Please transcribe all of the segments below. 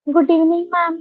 Good evening, ma'am.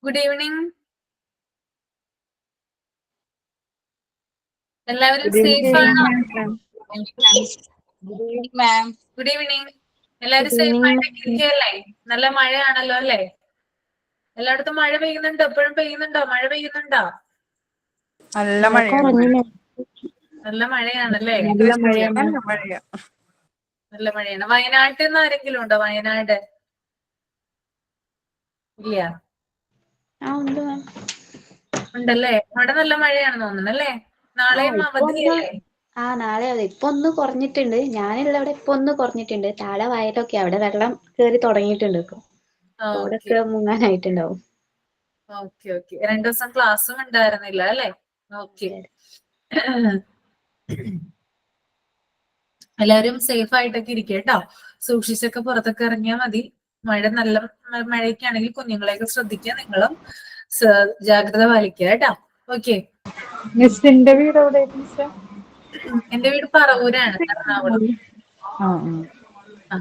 Good evening. എല്ലാവരും safe ആണോ? Good evening. എല്ലാവരും Good സേഫ് evening, ആയിട്ടൊക്കെ ma'am. ഇരിക്കുകയല്ലേ? നല്ല മഴയാണല്ലോ അല്ലേ? എല്ലായിടത്തും മഴ പെയ്യുന്നുണ്ടോ? എപ്പോഴും പെയ്യുന്നുണ്ടോ? മഴ പെയ്യുന്നുണ്ടോ? നല്ല മഴ മഴയാണ്. കുറഞ്ഞു ma'am. നല്ല മഴയാണല്ലേ? നല്ല മഴയാണ്. നല്ല മഴയാ. നല്ല മഴയാണ്. വയനാട്ടിൽ നിന്ന് ആരെങ്കിലും ഉണ്ടോ? വയനാട് ഇല്ല ഉണ്ട് ma'am. ഉണ്ടല്ലേ? അവിടെ നല്ല മഴയാണെന്ന് തോന്നുന്നു അല്ലേ? നാളെയും ഇപ്പൊ അവധിയല്ലേ? നാളെ അതെ ഇപ്പൊ ഒന്ന് കുറഞ്ഞിട്ടുണ്ട്. ഞാനുള്ള ഇവിടെ ഇപ്പൊ ഒന്ന് കുറഞ്ഞിട്ടുണ്ട്. താഴെ വയലൊക്കെ അവിടെ വെള്ളം കേറി തുടങ്ങിയിട്ടുണ്ട് ഇപ്പൊ. ഓക്കെ റോഡൊക്കെ മുങ്ങാനായിട്ടുണ്ടാവും. Okay okay. 2 ദിവസം ക്ലാസ്സും ഉണ്ടായിരുന്നില്ല അല്ലേ? ഓക്കെ. എല്ലാവരും സേഫ് ആയിട്ടൊക്കെ ഇരിക്കുക കേട്ടോ. സൂക്ഷിച്ചൊക്കെ പുറത്തൊക്കെ ഇറങ്ങിയാൽ മതി. നല്ല മഴയൊക്കെ ആണെങ്കിൽ കുഞ്ഞുങ്ങളെയൊക്കെ ശ്രദ്ധിക്കുക. നിങ്ങളും ജാഗ്രത പാലിക്കുക കേട്ടോ. ഓക്കെ. മിസ്സിന്റെ വീട് എവിടെ മിസ്സേ? എന്റെ വീട് പറവൂരാണ്, എറണാകുളം. ആ,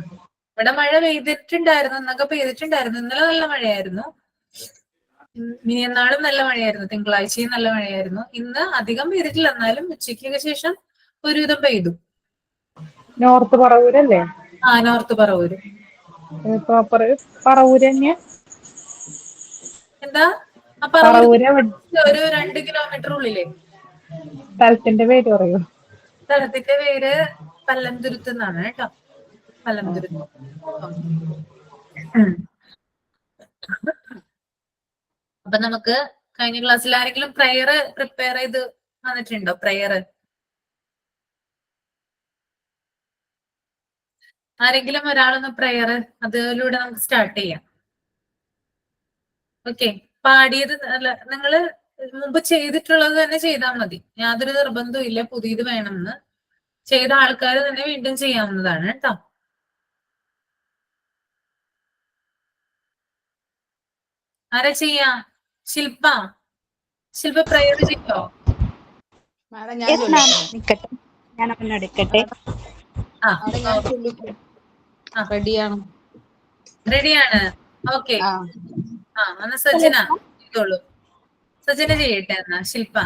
ഇവിടെ മഴ പെയ്തിട്ടുണ്ടായിരുന്നു, ഇന്നൊക്കെ പെയ്തിട്ടുണ്ടായിരുന്നു. ഇന്നലെ നല്ല മഴയായിരുന്നു. മിനിയന്നാളും നല്ല മഴയായിരുന്നു. തിങ്കളാഴ്ചയും നല്ല മഴയായിരുന്നു. ഇന്ന് അധികം പെയ്തിട്ടില്ല, എന്നാലും ഉച്ചയ്ക്ക് ശേഷം ഒരുവിധം പെയ്തു. നോർത്ത് പറവൂരല്ലേ? നോർത്ത് പറവൂര്. പ്രോപ്പർ പറവൂര് തന്നെയാ? എന്താ? പറവൂര് ഒരു 2 കിലോമീറ്റർ ഉള്ളില്. സ്ഥലത്തിന്റെ പേര് പറയൂ. സ്ഥലത്തിന്റെ പേര് പല്ലന്തുരുത്ത് എന്നാണ് കേട്ടോ. പല്ലന്തുരുത്ത്. അപ്പൊ നമുക്ക് കഴിഞ്ഞ ക്ലാസ്സിൽ ആരെങ്കിലും പ്രയർ പ്രിപ്പയർ ചെയ്ത് വന്നിട്ടുണ്ടോ? പ്രയർ ആരെങ്കിലും ഒരാളൊന്ന് പ്രയർ, അതിലൂടെ നമുക്ക് സ്റ്റാർട്ട് ചെയ്യാം. ഓക്കെ. പാടിയത് അല്ല, നിങ്ങള് മുമ്പ് ചെയ്തിട്ടുള്ളത് തന്നെ ചെയ്താൽ മതി. യാതൊരു നിർബന്ധവും ഇല്ല പുതിയത് വേണമെന്ന്. ചെയ്ത ആൾക്കാർ തന്നെ വീണ്ടും ചെയ്യാവുന്നതാണ് കേട്ടോ. ആരാ ചെയ്യാ? ശില്പ പ്രയർ ചെയ്യോ? ഞാൻ എടുക്കട്ടെ. റെഡിയാണ്. ഓക്കെ. എന്നാ സജന ചെയ്തോളൂ. സജന ചെയ്യട്ടെ എന്നാ. ശില്പ.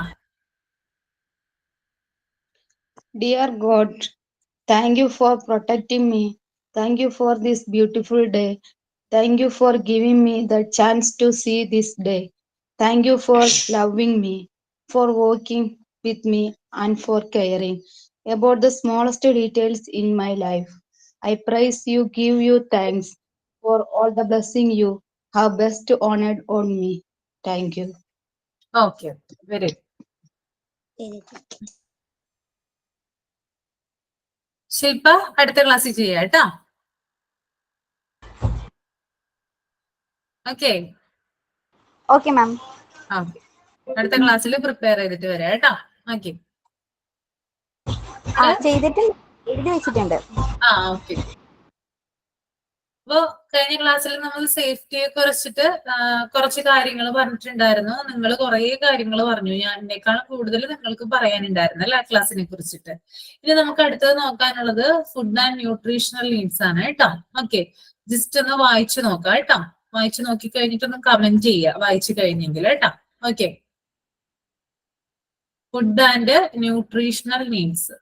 Dear God, thank you for protecting me. Thank you for this beautiful day. Thank you for giving me the chance to see this day. Thank you for loving me, for working with me, and for caring about the smallest details in my life. I praise you, give you thanks for all the blessing you have best honored on me. Thank you. Okay, very Shilpa അടുത്ത ക്ലാസ്സിൽ ചെയ്യാം കേട്ടോ. Okay okay ma'am. Okay, അടുത്ത ക്ലാസ്സിൽ prepare ചെയ്തിട്ട് വരാം കേട്ടോ. Okay, ചെയ്തിട്ട് എഴുതി വെച്ചിട്ടുണ്ട്. ഓക്കെ. അപ്പൊ കഴിഞ്ഞ ക്ലാസ്സിൽ നമ്മൾ സേഫ്റ്റിയെ കുറിച്ചിട്ട് കുറച്ച് കാര്യങ്ങൾ പറഞ്ഞിട്ടുണ്ടായിരുന്നു. നിങ്ങൾ കുറെ കാര്യങ്ങൾ പറഞ്ഞു. എന്നേക്കാളും കൂടുതൽ നിങ്ങൾക്ക് പറയാനുണ്ടായിരുന്നു അല്ലെ ക്ലാസ്സിനെ കുറിച്ചിട്ട്. ഇനി നമുക്ക് അടുത്തത് നോക്കാനുള്ളത് ഫുഡ് ആൻഡ് ന്യൂട്രീഷണൽ നീഡ്സ് ആണ് കേട്ടോ. ഓക്കെ, ജസ്റ്റ് ഒന്ന് വായിച്ചു നോക്കാം കേട്ടോ. വായിച്ചു നോക്കി കഴിഞ്ഞിട്ടൊന്ന് കമന്റ് ചെയ്യുക വായിച്ചു കഴിഞ്ഞെങ്കിൽ കേട്ടോ. Okay, food and nutritional needs.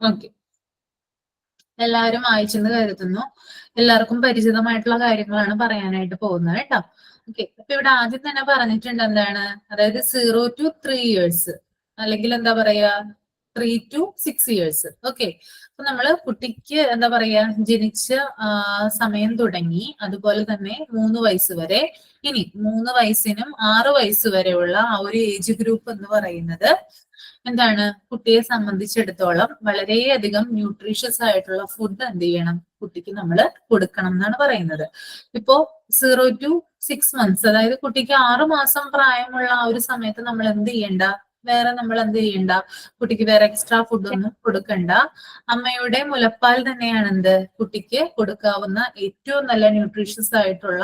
Okay, എല്ലാവരും വായിച്ചെന്ന് കരുതുന്നു. എല്ലാവർക്കും പരിചിതമായിട്ടുള്ള കാര്യങ്ങളാണ് പറയാനായിട്ട് പോകുന്നത് കേട്ടോ. ഓക്കെ, അപ്പൊ ഇവിടെ ആദ്യം തന്നെ പറഞ്ഞിട്ടുണ്ട് എന്താണ്, അതായത് 0 to 3 years അല്ലെങ്കിൽ എന്താ പറയാ 3 to 6 years. ഓക്കെ, അപ്പൊ നമ്മള് കുട്ടിക്ക് എന്താ പറയാ ജനിച്ച സമയം തുടങ്ങി അതുപോലെ തന്നെ 3 വയസ്സ് വരെ, ഇനി 3 വയസ്സിനും 6 വയസ്സ് വരെയുള്ള ആ ഒരു ഏജ് ഗ്രൂപ്പ് എന്ന് പറയുന്നത് എന്താണ്, കുട്ടിയെ സംബന്ധിച്ചിടത്തോളം വളരെയധികം ന്യൂട്രീഷ്യസ് ആയിട്ടുള്ള ഫുഡ് എന്ത് ചെയ്യണം, കുട്ടിക്ക് നമ്മൾ കൊടുക്കണം എന്നാണ് പറയുന്നത്. ഇപ്പോ 0 to 6 months, അതായത് കുട്ടിക്ക് 6 മാസം പ്രായമുള്ള ആ ഒരു സമയത്ത് നമ്മൾ എന്ത് ചെയ്യണ്ട, നമ്മൾ എന്ത് ചെയ്യണ്ട, കുട്ടിക്ക് വേറെ എക്സ്ട്രാ ഫുഡ് ഒന്നും കൊടുക്കണ്ട. അമ്മയുടെ മുലപ്പാൽ തന്നെയാണ് എന്ത് കുട്ടിക്ക് കൊടുക്കാവുന്ന ഏറ്റവും നല്ല ന്യൂട്രീഷ്യസ് ആയിട്ടുള്ള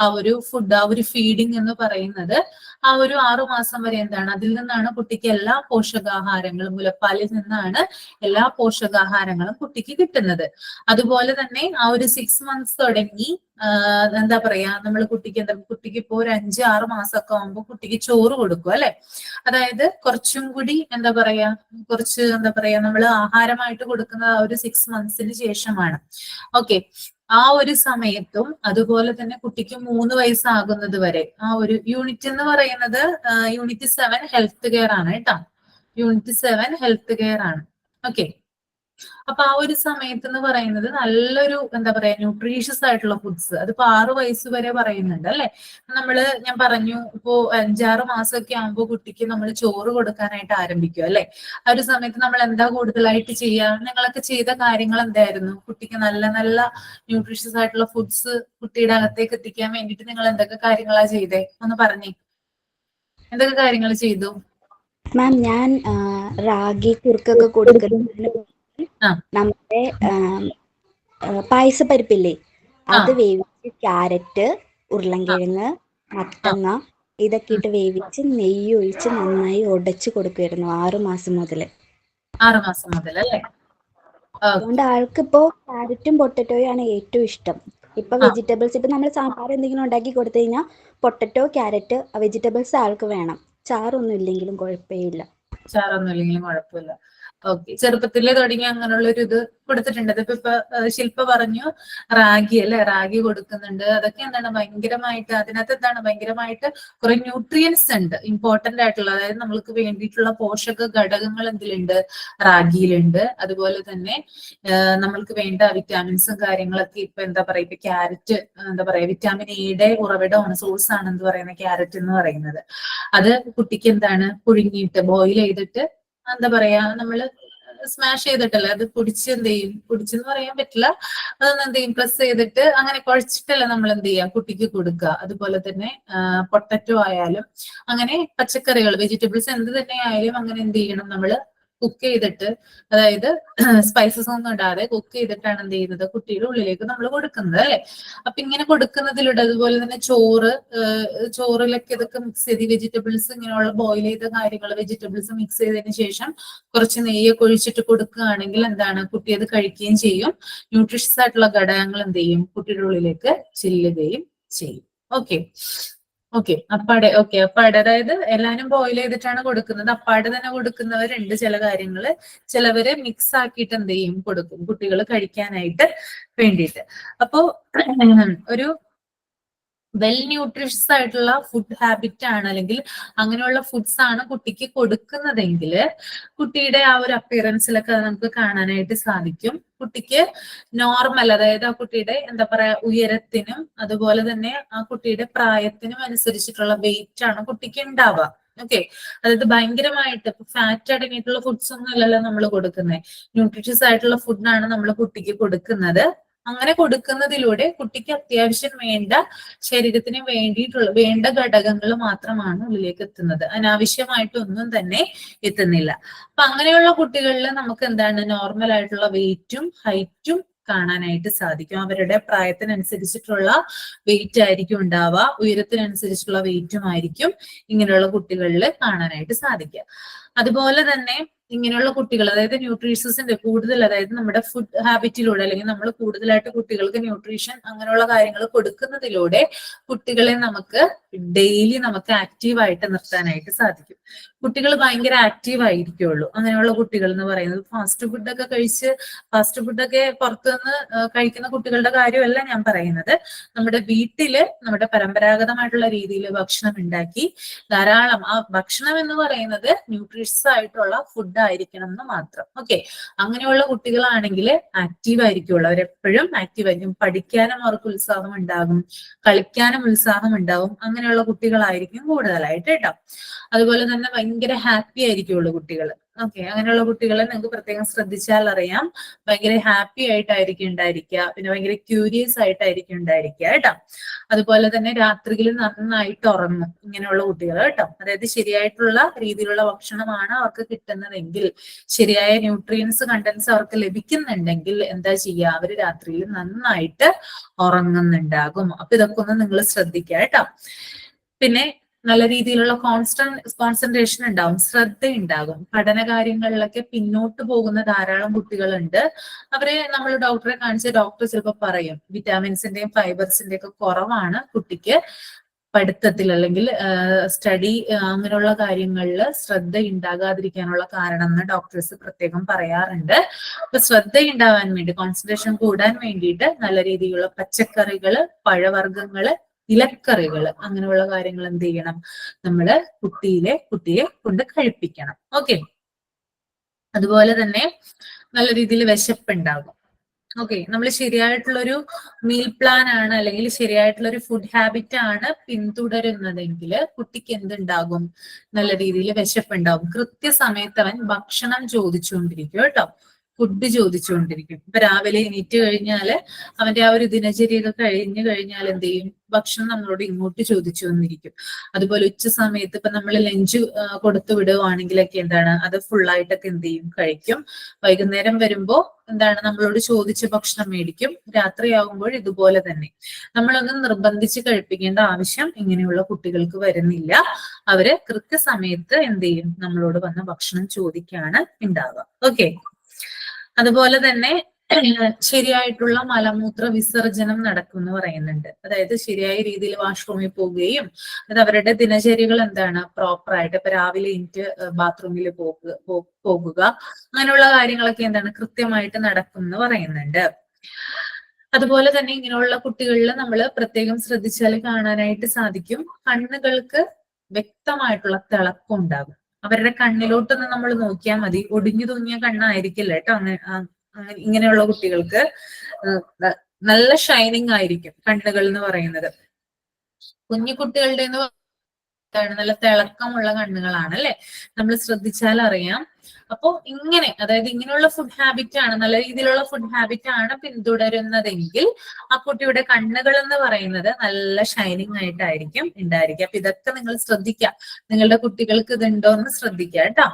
ആ ഒരു ഫുഡ്, ആ ഒരു ഫീഡിങ് എന്ന് പറയുന്നത്. ആ ഒരു 6 മാസം വരെ എന്താണ്, അതിൽ നിന്നാണ് കുട്ടിക്ക് എല്ലാ പോഷകാഹാരങ്ങളും, മുലപ്പാലിൽ നിന്നാണ് എല്ലാ പോഷകാഹാരങ്ങളും കുട്ടിക്ക് കിട്ടുന്നത്. അതുപോലെ തന്നെ ആ ഒരു 6 months തുടങ്ങി എന്താ പറയാ നമ്മൾ കുട്ടിക്ക് ഇപ്പോ ഒരു 5-6 മാസമൊക്കെ ആകുമ്പോൾ കുട്ടിക്ക് ചോറ് കൊടുക്കും അല്ലെ. അതായത് കുറച്ചും കൂടി എന്താ പറയാ നമ്മൾ ആഹാരമായിട്ട് കൊടുക്കുന്ന ആ ഒരു 6 months ശേഷമാണ്. ഓക്കെ, ആ ഒരു സമയത്തും അതുപോലെ തന്നെ കുട്ടിക്ക് 3 വയസ്സാകുന്നത് വരെ ആ ഒരു യൂണിറ്റ് എന്ന് പറയുന്നത് യൂണിറ്റ് 7 ഹെൽത്ത് കെയർ ആണ് കേട്ടോ. യൂണിറ്റ് 7 ഹെൽത്ത് കെയർ ആണ്. ഓക്കെ, അപ്പൊ ആ ഒരു സമയത്ത് എന്ന് പറയുന്നത് നല്ലൊരു എന്താ പറയാ ന്യൂട്രീഷ്യസ് ആയിട്ടുള്ള ഫുഡ്സ്, അതിപ്പോ 6 വയസ്സ് വരെ പറയുന്നുണ്ട് അല്ലെ. ഞാൻ പറഞ്ഞു ഇപ്പോ 5-6 മാസമൊക്കെ ആകുമ്പോൾ കുട്ടിക്ക് നമ്മൾ ചോറ് കൊടുക്കാനായിട്ട് ആരംഭിക്കും അല്ലെ. ആ ഒരു സമയത്ത് നമ്മൾ എന്താ കൂടുതലായിട്ട് ചെയ്യുക, നിങ്ങളൊക്കെ ചെയ്ത കാര്യങ്ങൾ എന്തായിരുന്നു, കുട്ടിക്ക് നല്ല നല്ല ന്യൂട്രീഷ്യസ് ആയിട്ടുള്ള ഫുഡ്സ് കുട്ടിയുടെ അകത്തേക്ക് എത്തിക്കാൻ വേണ്ടിയിട്ട് നിങ്ങൾ എന്തൊക്കെ കാര്യങ്ങളാ ചെയ്തേ, ഒന്ന് പറഞ്ഞേ, എന്തൊക്കെ കാര്യങ്ങൾ ചെയ്തു? മാം, ഞാൻ റാഗി കുറുക്കൊക്കെ കൊടുക്കുന്നതിന് നമ്മുടെ പായസപ്പരിപ്പില്ലേ, അത് വേവിച്ച് ക്യാരറ്റ്, ഉരുളൻകിഴങ്ങ്, മത്തങ്ങ ഇതൊക്കെ ഇട്ട് വേവിച്ച് നെയ്യ് ഒഴിച്ച് നന്നായി ഉടച്ചു കൊടുക്കുമായിരുന്നു 6 മാസം മുതൽ. 6 മാസം മുതൽ അല്ലേ? അതുകൊണ്ട് ആൾക്കിപ്പോ ക്യാരറ്റും പൊട്ടറ്റോയും ആണ് ഏറ്റവും ഇഷ്ടം. ഇപ്പൊ വെജിറ്റബിൾസ്, ഇപ്പൊ നമ്മൾ സാമ്പാർ എന്തെങ്കിലും ഉണ്ടാക്കി കൊടുത്തു കഴിഞ്ഞാൽ പൊട്ടറ്റോ, ക്യാരറ്റ്, വെജിറ്റബിൾസ് ആൾക്ക് വേണം. ചാറൊന്നും ഇല്ലെങ്കിലും കുഴപ്പമില്ല. ഓക്കെ, ചെറുപ്പത്തിലേ തുടങ്ങി അങ്ങനെയുള്ള ഒരു ഇത് കൊടുത്തിട്ടുണ്ട്. അതിപ്പോ ശില്പ പറഞ്ഞു റാഗി അല്ലെ, റാഗി കൊടുക്കുന്നുണ്ട്. അതൊക്കെ എന്താണ് ഭയങ്കരമായിട്ട്, അതിനകത്ത് എന്താണ് ഭയങ്കരമായിട്ട് കുറെ ന്യൂട്രിയൻസ് ഉണ്ട്, ഇമ്പോർട്ടന്റ് ആയിട്ടുള്ള, അതായത് നമ്മൾക്ക് വേണ്ടിയിട്ടുള്ള പോഷക ഘടകങ്ങൾ എന്തിലുണ്ട്, റാഗിയിലുണ്ട്. അതുപോലെ തന്നെ നമ്മൾക്ക് വേണ്ട വിറ്റാമിൻസും കാര്യങ്ങളൊക്കെ ഇപ്പൊ എന്താ പറയാ, ഇപ്പൊ ക്യാരറ്റ് എന്താ പറയാ വിറ്റാമിൻ എയുടെ ഉറവിടമാണ്, സോഴ്സ് ആണെന്ന് പറയുന്ന ക്യാരറ്റ് എന്ന് പറയുന്നത്. അത് കുട്ടിക്ക് എന്താണ് പുഴുങ്ങിയിട്ട് ബോയിൽ ചെയ്തിട്ട് എന്താ പറയാ നമ്മള് സ്മാഷ് ചെയ്തിട്ടല്ലേ, അത് പൊടിച്ച് എന്ത് ചെയ്യും, പൊടിച്ചെന്ന് പറയാൻ പറ്റില്ല, അതൊന്ന് എന്ത് ചെയ്യും, പ്രസ് ചെയ്തിട്ട് അങ്ങനെ കുഴച്ചിട്ടല്ല നമ്മൾ എന്ത് ചെയ്യുക, കുട്ടിക്ക് കൊടുക്കുക. അതുപോലെ തന്നെ പൊട്ടറ്റോ ആയാലും അങ്ങനെ പച്ചക്കറികൾ, വെജിറ്റബിൾസ് എന്ത് തന്നെ ആയാലും അങ്ങനെ എന്ത് ചെയ്യണം, നമ്മൾ കുക്ക് ചെയ്തിട്ട്, അതായത് സ്പൈസസ് ഒന്നും ഇടാതെ കുക്ക് ചെയ്തിട്ടാണ് എന്ത് ചെയ്യുന്നത്, കുട്ടിയുടെ ഉള്ളിലേക്ക് നമ്മൾ കൊടുക്കുന്നത് അല്ലെ. അപ്പൊ ഇങ്ങനെ കൊടുക്കുന്നതിലൂടെ, അതുപോലെ തന്നെ ചോറിലൊക്കെ ഇതൊക്കെ മിക്സ് ചെയ്ത് വെജിറ്റബിൾസ്, ഇങ്ങനെയുള്ള ബോയിൽ ചെയ്ത കാര്യങ്ങൾ വെജിറ്റബിൾസ് മിക്സ് ചെയ്തതിന് ശേഷം കുറച്ച് നെയ്യൊക്കെ ഒഴിച്ചിട്ട് കൊടുക്കുകയാണെങ്കിൽ എന്താണ്, കുട്ടി അത് കഴിക്കുകയും ചെയ്യും. ന്യൂട്രീഷ്യസ് ആയിട്ടുള്ള ഘടകങ്ങൾ എന്ത് ചെയ്യും, കുട്ടിയുടെ ഉള്ളിലേക്ക് ചെല്ലുകയും ചെയ്യും. ഓക്കെ ഓക്കെ അപ്പാടെ അതായത് എല്ലാരും ബോയിൽ ചെയ്തിട്ടാണ് കൊടുക്കുന്നത്. അപ്പാടെ തന്നെ കൊടുക്കുന്നവരുണ്ട് ചില കാര്യങ്ങള്. ചിലവര് മിക്സ് ആക്കിയിട്ട് എന്ത് ചെയ്യും, കൊടുക്കും കുട്ടികൾ കഴിക്കാനായിട്ട് വേണ്ടിയിട്ട്. അപ്പോ ഒരു വെൽ ന്യൂട്രീഷ്യസ് ആയിട്ടുള്ള ഫുഡ് ഹാബിറ്റ് ആണ്, അല്ലെങ്കിൽ അങ്ങനെയുള്ള ഫുഡ്സ് ആണ് കുട്ടിക്ക് കൊടുക്കുന്നതെങ്കിൽ കുട്ടിയുടെ ആ ഒരു അപ്പിയറൻസിലൊക്കെ നമുക്ക് കാണാനായിട്ട് സാധിക്കും. കുട്ടിക്ക് നോർമൽ, അതായത് ആ കുട്ടിയുടെ എന്താ പറയാ ഉയരത്തിനും അതുപോലെ തന്നെ ആ കുട്ടിയുടെ പ്രായത്തിനും അനുസരിച്ചിട്ടുള്ള വെയിറ്റ് ആണ് കുട്ടിക്ക് ഉണ്ടാവുക. ഓക്കെ, അതായത് ഭയങ്കരമായിട്ട് ഫാറ്റ് അടങ്ങിയിട്ടുള്ള ഫുഡ്സ് ഒന്നും അല്ലല്ലോ നമ്മൾ കൊടുക്കുന്നത്. ന്യൂട്രീഷ്യസ് ആയിട്ടുള്ള ഫുഡാണ് നമ്മൾ കുട്ടിക്ക് കൊടുക്കുന്നത്. അങ്ങനെ കൊടുക്കുന്നതിലൂടെ കുട്ടിക്ക് അത്യാവശ്യം വേണ്ട, ശരീരത്തിന് വേണ്ട ഘടകങ്ങൾ മാത്രമാണ് ഉള്ളിലേക്ക് എത്തുന്നത്. അനാവശ്യമായിട്ടൊന്നും തന്നെ എത്തുന്നില്ല. അപ്പൊ അങ്ങനെയുള്ള കുട്ടികളിൽ നമുക്ക് എന്താണ്, നോർമൽ ആയിട്ടുള്ള വെയിറ്റും ഹൈറ്റും കാണാനായിട്ട് സാധിക്കും. അവരുടെ പ്രായത്തിനനുസരിച്ചിട്ടുള്ള വെയിറ്റ് ആയിരിക്കും ഉണ്ടാവുക, ഉയരത്തിനനുസരിച്ചിട്ടുള്ള വെയിറ്റും ആയിരിക്കും ഇങ്ങനെയുള്ള കുട്ടികളിൽ കാണാനായിട്ട് സാധിക്കുക. അതുപോലെ തന്നെ ഇങ്ങനെയുള്ള കുട്ടികൾ, അതായത് ന്യൂട്രീഷ്യസിന്റെ കൂടുതൽ, അതായത് നമ്മുടെ ഫുഡ് ഹാബിറ്റിലൂടെ, അല്ലെങ്കിൽ നമ്മൾ കൂടുതലായിട്ട് കുട്ടികൾക്ക് ന്യൂട്രീഷൻ അങ്ങനെയുള്ള കാര്യങ്ങൾ കൊടുക്കുന്നതിലൂടെ കുട്ടികളെ നമുക്ക് ഡെയിലി നമുക്ക് ആക്റ്റീവായിട്ട് നിർത്താനായിട്ട് സാധിക്കും. കുട്ടികൾ ഭയങ്കര ആക്റ്റീവ് ആയിരിക്കുള്ളൂ അങ്ങനെയുള്ള കുട്ടികൾ എന്ന് പറയുന്നത്. ഫാസ്റ്റ് ഫുഡൊക്കെ പുറത്തുനിന്ന് കഴിക്കുന്ന കുട്ടികളുടെ കാര്യമല്ല ഞാൻ പറയുന്നത്. നമ്മുടെ വീട്ടില് നമ്മുടെ പരമ്പരാഗതമായിട്ടുള്ള രീതിയിൽ ഭക്ഷണം ഉണ്ടാക്കി ധാരാളം, ആ ഭക്ഷണം എന്ന് പറയുന്നത് ന്യൂട്രീഷ്യസ് ആയിട്ടുള്ള ഫുഡ് ആയിരിക്കണം എന്ന് മാത്രം. ഓക്കെ, അങ്ങനെയുള്ള കുട്ടികളാണെങ്കിൽ ആക്റ്റീവ് ആയിരിക്കുള്ളൂ, അവരെപ്പോഴും ആക്റ്റീവ് ആയിരിക്കും. പഠിക്കാനും അവർക്ക് ഉത്സാഹം ഉണ്ടാകും, കളിക്കാനും ഉത്സാഹം ഉണ്ടാകും. അങ്ങനെയുള്ള കുട്ടികളായിരിക്കും കൂടുതലായിട്ട് കേട്ടോ. അതുപോലെ തന്നെ ഭയങ്കര ഹാപ്പി ആയിരിക്കുള്ളൂ കുട്ടികൾ. ഓക്കെ, അങ്ങനെയുള്ള കുട്ടികളെ നിങ്ങൾക്ക് പ്രത്യേകം ശ്രദ്ധിച്ചാൽ അറിയാം, ഭയങ്കര ഹാപ്പി ആയിട്ടായിരിക്കും ഉണ്ടായിരിക്കുക, പിന്നെ ഭയങ്കര ക്യൂരിയസ് ആയിട്ടായിരിക്കും ഉണ്ടായിരിക്കുക കേട്ടോ. അതുപോലെ തന്നെ രാത്രിയിൽ നന്നായിട്ട് ഉറങ്ങും ഇങ്ങനെയുള്ള കുട്ടികൾ കേട്ടോ. അതായത് ശരിയായിട്ടുള്ള രീതിയിലുള്ള ഭക്ഷണമാണ് അവർക്ക് കിട്ടുന്നതെങ്കിൽ, ശരിയായ ന്യൂട്രിയൻസ് കണ്ടൻസ് അവർക്ക് ലഭിക്കുന്നുണ്ടെങ്കിൽ എന്താ ചെയ്യുക, അവര് രാത്രിയിൽ നന്നായിട്ട് ഉറങ്ങുന്നുണ്ടാകും. അപ്പൊ ഇതൊക്കെ ഒന്ന് നിങ്ങൾ ശ്രദ്ധിക്കുക കേട്ടോ. പിന്നെ നല്ല രീതിയിലുള്ള കോൺസെൻട്രേഷൻ ഉണ്ടാവും, ശ്രദ്ധയുണ്ടാകും. പഠന കാര്യങ്ങളിലൊക്കെ പിന്നോട്ട് പോകുന്ന ധാരാളം കുട്ടികളുണ്ട്. അവരെ നമ്മൾ ഡോക്ടറെ കാണിച്ച് ഡോക്ടർ ചിലപ്പോൾ പറയും വിറ്റാമിൻസിന്റെയും ഫൈബർസിന്റെയും ഒക്കെ കുറവാണ് കുട്ടിക്ക് പഠിത്തത്തിൽ, അല്ലെങ്കിൽ സ്റ്റഡി അങ്ങനെയുള്ള കാര്യങ്ങളിൽ ശ്രദ്ധ ഉണ്ടാകാതിരിക്കാനുള്ള കാരണം എന്ന് ഡോക്ടേഴ്സ് പ്രത്യേകം പറയാറുണ്ട്. അപ്പൊ ശ്രദ്ധ ഉണ്ടാവാൻ വേണ്ടി, കോൺസെൻട്രേഷൻ കൂടാൻ വേണ്ടിയിട്ട് നല്ല രീതിയിലുള്ള പച്ചക്കറികള്, പഴവർഗ്ഗങ്ങള്, ഇലക്കറികൾ അങ്ങനെയുള്ള കാര്യങ്ങൾ എന്ത് ചെയ്യണം, നമ്മള് കുട്ടിയെ കൊണ്ട് കഴിപ്പിക്കണം. ഓക്കെ, അതുപോലെ തന്നെ നല്ല രീതിയിൽ വിശപ്പുണ്ടാകും. ഓക്കെ, നമ്മൾ ശരിയായിട്ടുള്ളൊരു മീൽ പ്ലാൻ ആണ്, അല്ലെങ്കിൽ ശരിയായിട്ടുള്ളൊരു ഫുഡ് ഹാബിറ്റ് ആണ് പിന്തുടരുന്നതെങ്കിൽ കുട്ടിക്ക് എന്തുണ്ടാകും, നല്ല രീതിയിൽ വിശപ്പുണ്ടാകും. കൃത്യസമയത്ത് അവൻ ഭക്ഷണം ചോദിച്ചുകൊണ്ടിരിക്കും കേട്ടോ, ഫുഡ് ചോദിച്ചുകൊണ്ടിരിക്കും. ഇപ്പൊ രാവിലെ എണീറ്റ് കഴിഞ്ഞാല് അവന്റെ ആ ഒരു ദിനചര്യയൊക്കെ കഴിഞ്ഞു കഴിഞ്ഞാൽ എന്ത് ചെയ്യും, ഭക്ഷണം നമ്മളോട് ഇങ്ങോട്ട് ചോദിച്ചു വന്നിരിക്കും. അതുപോലെ ഉച്ച സമയത്ത് ഇപ്പൊ നമ്മൾ ലഞ്ച് കൊടുത്തു വിടുവാണെങ്കിലൊക്കെ എന്താണ്, അത് ഫുള്ളായിട്ടൊക്കെ എന്ത് ചെയ്യും, കഴിക്കും. വൈകുന്നേരം വരുമ്പോ എന്താണ്, നമ്മളോട് ചോദിച്ച് ഭക്ഷണം മേടിക്കും. രാത്രിയാകുമ്പോൾ ഇതുപോലെ തന്നെ. നമ്മളൊന്നും നിർബന്ധിച്ച് കഴിപ്പിക്കേണ്ട ആവശ്യം ഇങ്ങനെയുള്ള കുട്ടികൾക്ക് വരുന്നില്ല. അവര് കൃത്യസമയത്ത് എന്ത് ചെയ്യും, നമ്മളോട് വന്ന് ഭക്ഷണം ചോദിക്കാണ് ഉണ്ടാവുക. ഓക്കെ, അതുപോലെ തന്നെ ശരിയായിട്ടുള്ള മലമൂത്ര വിസർജനം നടക്കും എന്ന് പറയുന്നുണ്ട്. അതായത് ശരിയായ രീതിയിൽ വാഷ്റൂമിൽ പോവുകയും, അത് അവരുടെ ദിനചര്യകൾ എന്താണ് പ്രോപ്പർ ആയിട്ട്, ഇപ്പൊ രാവിലെ എനിക്ക് ബാത്റൂമിൽ പോകുക അങ്ങനെയുള്ള കാര്യങ്ങളൊക്കെ എന്താണ് കൃത്യമായിട്ട് നടക്കും എന്ന് പറയുന്നുണ്ട്. അതുപോലെ തന്നെ ഇങ്ങനെയുള്ള കുട്ടികളിൽ നമ്മൾ പ്രത്യേകം ശ്രദ്ധിച്ചാൽ കാണാനായിട്ട് സാധിക്കും, കണ്ണുകൾക്ക് വ്യക്തമായിട്ടുള്ള തിളക്കം ഉണ്ടാകും. അവരുടെ കണ്ണിലോട്ടൊന്ന് നമ്മൾ നോക്കിയാൽ മതി, ഒടിഞ്ഞു തൂങ്ങിയ കണ്ണായിരിക്കില്ല കേട്ടോ. ഇങ്ങനെയുള്ള കുട്ടികൾക്ക് നല്ല ഷൈനിങ് ആയിരിക്കും കണ്ണുകൾ എന്ന് പറയുന്നത്. കുഞ്ഞു കുട്ടികളുടെ നല്ല തിളക്കമുള്ള കണ്ണുകളാണ് അല്ലെ, നമ്മൾ ശ്രദ്ധിച്ചാൽ അറിയാം. അപ്പോ ഇങ്ങനെ, അതായത് ഇങ്ങനെയുള്ള ഫുഡ് ഹാബിറ്റ് ആണ്, നല്ല രീതിയിലുള്ള ഫുഡ് ഹാബിറ്റ് ആണ് പിന്തുടരുന്നതെങ്കിൽ ആ കുട്ടിയുടെ കണ്ണുകൾ എന്ന് പറയുന്നത് നല്ല ഷൈനിങ് ആയിട്ടായിരിക്കും ഉണ്ടായിരിക്കുക. അപ്പൊ ഇതൊക്കെ നിങ്ങൾ ശ്രദ്ധിക്കുക, നിങ്ങളുടെ കുട്ടികൾക്ക് ഇതുണ്ടോ എന്ന് ശ്രദ്ധിക്കുക കേട്ടോ.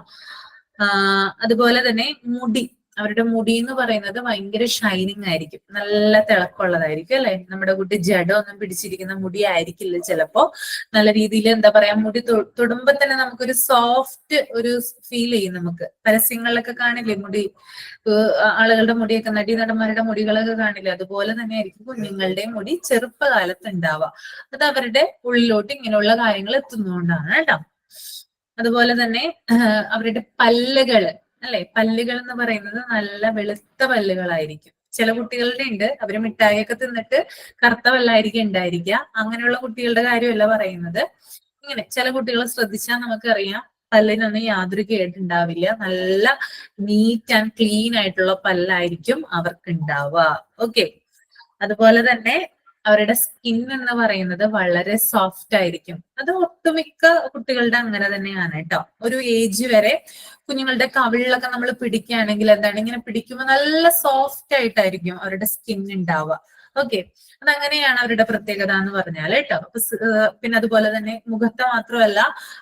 അതുപോലെ തന്നെ മുടി, അവരുടെ മുടി എന്ന് പറയുന്നത് ഭയങ്കര ഷൈനിങ് ആയിരിക്കും, നല്ല തിളക്കമുള്ളതായിരിക്കും അല്ലെ. നമ്മുടെ കുട്ടി ജഡമൊന്നും പിടിച്ചിരിക്കുന്ന മുടി ആയിരിക്കില്ല ചിലപ്പോ. നല്ല രീതിയിൽ എന്താ പറയാ, മുടി തൊടുമ്പോ തന്നെ നമുക്കൊരു സോഫ്റ്റ് ഒരു ഫീൽ ചെയ്യും. നമുക്ക് പരസ്യങ്ങളിലൊക്കെ കാണില്ലേ മുടി, ആളുകളുടെ മുടിയൊക്കെ, നടന്മാരുടെ മുടികളൊക്കെ കാണില്ലേ, അതുപോലെ തന്നെ ആയിരിക്കും കുഞ്ഞുങ്ങളുടെ മുടി ചെറുപ്പകാലത്ത് ഉണ്ടാവുക. അത് അവരുടെ ഉള്ളിലോട്ട് ഇങ്ങനെയുള്ള കാര്യങ്ങൾ എത്തുന്നതുകൊണ്ടാണ് കേട്ടോ. അതുപോലെ തന്നെ അവരുടെ പല്ലുകള് അല്ലെ, പല്ലുകൾ എന്ന് പറയുന്നത് നല്ല വെളുത്ത പല്ലുകളായിരിക്കും. ചില കുട്ടികളുടെ ഉണ്ട്, അവര് മിഠായിയൊക്കെ തിന്നിട്ട് കറുത്ത പല്ലായിരിക്കും ഉണ്ടായിരിക്കുക. അങ്ങനെയുള്ള കുട്ടികളുടെ കാര്യമല്ല പറയുന്നത്. ഇങ്ങനെ ചില കുട്ടികളെ ശ്രദ്ധിച്ചാൽ നമുക്കറിയാം പല്ലിനൊന്നും യാതൊരു കേടുണ്ടാവില്ല, നല്ല നീറ്റ് ആൻഡ് ക്ലീൻ ആയിട്ടുള്ള പല്ലായിരിക്കും അവർക്ക് ഉണ്ടാവുക. ഓക്കെ. അതുപോലെ തന്നെ അവരുടെ സ്കിൻ എന്ന് പറയുന്നത് വളരെ സോഫ്റ്റ് ആയിരിക്കും. അത് ഒട്ടുമിക്ക കുട്ടികളുടെ അങ്ങനെ തന്നെയാണ് കേട്ടോ. ഒരു ഏജ് വരെ കുഞ്ഞുങ്ങളുടെ കവിളിലൊക്കെ നമ്മൾ പിടിക്കുകയാണെങ്കിൽ എന്താണ്, ഇങ്ങനെ പിടിക്കുമ്പോൾ നല്ല സോഫ്റ്റ് ആയിട്ടായിരിക്കും അവരുടെ സ്കിൻ ഉണ്ടാവുക. ഓക്കെ, അതങ്ങനെയാണ് അവരുടെ പ്രത്യേകത എന്ന് പറഞ്ഞാൽ കേട്ടോ. അപ്പൊ പിന്നെ അതുപോലെ തന്നെ മുഖത്തെ മാത്രമല്ല,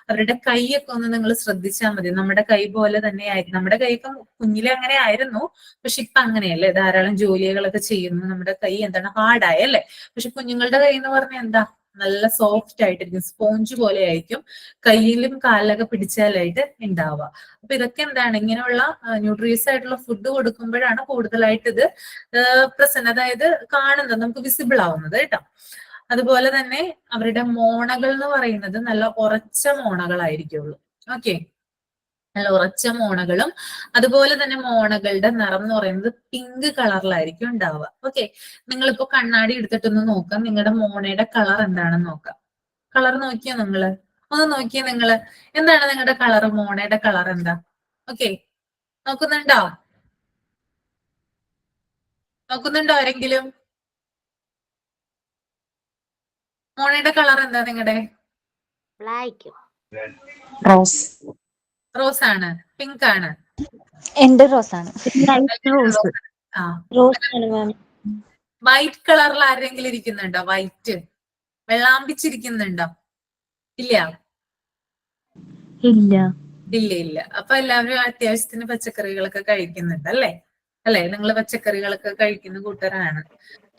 അവരുടെ കൈയൊക്കെ ഒന്ന് നിങ്ങൾ ശ്രദ്ധിച്ചാൽ മതി. നമ്മുടെ കൈ പോലെ തന്നെ ആയിരിക്കും. നമ്മുടെ കൈയൊക്കെ കുഞ്ഞിലെ അങ്ങനെ ആയിരുന്നു, പക്ഷെ ഇപ്പൊ അങ്ങനെയല്ലേ, ധാരാളം ജോലികളൊക്കെ ചെയ്യുന്നു, നമ്മുടെ കൈ എന്താണ് ഹാർഡായി അല്ലേ. പക്ഷെ കുഞ്ഞുങ്ങളുടെ കൈ എന്ന് പറഞ്ഞാൽ എന്താ, നല്ല സോഫ്റ്റ് ആയിട്ടിരിക്കും, സ്പോഞ്ച് പോലെ ആയിരിക്കും കയ്യിലും കാലിലൊക്കെ പിടിച്ചാലായിട്ട് ഉണ്ടാവുക. അപ്പൊ ഇതൊക്കെ എന്താണ്, ഇങ്ങനെയുള്ള ന്യൂട്രീസ് ആയിട്ടുള്ള ഫുഡ് കൊടുക്കുമ്പോഴാണ് കൂടുതലായിട്ട് ഇത് പ്രസന്റ്, അതായത് കാണുന്നത്, നമുക്ക് വിസിബിൾ ആവുന്നത് കേട്ടോ. അതുപോലെ തന്നെ അവരുടെ മോണകൾ എന്ന് പറയുന്നത് നല്ല ഉറച്ച മോണകളായിരിക്കുള്ളൂ. ഓക്കെ, നല്ല ഉറച്ച മോണകളും, അതുപോലെ തന്നെ മോണകളുടെ നിറം എന്ന് പറയുന്നത് പിങ്ക് കളറിലായിരിക്കും ഉണ്ടാവുക. ഓക്കെ, നിങ്ങളിപ്പോ കണ്ണാടി എടുത്തിട്ടൊന്ന് നോക്കാം, നിങ്ങളുടെ മോണയുടെ കളർ എന്താണെന്ന് നോക്കാം. കളർ നോക്കിയോ നിങ്ങള്, ഒന്ന് നോക്കിയോ നിങ്ങള്, എന്താണ് നിങ്ങളുടെ കളർ, മോണയുടെ കളർ എന്താ? ഓക്കെ, നോക്കുന്നുണ്ടോ? നോക്കുന്നുണ്ടോ ആരെങ്കിലും? മോണയുടെ കളർ എന്താ നിങ്ങളുടെ? ബ്ലാക്ക്. റോസ്. റോസ് ആണ്, പിങ്ക് ആണ്? എന്റെ റോസാണ്. റോസ്. ആ, റോസ് ആണ് മാം. വൈറ്റ് കളറിൽ ആരെങ്കിലും ഇരിക്കുന്നുണ്ടോ? വൈറ്റ് വെള്ളാമ്പിച്ചിരിക്കുന്നുണ്ടോ? ഇല്ല ഇല്ല. ഇല്ല ഇല്ല. അപ്പൊ എല്ലാവരും അത്യാവശ്യത്തിന് പച്ചക്കറികളൊക്കെ കഴിക്കുന്നുണ്ട് അല്ലേ? അല്ലെ, നിങ്ങൾ പച്ചക്കറികളൊക്കെ കഴിക്കുന്ന കൂട്ടരാണ്.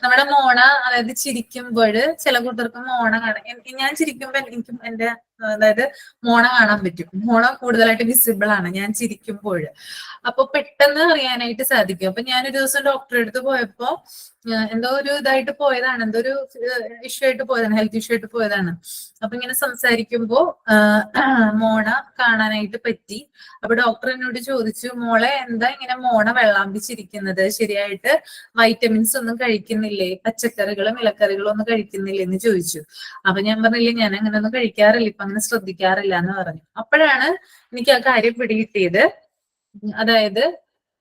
നമ്മുടെ മോണ, അതായത് ചിരിക്കുമ്പോൾ ചില കൂട്ടർക്ക് മോണ കാണാൻ, ഞാൻ ചിരിക്കുമ്പോൾ എനിക്കും എന്റെ അതായത് മോണ കാണാൻ പറ്റും. മോണ കൂടുതലായിട്ട് വിസിബിൾ ആണ് ഞാൻ ചിരിക്കുമ്പോൾ. അപ്പൊ പെട്ടെന്ന് അറിയാനായിട്ട് സാധിക്കും. അപ്പൊ ഞാനൊരു ദിവസം ഡോക്ടറെ അടുത്ത് പോയപ്പോ എന്തോ ഒരു ഇതായിട്ട് പോയതാണ്, എന്തോ ഒരു ഇഷ്യൂ ആയിട്ട് പോയതാണ്, ഹെൽത്ത് ഇഷ്യൂ ആയിട്ട് പോയതാണ്. അപ്പൊ ഇങ്ങനെ സംസാരിക്കുമ്പോ മോണ കാണാനായിട്ട് പറ്റി. അപ്പൊ ഡോക്ടർ എന്നോട് ചോദിച്ചു, മോളെ എന്താ ഇങ്ങനെ മോണ വെള്ളാമ്പിച്ചിരിക്കുന്നത്, ശരിയായിട്ട് വൈറ്റമിൻസ് ഒന്നും കഴിക്കുന്നില്ലേ, പച്ചക്കറികളും ഇലക്കറികളും ഒന്നും കഴിക്കുന്നില്ലേ എന്ന് ചോദിച്ചു. അപ്പൊ ഞാൻ പറഞ്ഞില്ലേ, ഞാൻ അങ്ങനെ ഒന്നും കഴിക്കാറില്ല, ഇപ്പൊ അങ്ങനെ ശ്രദ്ധിക്കാറില്ല എന്ന് പറഞ്ഞു. അപ്പോഴാണ് എനിക്ക് ആ കാര്യം പിടികിട്ടിയത്. അതായത്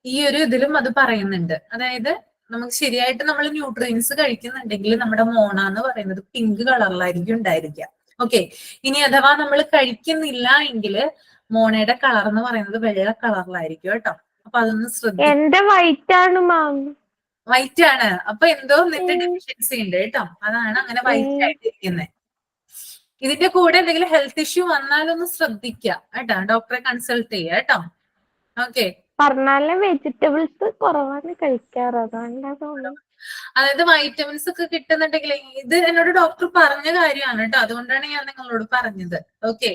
ഈ ഒരു ഇതിലും അത് പറയുന്നുണ്ട്. അതായത് നമുക്ക് ശരിയായിട്ട് നമ്മൾ ന്യൂട്രിയൻസ് കഴിക്കുന്നുണ്ടെങ്കിൽ നമ്മുടെ മോണ എന്ന് പറയുന്നത് പിങ്ക് കളറിലായിരിക്കും ഉണ്ടായിരിക്കുക. ഓക്കെ, ഇനി അഥവാ നമ്മൾ കഴിക്കുന്നില്ല എങ്കിൽ മോണയുടെ കളർ എന്ന് പറയുന്നത് വെള്ള കളറിലായിരിക്കും കേട്ടോ. അപ്പൊ അതൊന്ന് ശ്രദ്ധിക്കും. എന്റെ വൈറ്റ് ആണ് മാം. വൈറ്റ് ആണ്, അപ്പൊ എന്തോ നിന്റെ ഡെഫിഷ്യൻസി ഉണ്ട് കേട്ടോ, അതാണ് അങ്ങനെ വൈറ്റ് ആയിട്ടിരിക്കുന്നത്. ഇതിന്റെ കൂടെ എന്തെങ്കിലും ഹെൽത്ത് ഇഷ്യൂ വന്നാലൊന്ന് ശ്രദ്ധിക്കുക കേട്ടോ, ഡോക്ടറെ കൺസൾട്ട് ചെയ്യുക കേട്ടോ. ഓക്കെ, പറഞ്ഞാല് വെജിറ്റബിൾസ് കുറവാണ് കഴിക്കാറ്, അതുകൊണ്ടാ തോന്നുന്നു. അതായത് വൈറ്റമിൻസ് ഒക്കെ കിട്ടുന്നുണ്ടെങ്കിൽ, ഇത് എന്നോട് ഡോക്ടർ പറഞ്ഞ കാര്യമാണ് കേട്ടോ, അതുകൊണ്ടാണ് ഞാൻ നിങ്ങളോട് പറഞ്ഞത്. ഓക്കെ,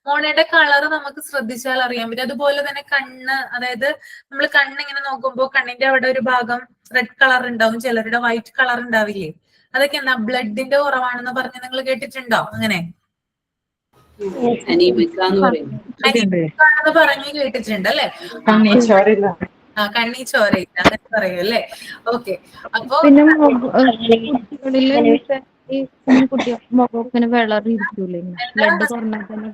മോണയുടെ കളർ നമുക്ക് ശ്രദ്ധിച്ചാൽ അറിയാൻ പറ്റും. അതുപോലെ തന്നെ കണ്ണ്, അതായത് നമ്മൾ കണ്ണിങ്ങനെ നോക്കുമ്പോൾ കണ്ണിന്റെ അവിടെ ഒരു ഭാഗം റെഡ് കളർ ഉണ്ടാവും, ചിലരുടെ വൈറ്റ് കളർ ഉണ്ടാവില്ലേ, അതൊക്കെ എന്താ ബ്ലഡിന്റെ കുറവാണെന്ന് പറഞ്ഞ് നിങ്ങൾ കേട്ടിട്ടുണ്ടോ? അങ്ങനെ അനീമിക്കാന്ന് പറയും. അനീമിക്കാണെന്ന് പറഞ്ഞു കേട്ടിട്ടുണ്ട് അല്ലെ? കണ്ണീശ്വരില്ല. കണ്ണീ ചോരയില്ല അങ്ങനെ പറയും അല്ലേ? ഓക്കെ, അപ്പൊ പിന്നെ കുട്ടികളില് ഈ കുഞ്ഞു മുഖം ഇങ്ങനെ വിളറിയിരിക്കൂലേ, ബ്ലഡ് കുറഞ്ഞാൽ തന്നെ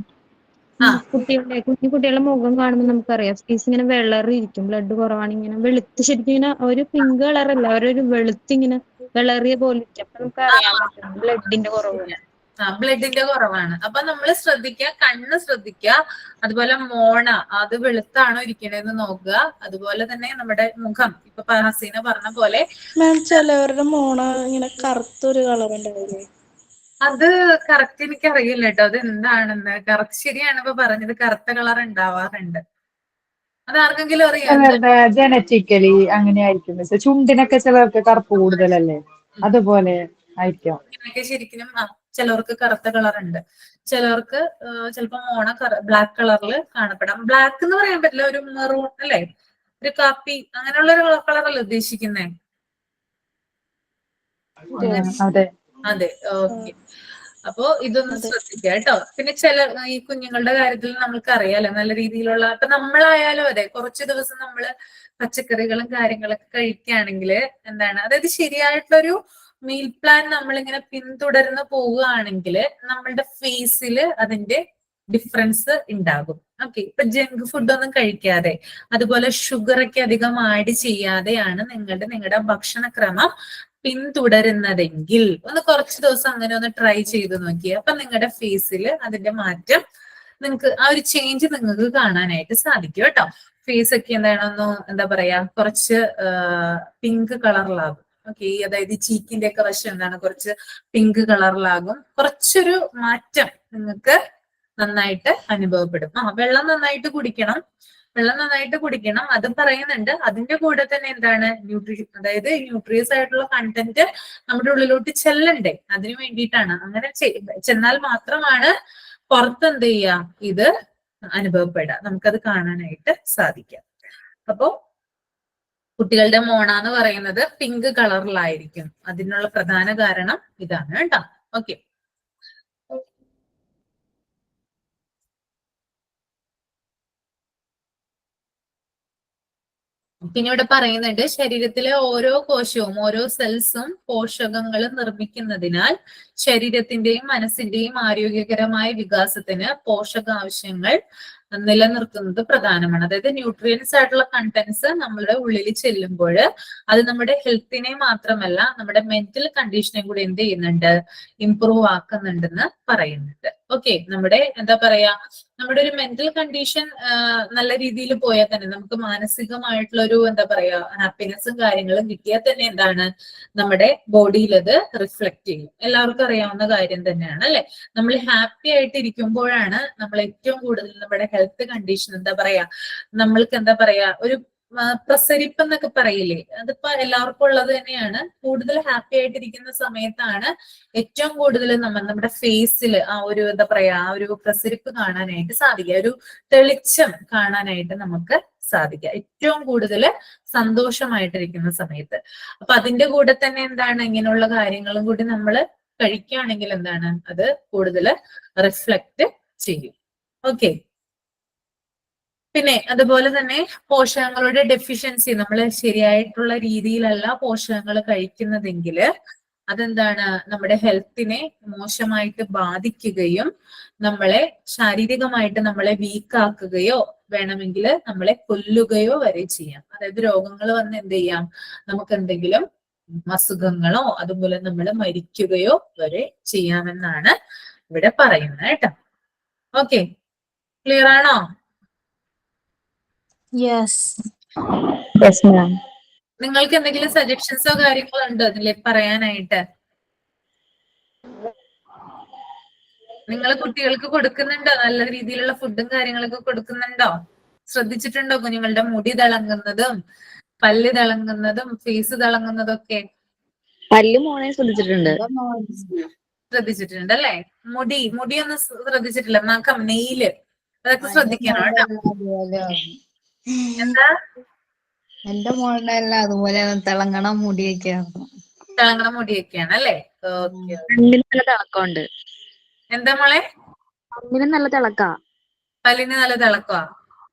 കുഞ്ഞു കുട്ടികളുടെ മുഖം കാണുമ്പോൾ നമുക്കറിയാം ഫേസ് ഇങ്ങനെ വിളറിയിരിക്കും, ബ്ലഡ് കുറവാണ്, ഇങ്ങനെ വെളുത്ത്, ശരിക്കും ഇങ്ങനെ ഒരു പിങ്ക് കളറല്ല, അവരൊരു വെളുത്തിങ്ങനെ വിളറിയ പോലെ ഇരിക്കും. അപ്പൊ നമുക്ക് അറിയാൻ പറ്റും ബ്ലഡിന്റെ കുറവ്. ബ്ലഡിന്റെ കുറവാണ്. അപ്പൊ നമ്മൾ ശ്രദ്ധിക്കുക, കണ്ണ് ശ്രദ്ധിക്കുക, അതുപോലെ മോണ അത് വെളുത്താണോ ഇരിക്കണേന്ന് നോക്കുക, അതുപോലെ തന്നെ നമ്മുടെ മുഖം ഇപ്പൊ ഹസീന പറഞ്ഞ പോലെ മാം ചിലവരുടെ മോണ ഇങ്ങനെ കറുത്തൊരു കളർ ഉണ്ടാവില്ലേ? അത് കറക്റ്റ് എനിക്ക് അറിയില്ല കേട്ടോ അത് എന്താണെന്ന്. കറക്റ്റ് ശരിയാണ് ഇപ്പൊ പറഞ്ഞത്, കറുത്ത കളർ ഉണ്ടാവാറുണ്ട്. അത് ആർക്കെങ്കിലും അറിയാം? ചിലരുടെ ജനറ്റിക്കലി അങ്ങനെ ആയിരിക്കും. ചുണ്ടിനൊക്കെ ചിലർക്ക് കറുപ്പ് കൂടുതലല്ലേ, അതുപോലെ ആയിരിക്കാം. ഇങ്ങനെയൊക്കെ ശരിക്കും ചിലവർക്ക് കറുത്ത കളർ ഉണ്ട്, ചിലവർക്ക് ചിലപ്പോ മോണ ബ്ലാക്ക് കളറിൽ കാണപ്പെടാം. ബ്ലാക്ക് എന്ന് പറയാൻ പറ്റില്ല, ഒരു മെറൂൺ അല്ലെ, ഒരു കാപ്പി അങ്ങനെയുള്ള ഒരു കളറല്ലേ ഉദ്ദേശിക്കുന്നേ? അതെ. അതെ, ഓക്കെ. അപ്പോ ഇതൊന്ന് ശ്രദ്ധിക്കുക കേട്ടോ. പിന്നെ ചില ഈ കുഞ്ഞുങ്ങളുടെ കാര്യത്തിൽ നമ്മൾക്ക് അറിയാലോ നല്ല രീതിയിലുള്ള, ഇപ്പൊ നമ്മളായാലും അതെ, കുറച്ച് ദിവസം നമ്മള് പച്ചക്കറികളും കാര്യങ്ങളൊക്കെ കഴിക്കുകയാണെങ്കിൽ എന്താണ്, അതായത് ശരിയായിട്ടൊരു മീൽ പ്ലാൻ നമ്മളിങ്ങനെ പിന്തുടർന്ന് പോവുകയാണെങ്കിൽ നമ്മളുടെ ഫേസിൽ അതിന്റെ ഡിഫറൻസ് ഉണ്ടാകും. ഓക്കെ, ഇപ്പൊ ജങ്ക് ഫുഡ് ഒന്നും കഴിക്കാതെ, അതുപോലെ ഷുഗർ ഒക്കെ അധികം ആഡ് ചെയ്യാതെയാണ് നിങ്ങളുടെ ഭക്ഷണക്രമം പിന്തുടരുന്നതെങ്കിൽ ഒന്ന് കുറച്ച് ദിവസം അങ്ങനെ ഒന്ന് ട്രൈ ചെയ്ത് നോക്കിയേ. അപ്പൊ നിങ്ങളുടെ ഫേസിൽ അതിന്റെ മാറ്റം നിങ്ങൾക്ക്, ആ ഒരു ചേഞ്ച് നിങ്ങൾക്ക് കാണാനായിട്ട് സാധിക്കും കേട്ടോ. ഫേസ് ഒക്കെ എന്താണെന്നോ എന്താ പറയാ, കുറച്ച് പിങ്ക് കളറിലാകും. ഓക്കെ, അതായത് ചീക്കിന്റെ ഒക്കെ വശം എന്താണ് കുറച്ച് പിങ്ക് കളറിലാകും. കുറച്ചൊരു മാറ്റം നിങ്ങൾക്ക് നന്നായിട്ട് അനുഭവപ്പെടും. വെള്ളം നന്നായിട്ട് കുടിക്കണം, വെള്ളം നന്നായിട്ട് കുടിക്കണം, അതും പറയുന്നുണ്ട്. അതിന്റെ കൂടെ തന്നെ എന്താണ് അതായത് ന്യൂട്രിയസ് ആയിട്ടുള്ള കണ്ടന്റ് നമ്മുടെ ഉള്ളിലോട്ട് ചെല്ലണ്ടേ, അതിനു വേണ്ടിയിട്ടാണ്. അങ്ങനെ ചെന്നാൽ മാത്രമാണ് പുറത്ത് എന്ത് ചെയ്യാ ഇത് അനുഭവപ്പെടുക, നമുക്കത് കാണാനായിട്ട് സാധിക്കാം. അപ്പോ കുട്ടികളുടെ മോണ എന്ന് പറയുന്നത് പിങ്ക് കളറിലായിരിക്കും. അതിനുള്ള പ്രധാന കാരണം ഇതാണ് കേട്ടോ. ഓക്കെ, പിന്നെ ഇവിടെ പറയുന്നുണ്ട് ശരീരത്തിലെ ഓരോ കോശവും ഓരോ സെൽസും പോഷകങ്ങളും നിർമ്മിക്കുന്നതിനാൽ ശരീരത്തിന്റെയും മനസ്സിന്റെയും ആരോഗ്യകരമായ വികാസത്തിന് പോഷകാവശ്യങ്ങൾ നിലനിർത്തുന്നത് പ്രധാനമാണ്. അതായത് ന്യൂട്രിയൻസ് ആയിട്ടുള്ള കണ്ടന്റ്സ് നമ്മുടെ ഉള്ളിൽ ചെല്ലുമ്പോൾ അത് നമ്മുടെ ഹെൽത്തിനെ മാത്രമല്ല നമ്മുടെ മെന്റൽ കണ്ടീഷനെ കൂടി എന്ത് ചെയ്യുന്നുണ്ട്, ഇംപ്രൂവ് ആക്കുന്നുണ്ടെന്ന് പറയുന്നുണ്ട്. ഓക്കെ, നമ്മുടെ എന്താ പറയാ, നമ്മുടെ ഒരു മെന്റൽ കണ്ടീഷൻ നല്ല രീതിയിൽ പോയാൽ തന്നെ നമുക്ക് മാനസികമായിട്ടുള്ള ഒരു എന്താ പറയാ ഹാപ്പിനെസ്സും കാര്യങ്ങളും കിട്ടിയാൽ തന്നെ എന്താണ് നമ്മുടെ ബോഡിയിൽ അത് റിഫ്ലക്ട് ചെയ്യും. എല്ലാവർക്കും അറിയാവുന്ന കാര്യം തന്നെയാണ് അല്ലെ. നമ്മൾ ഹാപ്പി ആയിട്ട് ഇരിക്കുമ്പോഴാണ് നമ്മൾ ഏറ്റവും കൂടുതൽ നമ്മുടെ ഹെൽത്ത് കണ്ടീഷൻ എന്താ പറയാ, നമ്മൾക്ക് എന്താ പറയാ ഒരു പ്രസരിപ്പ് എന്നൊക്കെ പറയില്ലേ, അതിപ്പോ എല്ലാവർക്കും ഉള്ളത് തന്നെയാണ്. കൂടുതൽ ഹാപ്പി ആയിട്ടിരിക്കുന്ന സമയത്താണ് ഏറ്റവും കൂടുതൽ നമ്മുടെ ഫേസിൽ ആ ഒരു എന്താ പറയാ ആ ഒരു പ്രസരിപ്പ് കാണാനായിട്ട് സാധിക്കുക, ഒരു തെളിച്ചം കാണാനായിട്ട് നമുക്ക് സാധിക്കുക ഏറ്റവും കൂടുതൽ സന്തോഷമായിട്ടിരിക്കുന്ന സമയത്ത്. അപ്പൊ അതിന്റെ കൂടെ തന്നെ എന്താണ് ഇങ്ങനെയുള്ള കാര്യങ്ങളും കൂടി നമ്മൾ കഴിക്കുകയാണെങ്കിൽ എന്താണ് അത് കൂടുതൽ റിഫ്ലക്ട് ചെയ്യും. ഓക്കെ, പിന്നെ അതുപോലെ തന്നെ പോഷകങ്ങളുടെ ഡെഫിഷ്യൻസി, നമ്മൾ ശരിയായിട്ടുള്ള രീതിയിലല്ല പോഷകങ്ങൾ കഴിക്കുന്നതെങ്കിൽ അതെന്താണ് നമ്മുടെ ഹെൽത്തിനെ മോശമായിട്ട് ബാധിക്കുകയും നമ്മളെ ശാരീരികമായിട്ട് നമ്മളെ വീക്കാക്കുകയോ വേണമെങ്കിൽ നമ്മളെ കൊല്ലുകയോ വരെ ചെയ്യാം. അതായത് രോഗങ്ങൾ വന്ന് എന്ത് ചെയ്യാം, നമുക്ക് എന്തെങ്കിലും അസുഖങ്ങളോ അതുപോലെ നമ്മൾ മരിക്കുകയോ വരെ ചെയ്യാമെന്നാണ് ഇവിടെ പറയുന്നത് കേട്ടോ. ഓക്കെ, ക്ലിയർ ആണോ? നിങ്ങൾക്ക് എന്തെങ്കിലും സജഷൻസോ കാര്യങ്ങളോ ഉണ്ടോ അതിൽ പറയാനായിട്ട്? നിങ്ങൾ കുട്ടികൾക്ക് കൊടുക്കുന്നുണ്ടോ, നല്ല രീതിയിലുള്ള ഫുഡും കാര്യങ്ങളൊക്കെ കൊടുക്കുന്നുണ്ടോ? ശ്രദ്ധിച്ചിട്ടുണ്ടോ കുഞ്ഞുങ്ങളുടെ മുടി തിളങ്ങുന്നതും പല്ല് തിളങ്ങുന്നതും ഫേസ് തിളങ്ങുന്നതും ഒക്കെ? പല്ല് മോനെ ശ്രദ്ധിച്ചിട്ടുണ്ട്. ശ്രദ്ധിച്ചിട്ടുണ്ട് അല്ലേ? മുടിയൊന്നും ശ്രദ്ധിച്ചിട്ടില്ല. നഖം, നെയില് അതൊക്കെ ശ്രദ്ധിക്കണം കേട്ടോ. എന്താ? എന്റെ മോളുടെ എല്ലാം അതുപോലെ തിളങ്ങണ മുടിയൊക്കെയാണ്. തിളങ്ങണ മുടിയൊക്കെയാണ് അല്ലേ? ഓക്കെ. കണ്ണിന് നല്ല തിളക്കമുണ്ട്. എന്താ മോളെ? കണ്ണിന് നല്ല തിളക്കാ. പല്ലിന് നല്ല തിളക്കമാ?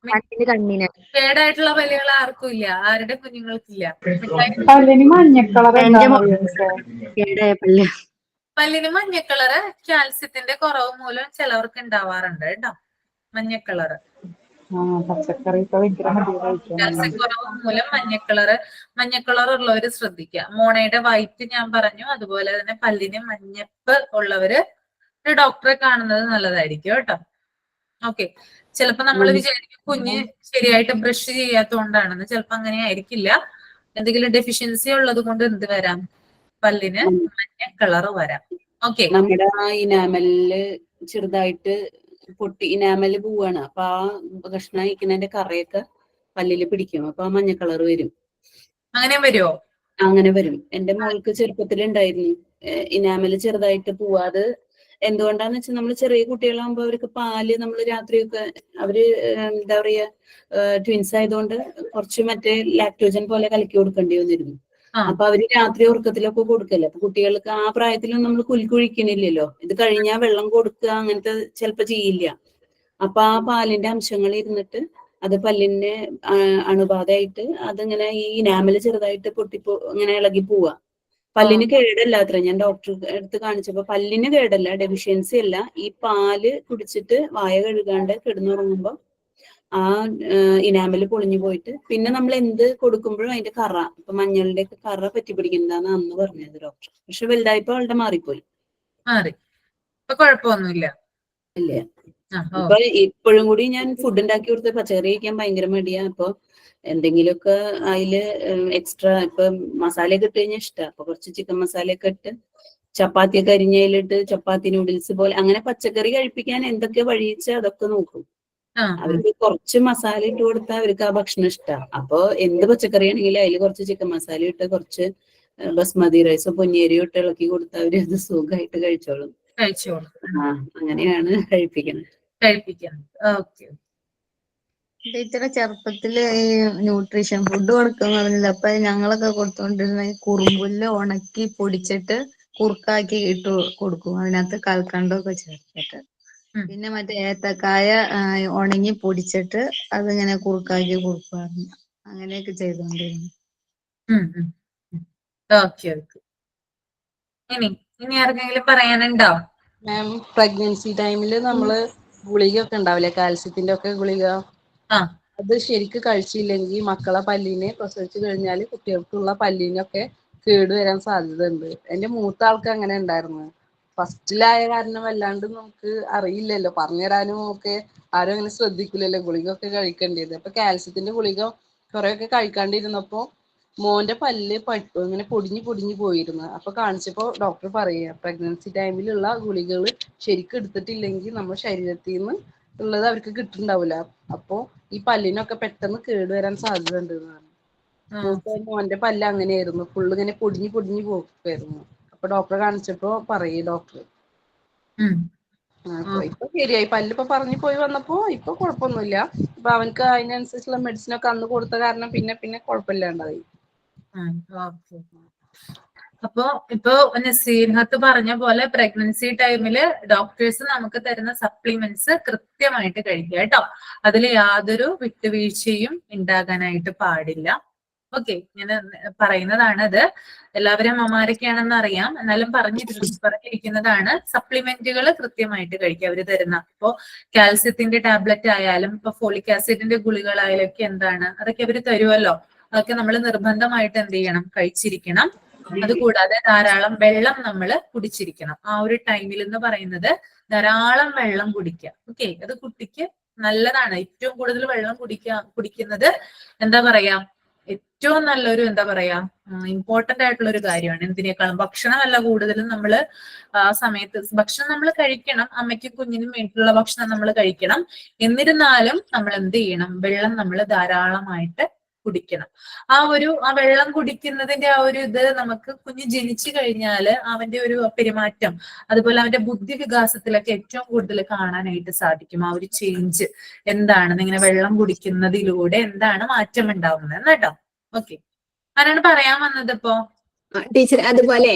കണ്ണിന് കേടായിട്ടുള്ള പല്ലുകൾ ആർക്കും ഇല്ല, ആരുടെ കുഞ്ഞുങ്ങൾക്കില്ല. പല്ലിന് മഞ്ഞ കളർ പല്ല്. പല്ലിന് മഞ്ഞ കളറ് കാൽസ്യത്തിന്റെ കുറവ് മൂലം ചിലവർക്ക് ഉണ്ടാവാറുണ്ട് കേട്ടോ. മഞ്ഞ കളറ് കാൽസ്യക്കുറവ് മൂലം മഞ്ഞ കളർ ഉള്ളവര് ശ്രദ്ധിക്കുക. മോണയുടെ വൈറ്റ് ഞാൻ പറഞ്ഞു, അതുപോലെ തന്നെ പല്ലിന് മഞ്ഞപ്പ് ഉള്ളവര് ഒരു ഡോക്ടറെ കാണുന്നത് നല്ലതായിരിക്കും കേട്ടോ. ഓക്കെ. ചിലപ്പോ നമ്മൾ വിചാരിക്കും കുഞ്ഞ് ശരിയായിട്ട് ബ്രഷ് ചെയ്യാത്തതുകൊണ്ടാണെന്ന്. ചിലപ്പോ അങ്ങനെ ആയിരിക്കില്ല. എന്തെങ്കിലും ഡെഫിഷ്യൻസി ഉള്ളത് കൊണ്ട് എന്ത് വരാം, പല്ലിന് മഞ്ഞ കളർ വരാം. ഓക്കെ. നമ്മുടെ ആ ഇനാമലില് ചെറുതായിട്ട് പൊട്ടി ഇനാമല് പോവാണ്. അപ്പൊ ആ കഷ്ണം അയക്കുന്നതിന്റെ കറയൊക്കെ പല്ലില് പിടിക്കും. അപ്പൊ ആ മഞ്ഞ കളർ വരും. അങ്ങനെ വരുമോ? അങ്ങനെ വരും. എന്റെ മോൾക്ക് ചെറുപ്പത്തിലുണ്ടായിരുന്നു ഇനാമല് ചെറുതായിട്ട് പോവാതെ. എന്തുകൊണ്ടാന്ന് വെച്ചാൽ നമ്മൾ ചെറിയ കുട്ടികളാകുമ്പോ അവർക്ക് പാല് നമ്മൾ രാത്രിയൊക്കെ അവര് എന്താ പറയാ ട്വിൻസ് ആയതുകൊണ്ട് കുറച്ച് മറ്റേ ലാക്ടോജൻ പോലെ കലക്കി കൊടുക്കേണ്ടി വന്നിരുന്നു. അപ്പൊ അവര് രാത്രി ഉറക്കത്തിലൊക്കെ കൊടുക്കല്ലേ. അപ്പൊ കുട്ടികൾക്ക് ആ പ്രായത്തിലൊന്നും നമ്മൾ കുലിക്കുഴിക്കണില്ലല്ലോ. ഇത് കഴിഞ്ഞാൽ വെള്ളം കൊടുക്കുക അങ്ങനത്തെ ചിലപ്പോ ചെയ്യില്ല. അപ്പൊ ആ പാലിന്റെ അംശങ്ങൾ ഇരുന്നിട്ട് അത് പല്ലിന് അണുബാധയായിട്ട് അതിങ്ങനെ ഈ ഇനാമല് ചെറുതായിട്ട് ഇങ്ങനെ ഇളകി പോവാ. പല്ലിന് കേടല്ല അത്ര. ഞാൻ ഡോക്ടറെ അടുത്ത് കാണിച്ചപ്പോ പല്ലിന് കേടല്ല, ഡെഫിഷ്യൻസി അല്ല. ഈ പാല് കുടിച്ചിട്ട് വായ കഴുകാണ്ട് കിടന്നുറങ്ങുമ്പോ ആ ഇനാമല് പൊളിഞ്ഞു പോയിട്ട് പിന്നെ നമ്മൾ എന്ത് കൊടുക്കുമ്പോഴും അതിന്റെ കറ, ഇപ്പൊ മഞ്ഞളുടെ ഒക്കെ കറ പറ്റി പിടിക്കുന്നതാണ് അന്ന് പറഞ്ഞത് ഡോക്ടർ. പക്ഷെ വലുതായപ്പോ അവളുടെ മാറിപ്പോയി. ഇപ്പൊ കുഴപ്പമൊന്നുമില്ല. ഇല്ല. ഇപ്പൊ ഇപ്പോഴും കൂടി ഞാൻ ഫുഡ് ഉണ്ടാക്കി കൊടുത്ത് പച്ചക്കറി കഴിക്കാൻ ഭയങ്കര മടിയാ. അപ്പൊ എന്തെങ്കിലുമൊക്കെ അതില് എക്സ്ട്രാ ഇപ്പൊ മസാലയൊക്കെ ഇട്ട് കഴിഞ്ഞാൽ ഇഷ്ടമാണ്. അപ്പൊ കുറച്ച് ചിക്കൻ മസാലയൊക്കെ ഇട്ട് ചപ്പാത്തിയൊക്കെ അരിഞ്ഞയിലിട്ട് ചപ്പാത്തി നൂഡിൽസ് പോലെ അങ്ങനെ പച്ചക്കറി കഴിപ്പിക്കാൻ എന്തൊക്കെ വഴിയിച്ച അതൊക്കെ നോക്കും. അവർക്ക് കുറച്ച് മസാല ഇട്ട് കൊടുത്താൽ അവർക്ക് ആ ഭക്ഷണം ഇഷ്ടമാണ്. അപ്പൊ എന്ത് പച്ചക്കറി ആണെങ്കിലും അതിൽ കുറച്ച് ചിക്കൻ മസാല ഇട്ട് കുറച്ച് ബസ്മതി റൈസോ പൊന്നിയരിയോ ഇട്ട് ഇളക്കി കൊടുത്താൽ അവര് അത് സുഖമായിട്ട് കഴിച്ചോളും. അങ്ങനെയാണ് കഴിപ്പിക്കുന്നത്. ടീച്ചറെ ചെറുപ്പത്തില് ഈ ന്യൂട്രീഷൻ ഫുഡ് കൊടുക്കുന്ന പറഞ്ഞില്ല. അപ്പൊ ഞങ്ങളൊക്കെ കൊടുത്തോണ്ടിരുന്ന കുറുമ്പുല്ല് ഉണക്കി പൊടിച്ചിട്ട് കുറുക്കാക്കി ഇട്ട് കൊടുക്കും. അതിനകത്ത് കൽക്കണ്ടമൊക്കെ ചേർത്തിട്ട്. പിന്നെ മറ്റേ ഏത്തക്കായ ഉണങ്ങി പൊടിച്ചിട്ട് അതിങ്ങനെ കുറുക്കാക്കി കൊടുക്കുമായിരുന്നു. അങ്ങനെയൊക്കെ ചെയ്തോണ്ടിരുന്നു. ഇനി ആർക്കെങ്കിലും പറയാനുണ്ടോ? മാം, പ്രഗ്നൻസി ടൈമില് നമ്മള് ഗുളിക ഒക്കെ ഉണ്ടാവില്ലേ, കാൽസ്യത്തിന്റെ ഒക്കെ ഗുളിക, അത് ശരിക്ക് കഴിച്ചില്ലെങ്കിൽ മക്കളെ പല്ലിനെ പ്രസവിച്ചു കഴിഞ്ഞാല് കുട്ടികൾക്കുള്ള പല്ലിനൊക്കെ കേടുവരാൻ സാധ്യത ഉണ്ട്. എന്റെ മൂത്ത ആൾക്ക് അങ്ങനെ ഉണ്ടായിരുന്നു. ഫസ്റ്റിലായ കാരണം വല്ലാണ്ട് നമുക്ക് അറിയില്ലല്ലോ, പറഞ്ഞുതരാനും ഒക്കെ ആരും അങ്ങനെ ശ്രദ്ധിക്കില്ലല്ലോ. ഗുളിക ഒക്കെ കഴിക്കേണ്ടത്. അപ്പൊ കാൽസ്യത്തിന്റെ ഗുളിക കുറെയൊക്കെ കഴിക്കാണ്ടിരുന്നപ്പോ മോന്റെ പല്ല് ഇങ്ങനെ പൊടിഞ്ഞു പോയിരുന്നു. അപ്പൊ കാണിച്ചപ്പോ ഡോക്ടർ പറയുക, പ്രഗ്നൻസി ടൈമിലുള്ള ഗുളികൾ ശരിക്കും എടുത്തിട്ടില്ലെങ്കിൽ നമ്മുടെ ശരീരത്തിൽ നിന്ന് ഉള്ളത് അവർക്ക് കിട്ടുന്നുണ്ടാവില്ല. അപ്പോ ഈ പല്ലിനൊക്കെ പെട്ടെന്ന് കേടുവരാൻ സാധ്യത ഉണ്ട്. മോന്റെ പല്ല് അങ്ങനെയായിരുന്നു, ഫുള്ള് ഇങ്ങനെ പൊടിഞ്ഞു പോകായിരുന്നു. അപ്പൊ ഡോക്ടറെ കാണിച്ചപ്പോ പറയും ഡോക്ടർ. ഇപ്പൊ ശരിയായി. പല്ലിപ്പോ പറഞ്ഞു പോയി വന്നപ്പോ ഇപ്പൊ കുഴപ്പമൊന്നുമില്ല. ഇപ്പൊ അവനക്ക് അതിനനുസരിച്ചുള്ള മെഡിസിൻ ഒക്കെ അന്ന് കൊടുത്ത കാരണം പിന്നെ കുഴപ്പമില്ലാണ്ടായി. അപ്പൊ ഇപ്പൊ നസീഹത്ത് പറഞ്ഞ പോലെ പ്രഗ്നൻസി ടൈമില് ഡോക്ടേഴ്സ് നമുക്ക് തരുന്ന സപ്ലിമെന്റ്സ് കൃത്യമായിട്ട് കഴിക്കുക കേട്ടോ. അതിൽ യാതൊരു വിട്ടുവീഴ്ചയും ഉണ്ടാകാനായിട്ട് പാടില്ല. ഓക്കെ, ഞാൻ പറയുന്നതാണത്. എല്ലാവരും അമ്മമാരൊക്കെയാണെന്ന് അറിയാം, എന്നാലും പറഞ്ഞിരിക്കുന്നതാണ്. സപ്ലിമെന്റുകൾ കൃത്യമായിട്ട് കഴിക്കുക അവര് തരുന്ന. ഇപ്പോ കാൽസ്യത്തിന്റെ ടാബ്ലറ്റ് ആയാലും ഇപ്പൊ ഫോളിക് ആസിഡിന്റെ ഗുളികളായാലും ഒക്കെ എന്താണ് അതൊക്കെ അവര് തരുമല്ലോ. അതൊക്കെ നമ്മൾ നിർബന്ധമായിട്ട് എന്ത് ചെയ്യണം, കഴിച്ചിരിക്കണം. അതുകൂടാതെ ധാരാളം വെള്ളം നമ്മൾ കുടിച്ചിരിക്കണം. ആ ഒരു ടൈമിൽ എന്ന് പറയുന്നത് ധാരാളം വെള്ളം കുടിക്കുക. ഓക്കെ, അത് കുട്ടിക്ക് നല്ലതാണ്. ഏറ്റവും കൂടുതൽ വെള്ളം കുടിക്കുന്നത് എന്താ പറയാ, ഏറ്റവും നല്ലൊരു എന്താ പറയാ ഇമ്പോർട്ടന്റ് ആയിട്ടുള്ള ഒരു കാര്യമാണ്. എന്തിനേക്കാളും ഭക്ഷണമല്ല കൂടുതലും നമ്മൾ ആ സമയത്ത് ഭക്ഷണം നമ്മൾ കഴിക്കണം. അമ്മയ്ക്കും കുഞ്ഞിനും വേണ്ടിയിട്ടുള്ള ഭക്ഷണം നമ്മൾ കഴിക്കണം. എന്നിരുന്നാലും നമ്മൾ എന്ത് ചെയ്യണം, വെള്ളം നമ്മൾ ധാരാളമായിട്ട് കുടിക്കണം. ആ വെള്ളം കുടിക്കുന്നതിന്റെ ആ ഒരു ഇത് നമുക്ക് കുഞ്ഞ് ജനിച്ചു കഴിഞ്ഞാൽ അവന്റെ ഒരു പെരുമാറ്റം, അതുപോലെ അവന്റെ ബുദ്ധി വികാസത്തിലൊക്കെ ഏറ്റവും കൂടുതൽ കാണാനായിട്ട് സാധിക്കും. ആ ഒരു ചേഞ്ച് എന്താണെന്ന് ഇങ്ങനെ വെള്ളം കുടിക്കുന്നതിലൂടെ എന്താണ് മാറ്റം ഉണ്ടാവുന്നത് കേട്ടോ. ഓക്കെ, ആരാണ് പറയാൻ വന്നത് ഇപ്പോ? ടീച്ചർ, അതുപോലെ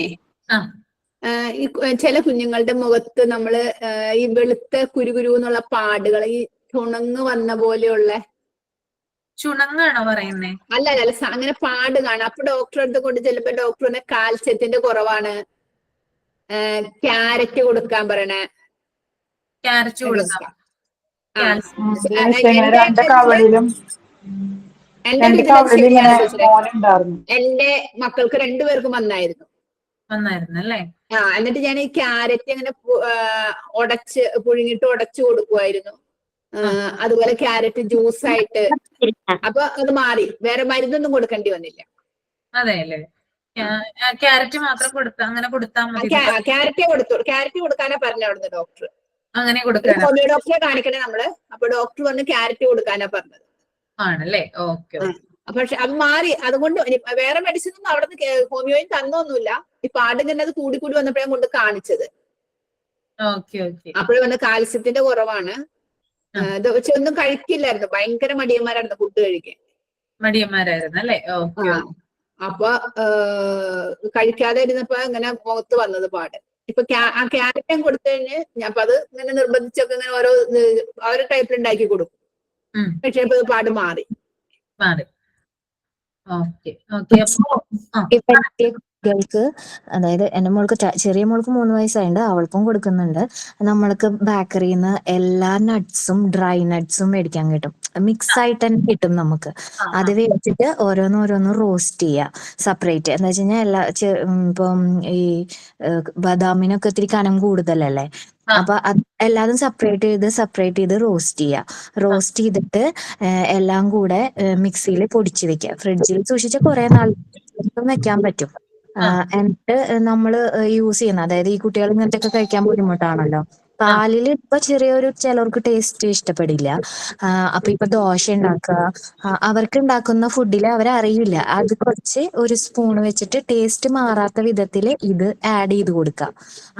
ഈ ചില കുഞ്ഞുങ്ങളുടെ മുഖത്ത് നമ്മള് ഈ വെളുത്ത കുരുകുരു എന്നുള്ള പാടുകൾ, ഈ ചുണങ്ങ് വന്ന പോലെയുള്ള, ചുണങ്ങാണോ പറയുന്നേ? അല്ല അങ്ങനെ പാട് കാണാം. അപ്പൊ ഡോക്ടറെ അടുത്ത് കൊണ്ട് ചെല്ലുമ്പോ ഡോക്ടർ പറഞ്ഞ കാൽസ്യത്തിന്റെ കുറവാണ്, ക്യാരറ്റ് കൊടുക്കാൻ പറയണേ. ക്യാരറ്റ് കൊടുക്കാം. എന്റെ വീട്ടിൽ ശരിയാണ് ടീച്ചറെ. എന്റെ മക്കൾക്ക് രണ്ടുപേർക്കും വന്നായിരുന്നു. വന്നായിരുന്നല്ലേ? എന്നിട്ട് ഞാൻ ഈ ക്യാരറ്റ് ഇങ്ങനെ പുഴുങ്ങിട്ട് ഉടച്ചു കൊടുക്കുമായിരുന്നു. അതുപോലെ ക്യാരറ്റ് ജ്യൂസ് ആയിട്ട്. അപ്പൊ അത് മാറി, വേറെ മരുന്നൊന്നും കൊടുക്കേണ്ടി വന്നില്ല. അതെയല്ലേ? ക്യാരറ്റ് മാത്രം അങ്ങനെ കൊടുത്താൽ മതി. ക്യാരറ്റ് കൊടുക്കാനാ പറഞ്ഞ അവിടുന്ന് ഡോക്ടർ. അങ്ങനെ കൊടുക്കാനാ? ഹോമിയോ ഡോക്ടറെ കാണിക്കണേ നമ്മള്. അപ്പൊ ഡോക്ടർ വന്ന് ക്യാരറ്റ് കൊടുക്കാനാ പറഞ്ഞത്. ആണല്ലേ? ഓക്കെ. പക്ഷെ അത് മാറി. അതുകൊണ്ട് വേറെ മെഡിസിൻ ഒന്നും അവിടെ ഹോമിയോയും തന്നൊന്നുമില്ല. ഈ പാടിങ്ങനെ അത് കൂടി വന്നപ്പോഴാണ് കൊണ്ട് കാണിച്ചത്. അപ്പോഴും വന്ന് കാൽസ്യത്തിന്റെ കുറവാണ്. പക്ഷെ ഒന്നും കഴിക്കില്ലായിരുന്നു, ഭയങ്കര മടിയന്മാരായിരുന്നു ഫുഡ് കഴിക്കാൻ. മടിയന്മാരായിരുന്നു അല്ലേ? അപ്പൊ കഴിക്കാതെ ഇരുന്നപ്പോ ഇങ്ങനെ മുഖത്ത് വന്നത് പാട്. ഇപ്പൊ ക്യാരറ്റും കൊടുത്തു കഴിഞ്ഞ് ഞാൻ അത് ഇങ്ങനെ നിർബന്ധിച്ചൊക്കെ ഇങ്ങനെ ഓരോ ടൈപ്പിൽ ഉണ്ടാക്കി കൊടുക്കും. പക്ഷെ ഇപ്പൊ പാട് മാറി. കുട്ടികൾക്ക്, അതായത് എന്റെ മോൾക്ക് ചെറിയ മോൾക്ക് 3 വയസ്സായിട്ടുണ്ട്, അവൾക്കും കൊടുക്കുന്നുണ്ട്. നമ്മൾക്ക് ബേക്കറിയിൽ നിന്ന് എല്ലാ നട്ട്സും ഡ്രൈ നട്ട്സും മേടിക്കാൻ കിട്ടും. മിക്സ് ആയിട്ട് തന്നെ കിട്ടും നമുക്ക്. അത് മേടിച്ചിട്ട് ഓരോന്നോരോന്ന് റോസ്റ്റ് ചെയ്യുക സെപ്പറേറ്റ്. എന്താ വെച്ച് കഴിഞ്ഞാൽ ഇപ്പം ഈ ബദാമിനൊക്കെ ഒത്തിരി കനം കൂടുതലല്ലേ, അപ്പൊ അത് എല്ലാതും സെപ്പറേറ്റ് ചെയ്ത് റോസ്റ്റ് ചെയ്യുക. റോസ്റ്റ് ചെയ്തിട്ട് എല്ലാം കൂടെ മിക്സിയിൽ പൊടിച്ച് വെക്കുക. ഫ്രിഡ്ജിൽ സൂക്ഷിച്ച കുറെ നാൾ വെക്കാൻ പറ്റും. എന്നിട്ട് നമ്മള് യൂസ് ചെയ്യുന്ന, അതായത് ഈ കുട്ടികൾ ഇങ്ങനത്തെ ഒക്കെ കഴിക്കാൻ ബുദ്ധിമുട്ടാണല്ലോ, പാലിൽ ഇപ്പൊ ചിലർക്ക് ടേസ്റ്റ് ഇഷ്ടപ്പെടില്ല. അപ്പൊ ഇപ്പൊ ദോശ ഉണ്ടാക്കുക, അവർക്ക് ഉണ്ടാക്കുന്ന ഫുഡിൽ അവരറിയില്ല. അത് കുറച്ച് ഒരു സ്പൂൺ വെച്ചിട്ട് ടേസ്റ്റ് മാറാത്ത വിധത്തിൽ ഇത് ആഡ് ചെയ്ത് കൊടുക്കുക.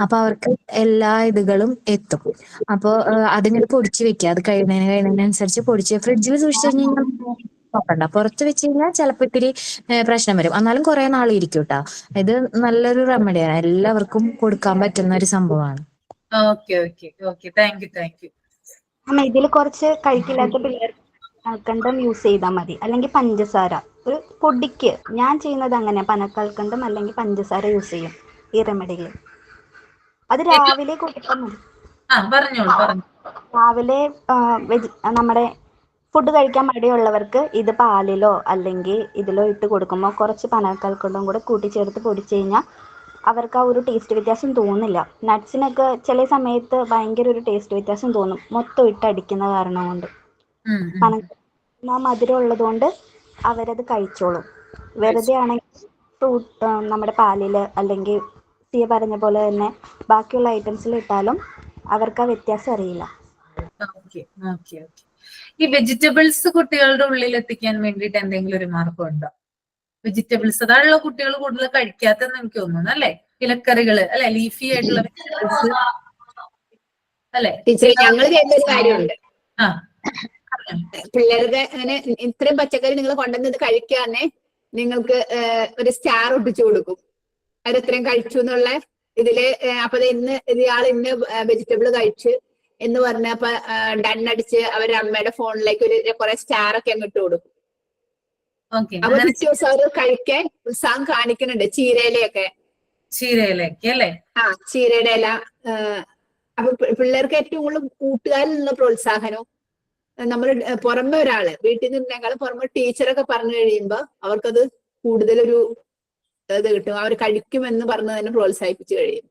അപ്പൊ അവർക്ക് എല്ലാ ഇതുകളും എത്തും. അപ്പൊ അതിങ്ങനെ പൊടിച്ച് വെക്കുക. അത് കഴിയുന്നതിനനുസരിച്ച് പൊടിച്ച് ഫ്രിഡ്ജിൽ സൂക്ഷിച്ചു കഴിഞ്ഞാൽ നോക്കണ്ട. പുറത്ത് വെച്ച് കഴിഞ്ഞാൽ ചിലപ്പോ ഇത്തിരി പ്രശ്നം വരും, എന്നാലും കുറെ നാൾ ഇരിക്കും കേട്ടോ. ഇത് നല്ലൊരു റെമഡിയാണ്, എല്ലാവർക്കും കൊടുക്കാൻ പറ്റുന്ന ഒരു സംഭവമാണ്. അമ്മ ഇതിൽ കുറച്ച് കഴിക്കില്ലാത്ത പിള്ളേർ കൽക്കണ്ടം യൂസ് ചെയ്താൽ മതി, അല്ലെങ്കിൽ പഞ്ചസാര ഒരു പൊടിക്ക്. ഞാൻ ചെയ്യുന്നത് അങ്ങനെ, പനക്കൽക്കണ്ടം അല്ലെങ്കിൽ പഞ്ചസാര യൂസ് ചെയ്യും ഈ റെമഡിയിൽ. അത് രാവിലെ കൊടുത്താൽ മതി. രാവിലെ നമ്മുടെ ഫുഡ് കഴിക്കാൻ മടിയുള്ളവർക്ക് ഇത് പാലിലോ അല്ലെങ്കിൽ ഇതിലോ ഇട്ട് കൊടുക്കുമ്പോൾ കുറച്ച് പനക്കൽക്കണ്ടം കൂടെ കൂട്ടിച്ചേർത്ത് പൊടിച്ചു കഴിഞ്ഞാൽ അവർക്ക് ആ ഒരു ടേസ്റ്റ് വ്യത്യാസം തോന്നില്ല. നട്ട്സിനൊക്കെ ചില സമയത്ത് ഭയങ്കര ഒരു ടേസ്റ്റ് വ്യത്യാസം തോന്നും, മൊത്തം ഇട്ടടിക്കുന്ന കാരണം കൊണ്ട്. മധുരം ഉള്ളത് കൊണ്ട് അവരത് കഴിച്ചോളും. വെറുതെ ആണെങ്കിൽ നമ്മുടെ പാലില് അല്ലെങ്കിൽ സിയ പറഞ്ഞ പോലെ തന്നെ ബാക്കിയുള്ള ഐറ്റംസിൽ ഇട്ടാലും അവർക്ക് ആ വ്യത്യാസം അറിയില്ല. ഈ വെജിറ്റബിൾസ് കുട്ടികളുടെ ഉള്ളിൽ എത്തിക്കാൻ വേണ്ടിയിട്ട് എന്തെങ്കിലും ഒരു മാർഗം ഉണ്ടോ? വെജിറ്റബിൾസ് അതാണല്ലോ കുട്ടികൾ കൂടുതൽ കഴിക്കാത്തെന്ന് എനിക്ക് തോന്നുന്നു അല്ലെ? ഇലക്കറികള് അല്ലെ, ലീഫി ആയിട്ടുള്ള വെജിറ്റബിൾസ് അല്ലെ? ടീച്ചറെ, ഞങ്ങൾ ചെയ്യുന്ന ഒരു കാര്യമുണ്ട്. പിള്ളേരുടെ അങ്ങനെ ഇത്രയും പച്ചക്കറി നിങ്ങൾ കൊണ്ടുവന്നത് കഴിക്കാന്നെ നിങ്ങൾക്ക് ഒരു സ്റ്റാർ ഒട്ടിച്ചു കൊടുക്കും, അവരെത്രയും കഴിച്ചു എന്നുള്ള ഇതില്. അപ്പൊ ഇന്ന് ഇന്ന് വെജിറ്റബിൾ കഴിച്ച് എന്ന് പറഞ്ഞപ്പോ ഡണ്ണടിച്ച് അവരുടെ അമ്മയുടെ ഫോണിലേക്ക് കുറെ സ്റ്റാർ ഒക്കെ അങ്ങ് ഇട്ട് കൊടുക്കും. അപ്പൊ പിറ്റേ ദിവസം അവർ കഴിക്കാൻ ഉത്സാഹം കാണിക്കുന്നുണ്ട്. ചീരയിലൊക്കെ അല്ലേ? ചീരയുടെ ഇല. അപ്പൊ പിള്ളേർക്ക് ഏറ്റവും കൂടുതൽ കൂട്ടുകാരിൽ നിന്നുള്ള പ്രോത്സാഹനവും നമ്മൾ പുറമെ ഒരാള് വീട്ടിൽ നിന്നേക്കാളും പുറമെ ടീച്ചറൊക്കെ പറഞ്ഞു കഴിയുമ്പോ അവർക്കത് കൂടുതലൊരു ഇത് കിട്ടും. അവർ കഴിക്കുമെന്ന് പറഞ്ഞ് തന്നെ പ്രോത്സാഹിപ്പിച്ചു കഴിയും.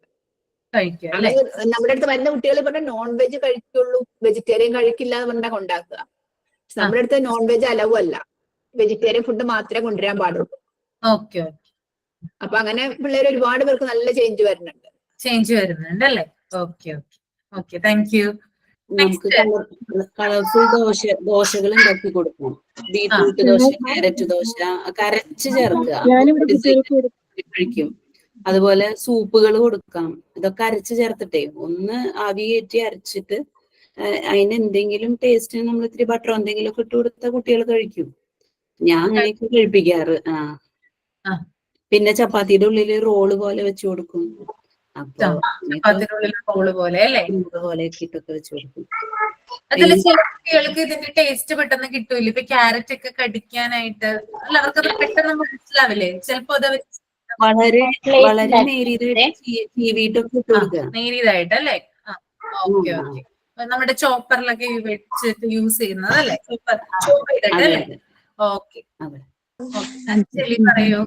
നമ്മുടെ അടുത്ത് വരുന്ന കുട്ടികൾ പറഞ്ഞാൽ നോൺ വെജ് കഴിക്കുള്ളൂ, വെജിറ്റേറിയൻ കഴിക്കില്ല എന്ന് പറഞ്ഞാൽ കൊണ്ടാക്കുക. നമ്മുടെ അടുത്ത് നോൺ വെജ് അലവല്ല, വെജിറ്റേറിയൻ ഫുഡ് മാത്രമേ കൊണ്ടുവരാൻ പാടുള്ളൂ. അപ്പൊ അങ്ങനെ പിള്ളേർ ഒരുപാട് പേർക്ക് നല്ല ചേഞ്ച് വരുന്നുണ്ട് അല്ലേ? Thank you. നമുക്ക് കളർഫുൾ ദോശകൾ ഉണ്ടാക്കി കൊടുക്കണം. ബീറ്റ്റൂട്ട് ദോശ, ക്യാരറ്റ് ദോശ കരച്ച് ചേർക്കുക, കഴിക്കും. അതുപോലെ സൂപ്പുകൾ കൊടുക്കാം. ഇതൊക്കെ അരച്ച് ചേർത്തിട്ടേ ഒന്ന് ആവി കയറ്റി അരച്ചിട്ട് അതിന് എന്തെങ്കിലും ടേസ്റ്റിന് നമ്മൾ ഇത്തിരി ബട്ടറോ എന്തെങ്കിലും ഒക്കെ ഇട്ട് കൊടുത്താൽ കുട്ടികൾ കഴിക്കും. ഞാൻ അങ്ങനെയൊക്കെ കഴിപ്പിക്കാറ്. പിന്നെ ചപ്പാത്തിയുടെ ഉള്ളിൽ റോള് പോലെ വെച്ച് കൊടുക്കും. അപ്പൊ പോലെയൊക്കെ ഇട്ടൊക്കെ വെച്ച് കൊടുക്കും. അതിൽ ചില കുട്ടികൾക്ക് ഇതിന്റെ ടേസ്റ്റ് പെട്ടെന്ന് കിട്ടൂല. ഇപ്പൊ ക്യാരറ്റ് ഒക്കെ കടിക്കാനായിട്ട് അല്ല, അവർക്കത് പെട്ടെന്ന് മനസ്സിലാവില്ലേ? ചിലപ്പോ അത് വളരെ വളരെ നേരിയതായിട്ടൊക്കെ ഇട്ട് കൊടുക്കുക. നേരിയതായിട്ടല്ലേ? നമ്മുടെ ചോപ്പറിലൊക്കെ വെച്ചിട്ട് യൂസ് ചെയ്യുന്നത് അല്ലേ? ചോപ്പ് ചെയ്തിട്ടല്ലേ? ഓക്കെ. പറയൂ.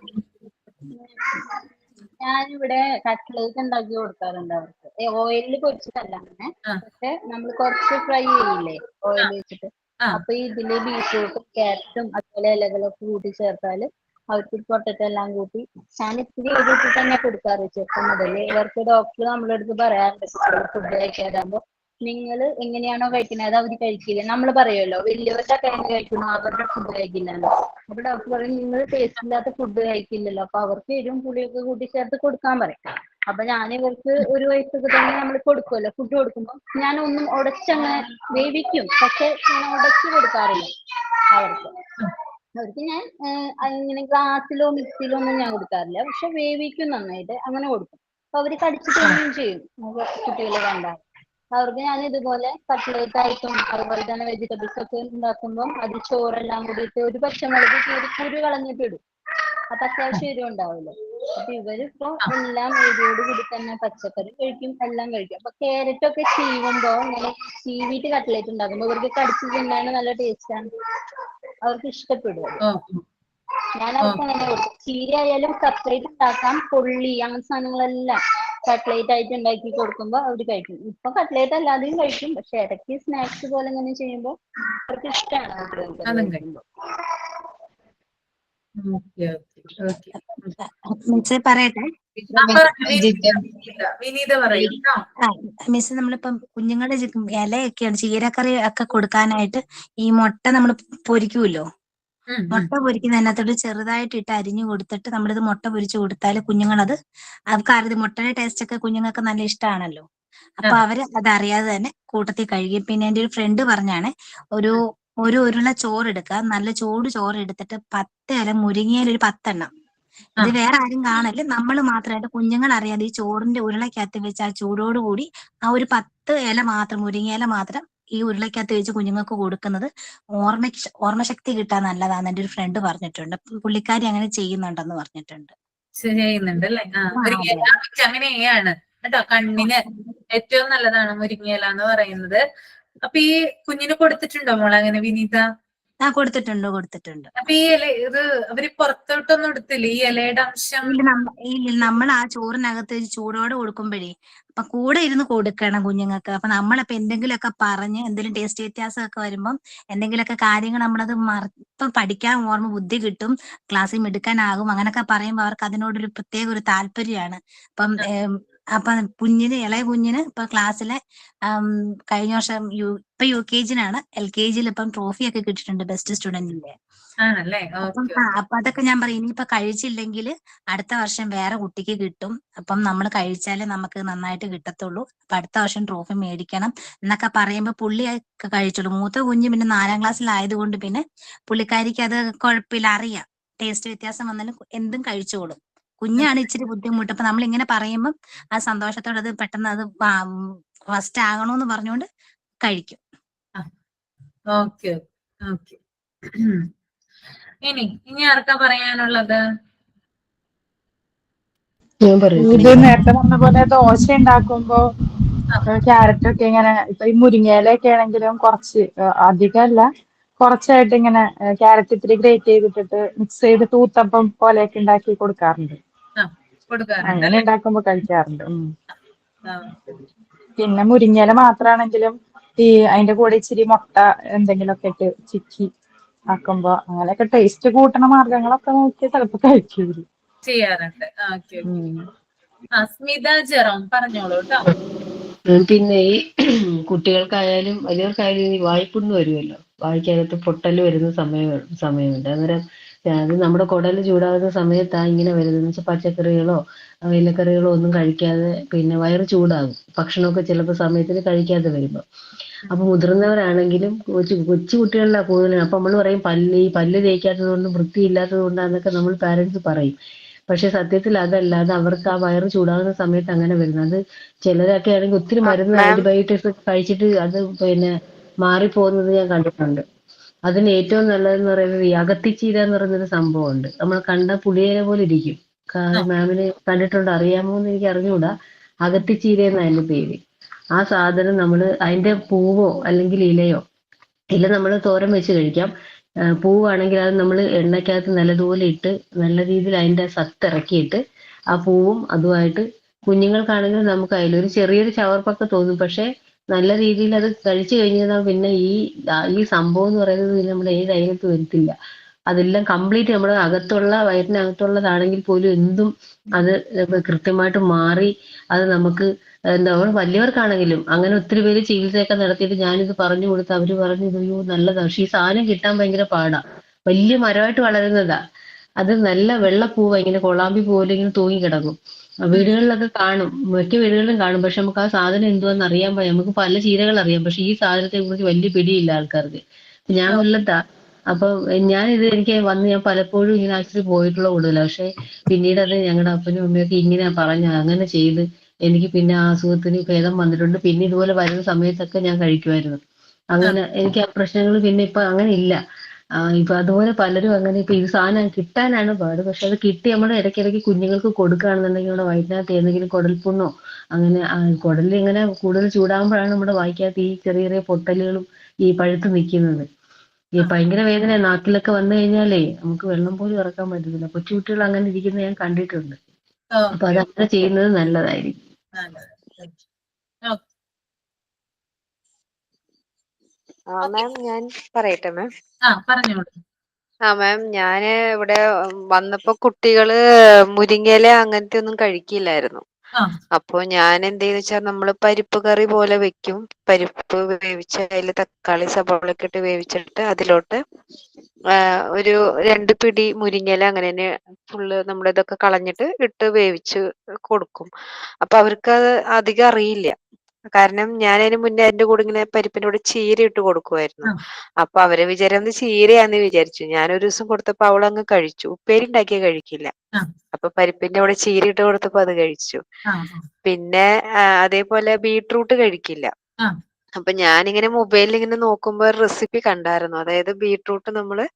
ഞാനിവിടെ കട്ട്ലേറ്റ് ഉണ്ടാക്കി കൊടുക്കാറുണ്ട് അവർക്ക്. ഓയിലിൽ പൊരിച്ചിട്ടല്ല അങ്ങനെ, പക്ഷെ നമ്മൾ കുറച്ച് ഫ്രൈ ചെയ്യില്ലേ ഓയിൽ വെച്ചിട്ട്, അപ്പൊ ഇതില് ബീറ്റ്റൂട്ടും ക്യാരറ്റും അതുപോലെ ഇലകളൊക്കെ കൂട്ടി ചേർത്താല് അവർക്ക് പൊട്ടറ്റോ എല്ലാം കൂട്ടി ഞാൻ ഇത്തിരി എരിട്ട് തന്നെ കൊടുക്കാറ് ചെറുപ്പം മുതല്. ഇവർക്ക് ഡോക്ടർ നമ്മുടെ അടുത്ത് പറയാറുണ്ട് ഫുഡ് കഴിക്കാതാകുമ്പോ നിങ്ങൾ എങ്ങനെയാണോ കഴിക്കുന്നത് അത് അവർ കഴിക്കില്ല. നമ്മൾ പറയുമല്ലോ വലിയവരുടെ കയ്യിൽ കഴിക്കുന്നു അവരുടെ ഫുഡ് കഴിക്കില്ലല്ലോ. അപ്പൊ ഡോക്ടർ പറയും നിങ്ങൾ ടേസ്റ്റ് ഇല്ലാത്ത ഫുഡ് കഴിക്കില്ലല്ലോ, അപ്പൊ അവർക്ക് എരിവും പുളിയൊക്കെ കൂട്ടി ചേർത്ത് കൊടുക്കാൻ പറയും. അപ്പൊ ഞാൻ ഇവർക്ക് 1 വയസ്സൊക്കെ തന്നെ നമ്മൾ കൊടുക്കുമല്ലോ, ഫുഡ് കൊടുക്കുമ്പോൾ ഞാൻ ഒന്നും ഉടച്ചങ്ങനെ വേവിക്കും, പക്ഷെ ഞാൻ ഉടച്ചു കൊടുക്കാറില്ല അവർക്ക്. അവർക്ക് ഞാൻ ഇങ്ങനെ ഗ്ലാസ്സിലോ മിക്സിയിലോ ഒന്നും ഞാൻ കൊടുക്കാറില്ല, പക്ഷെ വേവിക്കും നന്നായിട്ട്, അങ്ങനെ കൊടുക്കും. അപ്പൊ അവര് കടിച്ചു തരുകയും ചെയ്യും കുട്ടികൾ കണ്ടാൽ. അവർക്ക് ഞാൻ ഇതുപോലെ കട്ട്ലേറ്റ് ആയിട്ടും അതുപോലെ തന്നെ വെജിറ്റബിൾസ് ഒക്കെ ഉണ്ടാക്കുമ്പോൾ അത് ചോറെല്ലാം കൂടിയിട്ട് ഒരു പച്ചമുളക് കുരു കളഞ്ഞിട്ട് ഇടും. അപ്പൊ അത്യാവശ്യം എരിവ് ഉണ്ടാവില്ല. അപ്പൊ ഇവരിപ്പോ എല്ലാം എരിവോട് കൂടി തന്നെ പച്ചക്കറി കഴിക്കും, എല്ലാം കഴിക്കും. അപ്പൊ ക്യാരറ്റ് ഒക്കെ ചീവുമ്പോ ഇങ്ങനെ ചീവിട്ട് കട്ട്ലേറ്റ് ഉണ്ടാക്കുമ്പോ ഇവർക്ക് കടിച്ചു തിന്നാൻ നല്ല ടേസ്റ്റാണ്, അവർക്ക് ഇഷ്ടപ്പെടും. ഞാൻ അവർക്ക് അങ്ങനെ കൊടുക്കും. ചീര ആയാലും കട്ട്ലേറ്റ് ഉണ്ടാക്കാം, കൊള്ളി അങ്ങനത്തെ സാധനങ്ങളെല്ലാം കട്ട്ലേറ്റ് ആയിട്ട് ഉണ്ടാക്കി കൊടുക്കുമ്പോ അവര് കഴിക്കും. ഇപ്പൊ കട്ട്ലേറ്റ് അല്ലാതെയും കഴിക്കും, പക്ഷെ ഇടയ്ക്ക് സ്നാക്സ് പോലെ ഇങ്ങനെ ചെയ്യുമ്പോ അവർക്ക് ഇഷ്ടമാണ്. മിസ് പറയട്ടെ. മിസ് നമ്മളിപ്പം കുഞ്ഞുങ്ങളുടെ ഇലയൊക്കെയാണ് ചീരക്കറി ഒക്കെ കൊടുക്കാനായിട്ട് ഈ മുട്ട നമ്മൾ പൊരിക്കുമല്ലോ, മുട്ട പൊരിക്കുന്നതിനകത്തോട്ട് ചെറുതായിട്ട് ഇട്ട് അരിഞ്ഞു കൊടുത്തിട്ട് നമ്മളിത് മുട്ട പൊരിച്ചു കൊടുത്താൽ കുഞ്ഞുങ്ങളത് അവർക്ക് മുട്ടയുടെ ടേസ്റ്റ് ഒക്കെ കുഞ്ഞുങ്ങൾക്ക് നല്ല ഇഷ്ടമാണല്ലോ. അപ്പൊ അവര് അതറിയാതെ തന്നെ കൂട്ടത്തിൽ കഴുകി. പിന്നെ എന്റെ ഒരു ഫ്രണ്ട് പറഞ്ഞാണ് ഒരു ഉരുള ചോറ് എടുക്കുക, നല്ല ചൂട് ചോറ് എടുത്തിട്ട് 10 ഇല മുരിങ്ങയില ഒരു 10 എണ്ണം, ഇത് വേറെ ആരും കാണല്, നമ്മൾ മാത്രമായിട്ട് കുഞ്ഞുങ്ങൾ അറിയാതെ ഈ ചോറിന്റെ ഉരുളക്കകത്ത് വെച്ച് ആ ചൂടോടുകൂടി ആ ഒരു 10 ഇല മാത്രം മുരിങ്ങയില മാത്രം ഈ ഉരുളക്കകത്ത് വെച്ച് കുഞ്ഞുങ്ങൾക്ക് കൊടുക്കുന്നത് ഓർമ്മശക്തി കിട്ടാൻ നല്ലതാന്ന് എന്റെ ഒരു ഫ്രണ്ട് പറഞ്ഞിട്ടുണ്ട്. പുള്ളിക്കാരി അങ്ങനെ ചെയ്യുന്നുണ്ടെന്ന് പറഞ്ഞിട്ടുണ്ട്. ചെയ്യുന്നുണ്ട് അല്ലേ? മുരിങ്ങയില വിറ്റാമിൻ എ ആണ് കേട്ടോ, കണ്ണിന് ഏറ്റവും നല്ലതാണ് മുരിങ്ങയില എന്ന് പറയുന്നത്. അപ്പൊ ഈ കുഞ്ഞിന് കൊടുത്തിട്ടുണ്ടോ മോളെ അങ്ങനെ വിനീത? കൊടുത്തിട്ടുണ്ട്. അപ്പൊ ഈ ഇല ഇത് അവര് പുറത്തോട്ടൊന്നും എടുത്തില്ല ഈ ഇലയുടെ അംശം? നമ്മൾ ആ ചോറിനകത്ത് ചൂടോടെ കൊടുക്കുമ്പോഴേ അപ്പൊ കൂടെ ഇരുന്ന് കൊടുക്കണം കുഞ്ഞുങ്ങൾക്ക്. അപ്പൊ നമ്മളപ്പോ എന്തെങ്കിലുമൊക്കെ പറഞ്ഞ് എന്തെങ്കിലും ടേസ്റ്റ് വ്യത്യാസമൊക്കെ വരുമ്പം എന്തെങ്കിലുമൊക്കെ കാര്യങ്ങൾ നമ്മളത് ഇപ്പൊ പഠിക്കാൻ ഓർമ്മ ബുദ്ധി കിട്ടും, ക്ലാസ്സിൽ മിടുക്കാനാകും, അങ്ങനൊക്കെ പറയുമ്പോൾ അവർക്ക് അതിനോടൊരു പ്രത്യേക ഒരു താല്പര്യമാണ്. അപ്പൊ ഇളയ കുഞ്ഞിന് ഇപ്പൊ ക്ലാസ്സിലെ കഴിഞ്ഞ വർഷം ഇപ്പൊ UKG-നാണ്, LKG-യിൽ ഇപ്പം ട്രോഫി ഒക്കെ കിട്ടിയിട്ടുണ്ട് ബെസ്റ്റ് സ്റ്റുഡന്റിന്റെ. അപ്പൊ അതൊക്കെ ഞാൻ പറയും, ഇനിയിപ്പൊ കഴിച്ചില്ലെങ്കിൽ അടുത്ത വർഷം വേറെ കുട്ടിക്ക് കിട്ടും, അപ്പം നമ്മൾ കഴിച്ചാലേ നമുക്ക് നന്നായിട്ട് കിട്ടത്തുള്ളൂ, അപ്പൊ അടുത്ത വർഷം ട്രോഫി മേടിക്കണം എന്നൊക്കെ പറയുമ്പോ പുള്ളിയൊക്കെ കഴിച്ചോളൂ. മൂത്ത കുഞ്ഞ് പിന്നെ 4ാം ക്ലാസ്സിലായതുകൊണ്ട് പിന്നെ പുള്ളിക്കാരിക്ക് അത് കുഴപ്പമില്ല, അറിയാം ടേസ്റ്റ് വ്യത്യാസം വന്നാലും എന്തും കഴിച്ചോളും. കുഞ്ഞാണ് ഇച്ചിരി ബുദ്ധിമുട്ട്. അപ്പൊ നമ്മൾ ഇങ്ങനെ പറയുമ്പോൾ ആ സന്തോഷത്തോടെ അത് പെട്ടെന്ന് അത് ഫസ്റ്റ് ആകണോന്ന് പറഞ്ഞുകൊണ്ട് കഴിക്കും. Okay okay. ഇനി ആർക്കാ പറയാനുള്ളത്? ഇത് നേരത്തെ പറഞ്ഞ പോലെ ദോശ ഉണ്ടാക്കുമ്പോ ക്യാരറ്റ് ഒക്കെ ഇങ്ങനെ ഇപ്പൊ ഈ മുരിങ്ങയിലൊക്കെ ആണെങ്കിലും കുറച്ച് അധികമല്ല കുറച്ചായിട്ട് ഇങ്ങനെ ക്യാരറ്റ് ഇത്തിരി ഗ്രേറ്റ് ചെയ്തിട്ടിട്ട് മിക്സ് ചെയ്ത് തൂത്തപ്പം പോലെയൊക്കെ ഉണ്ടാക്കി കൊടുക്കാറുണ്ട്. അങ്ങനെ ഉണ്ടാക്കുമ്പോ കഴിക്കാറുണ്ട്. പിന്നെ മുരിങ്ങയില മാത്രമാണെങ്കിലും അതിന്റെ കൂടെ ഇച്ചിരി മുട്ട എന്തെങ്കിലുമൊക്കെ ഇട്ട് ചിക്കി ആക്കുമ്പോ അങ്ങനെയൊക്കെ ടേസ്റ്റ് കൂട്ടണ മാർഗങ്ങളൊക്കെ നോക്കി ചിലപ്പോ കഴിക്കൂല. ചെയ്യാറുണ്ട്. സ്മിത ജെറോം പറഞ്ഞോളൂ കേട്ടോ. പിന്നെ ഈ കുട്ടികൾക്കായാലും വലിയവർക്കായാലും ഈ വായ്പുണ്ണ് വരുമല്ലോ, വായ്ക്കകത്ത് പൊട്ടല് വരുന്ന സമയമുണ്ട്. അന്നേരം അത് നമ്മുടെ കുടല് ചൂടാകുന്ന സമയത്താണ് ഇങ്ങനെ വരുന്നത്. വെച്ചാൽ പച്ചക്കറികളോ ഇലക്കറികളോ ഒന്നും കഴിക്കാതെ പിന്നെ വയറ് ചൂടാകും, ഭക്ഷണമൊക്കെ ചിലപ്പോൾ സമയത്തിന് കഴിക്കാതെ വരുമ്പോൾ. അപ്പൊ മുതിർന്നവരാണെങ്കിലും കൊച്ചു കുട്ടികളിലാണ് കൂടുതലും. അപ്പൊ നമ്മൾ പറയും പല്ല് തേക്കാത്തത് കൊണ്ടും വൃത്തിയില്ലാത്തത് കൊണ്ടാന്നൊക്കെ നമ്മൾ പാരന്റ്സ് പറയും. പക്ഷെ സത്യത്തിൽ അതല്ലാതെ അവർക്ക് ആ വയറ് ചൂടാകുന്ന സമയത്ത് അങ്ങനെ വരുന്നത്. അത് ചിലരൊക്കെ ആണെങ്കിൽ ഒത്തിരി മരുന്ന് ആന്റിബയോട്ടിക്സ് ഒക്കെ കഴിച്ചിട്ട് അത് പിന്നെ മാറിപ്പോകുന്നത് ഞാൻ കണ്ടിട്ടുണ്ട്. അതിന് ഏറ്റവും നല്ലതെന്ന് പറയുന്നത് ഈ അകത്തിച്ചീര എന്ന് പറയുന്നൊരു സംഭവമുണ്ട്. നമ്മൾ കണ്ട പുളിയില പോലെ ഇരിക്കും. മാമിന് കണ്ടിട്ടുണ്ടോ അറിയാമോ എന്ന് എനിക്ക് അറിഞ്ഞുകൂടാ. അകത്തിച്ചീര എന്നാ അതിന്റെ പേര്. ആ സാധനം അതിന്റെ പൂവോ അല്ലെങ്കിൽ ഇല നമ്മൾ തോരൻ വെച്ച് കഴിക്കാം. പൂവാണെങ്കിൽ അത് നമ്മൾ എണ്ണയ്ക്കകത്ത് നല്ലതുപോലെ ഇട്ട് നല്ല രീതിയിൽ അതിന്റെ സത്ത് ഇറക്കിയിട്ട് ആ പൂവും അതുമായിട്ട് കുഞ്ഞുങ്ങൾക്കാണെങ്കിലും നമുക്ക് അതിലൊരു ചെറിയൊരു ചവർപ്പൊക്കെ തോന്നും. പക്ഷെ നല്ല രീതിയിൽ അത് കഴിച്ചു കഴിഞ്ഞാൽ പിന്നെ ഈ സംഭവം എന്ന് പറയുന്നത് പിന്നെ നമ്മുടെ ഏത് അയലത്ത് വരത്തില്ല. അതെല്ലാം കംപ്ലീറ്റ് നമ്മുടെ അകത്തുള്ള വയറ്റിനകത്തുള്ളതാണെങ്കിൽ പോലും എന്തും അത് കൃത്യമായിട്ട് മാറി അത് നമുക്ക് എന്താ വലിയവർക്കാണെങ്കിലും അങ്ങനെ ഒത്തിരി പേര് ചികിത്സയൊക്കെ നടത്തിയിട്ട് ഞാനിത് പറഞ്ഞു കൊടുത്ത് അവര് പറഞ്ഞു അയ്യോ നല്ലതാ. പക്ഷെ ഈ സാധനം കിട്ടാൻ ഭയങ്കര പാടാ. വലിയ മരമായിട്ട് വളരുന്നതാ. അത് നല്ല വെള്ളപ്പൂവാ, ഇങ്ങനെ കൊളാമ്പി പോലെ ഇങ്ങനെ തൂങ്ങി കിടക്കും. വീടുകളിലൊക്കെ കാണും, മിക്ക വീടുകളിലും കാണും. പക്ഷെ നമുക്ക് ആ സാധനം എന്തുവാന്ന് അറിയാൻ പാടില്ല. നമുക്ക് പല ചീരകൾ അറിയാം, പക്ഷെ ഈ സാധനത്തെ കുറിച്ച് വലിയ പിടിയില്ല ആൾക്കാർക്ക്. ഞാൻ കൊല്ലത്താ. അപ്പൊ ഞാനിത് എനിക്ക് ഞാൻ പലപ്പോഴും ഇങ്ങനെ ആശുപത്രി പോയിട്ടുള്ള കൂടുതലാണ്. പക്ഷെ പിന്നീട് അത് ഞങ്ങളുടെ അപ്പനും അമ്മയൊക്കെ ഇങ്ങനെ പറഞ്ഞ അങ്ങനെ ചെയ്ത് എനിക്ക് പിന്നെ ആ അസുഖത്തിന് ഭേദം വന്നിട്ടുണ്ട്. പിന്നെ ഇതുപോലെ വരുന്ന സമയത്തൊക്കെ ഞാൻ കഴിക്കുമായിരുന്നു. അങ്ങനെ എനിക്ക് ആ പ്രശ്നങ്ങൾ പിന്നെ ഇപ്പൊ അങ്ങനെ ഇല്ല. ഇപ്പൊ അതുപോലെ പലരും അങ്ങനെ ഇപ്പൊ ഈ സാധനം കിട്ടാനാണ് പാട്. പക്ഷെ അത് കിട്ടി നമ്മുടെ ഇടയ്ക്കിടയ്ക്ക് കുഞ്ഞുങ്ങൾക്ക് കൊടുക്കുകയാണെന്നുണ്ടെങ്കിൽ നമ്മുടെ വയറ്റിനകത്ത് ഏതെങ്കിലും കുടൽപ്പുണ്ണോ അങ്ങനെ കുടലിൽ ഇങ്ങനെ കൂടുതൽ ചൂടാകുമ്പോഴാണ് നമ്മുടെ വായിക്കകത്ത് ഈ ചെറിയ ചെറിയ പൊട്ടലുകളും ഈ പഴുത്ത് നിൽക്കുന്നത്. ഈ ഭയങ്കര വേദന നാക്കിലൊക്കെ വന്നു കഴിഞ്ഞാലേ നമുക്ക് വെള്ളം പോലും ഇറക്കാൻ പറ്റത്തില്ല. കൊച്ചുകുട്ടികൾ അങ്ങനെ ഇരിക്കുന്നത് ഞാൻ കണ്ടിട്ടുണ്ട്. അപ്പൊ അത് അങ്ങനെ ചെയ്യുന്നത് നല്ലതായിരിക്കും. മാം ഞാൻ പറയട്ടെ മാം. പറഞ്ഞോളൂ. മാം ഞാന് ഇവിടെ വന്നപ്പോ കുട്ടികള് മുരിങ്ങയില അങ്ങനത്തെ ഒന്നും കഴിക്കില്ലായിരുന്നു. അപ്പൊ ഞാൻ എന്ത് ചെയ്തെന്ന് വെച്ചാൽ നമ്മള് പരിപ്പ് കറി പോലെ വെക്കും. പരിപ്പ് വേവിച്ച് അതിൽ തക്കാളി സബോളയൊക്കെ ഇട്ട് വേവിച്ചിട്ട് അതിലോട്ട് ഒരു 2 പിടി മുരിങ്ങയില അങ്ങനെ തന്നെ ഫുള്ള് നമ്മുടെ ഇതൊക്കെ കളഞ്ഞിട്ട് ഇട്ട് വേവിച്ച് കൊടുക്കും. അപ്പൊ അവർക്ക് അത് അധികം അറിയില്ല. കാരണം ഞാൻ അതിന് മുന്നേ അതിന്റെ കൂടെ ഇങ്ങനെ പരിപ്പിന്റെ കൂടെ ചീര ഇട്ട് കൊടുക്കുമായിരുന്നു. അപ്പൊ അവരെ വിചാരം ചീരയാന്ന് വിചാരിച്ചു. ഞാൻ ഒരു ദിവസം കൊടുത്തപ്പോ അവളങ്ങ് കഴിച്ചു. ഉപ്പേരി ഉണ്ടാക്കിയ കഴിക്കില്ല. അപ്പൊ പരിപ്പിന്റെ കൂടെ ചീര ഇട്ട് കൊടുത്തപ്പോ അത് കഴിച്ചു. പിന്നെ അതേപോലെ ബീട്രൂട്ട് കഴിക്കില്ല. അപ്പൊ ഞാനിങ്ങനെ മൊബൈലിൽ ഇങ്ങനെ നോക്കുമ്പോ റെസിപ്പി കണ്ടായിരുന്നു. അതായത് ബീട്രൂട്ട് നമ്മള്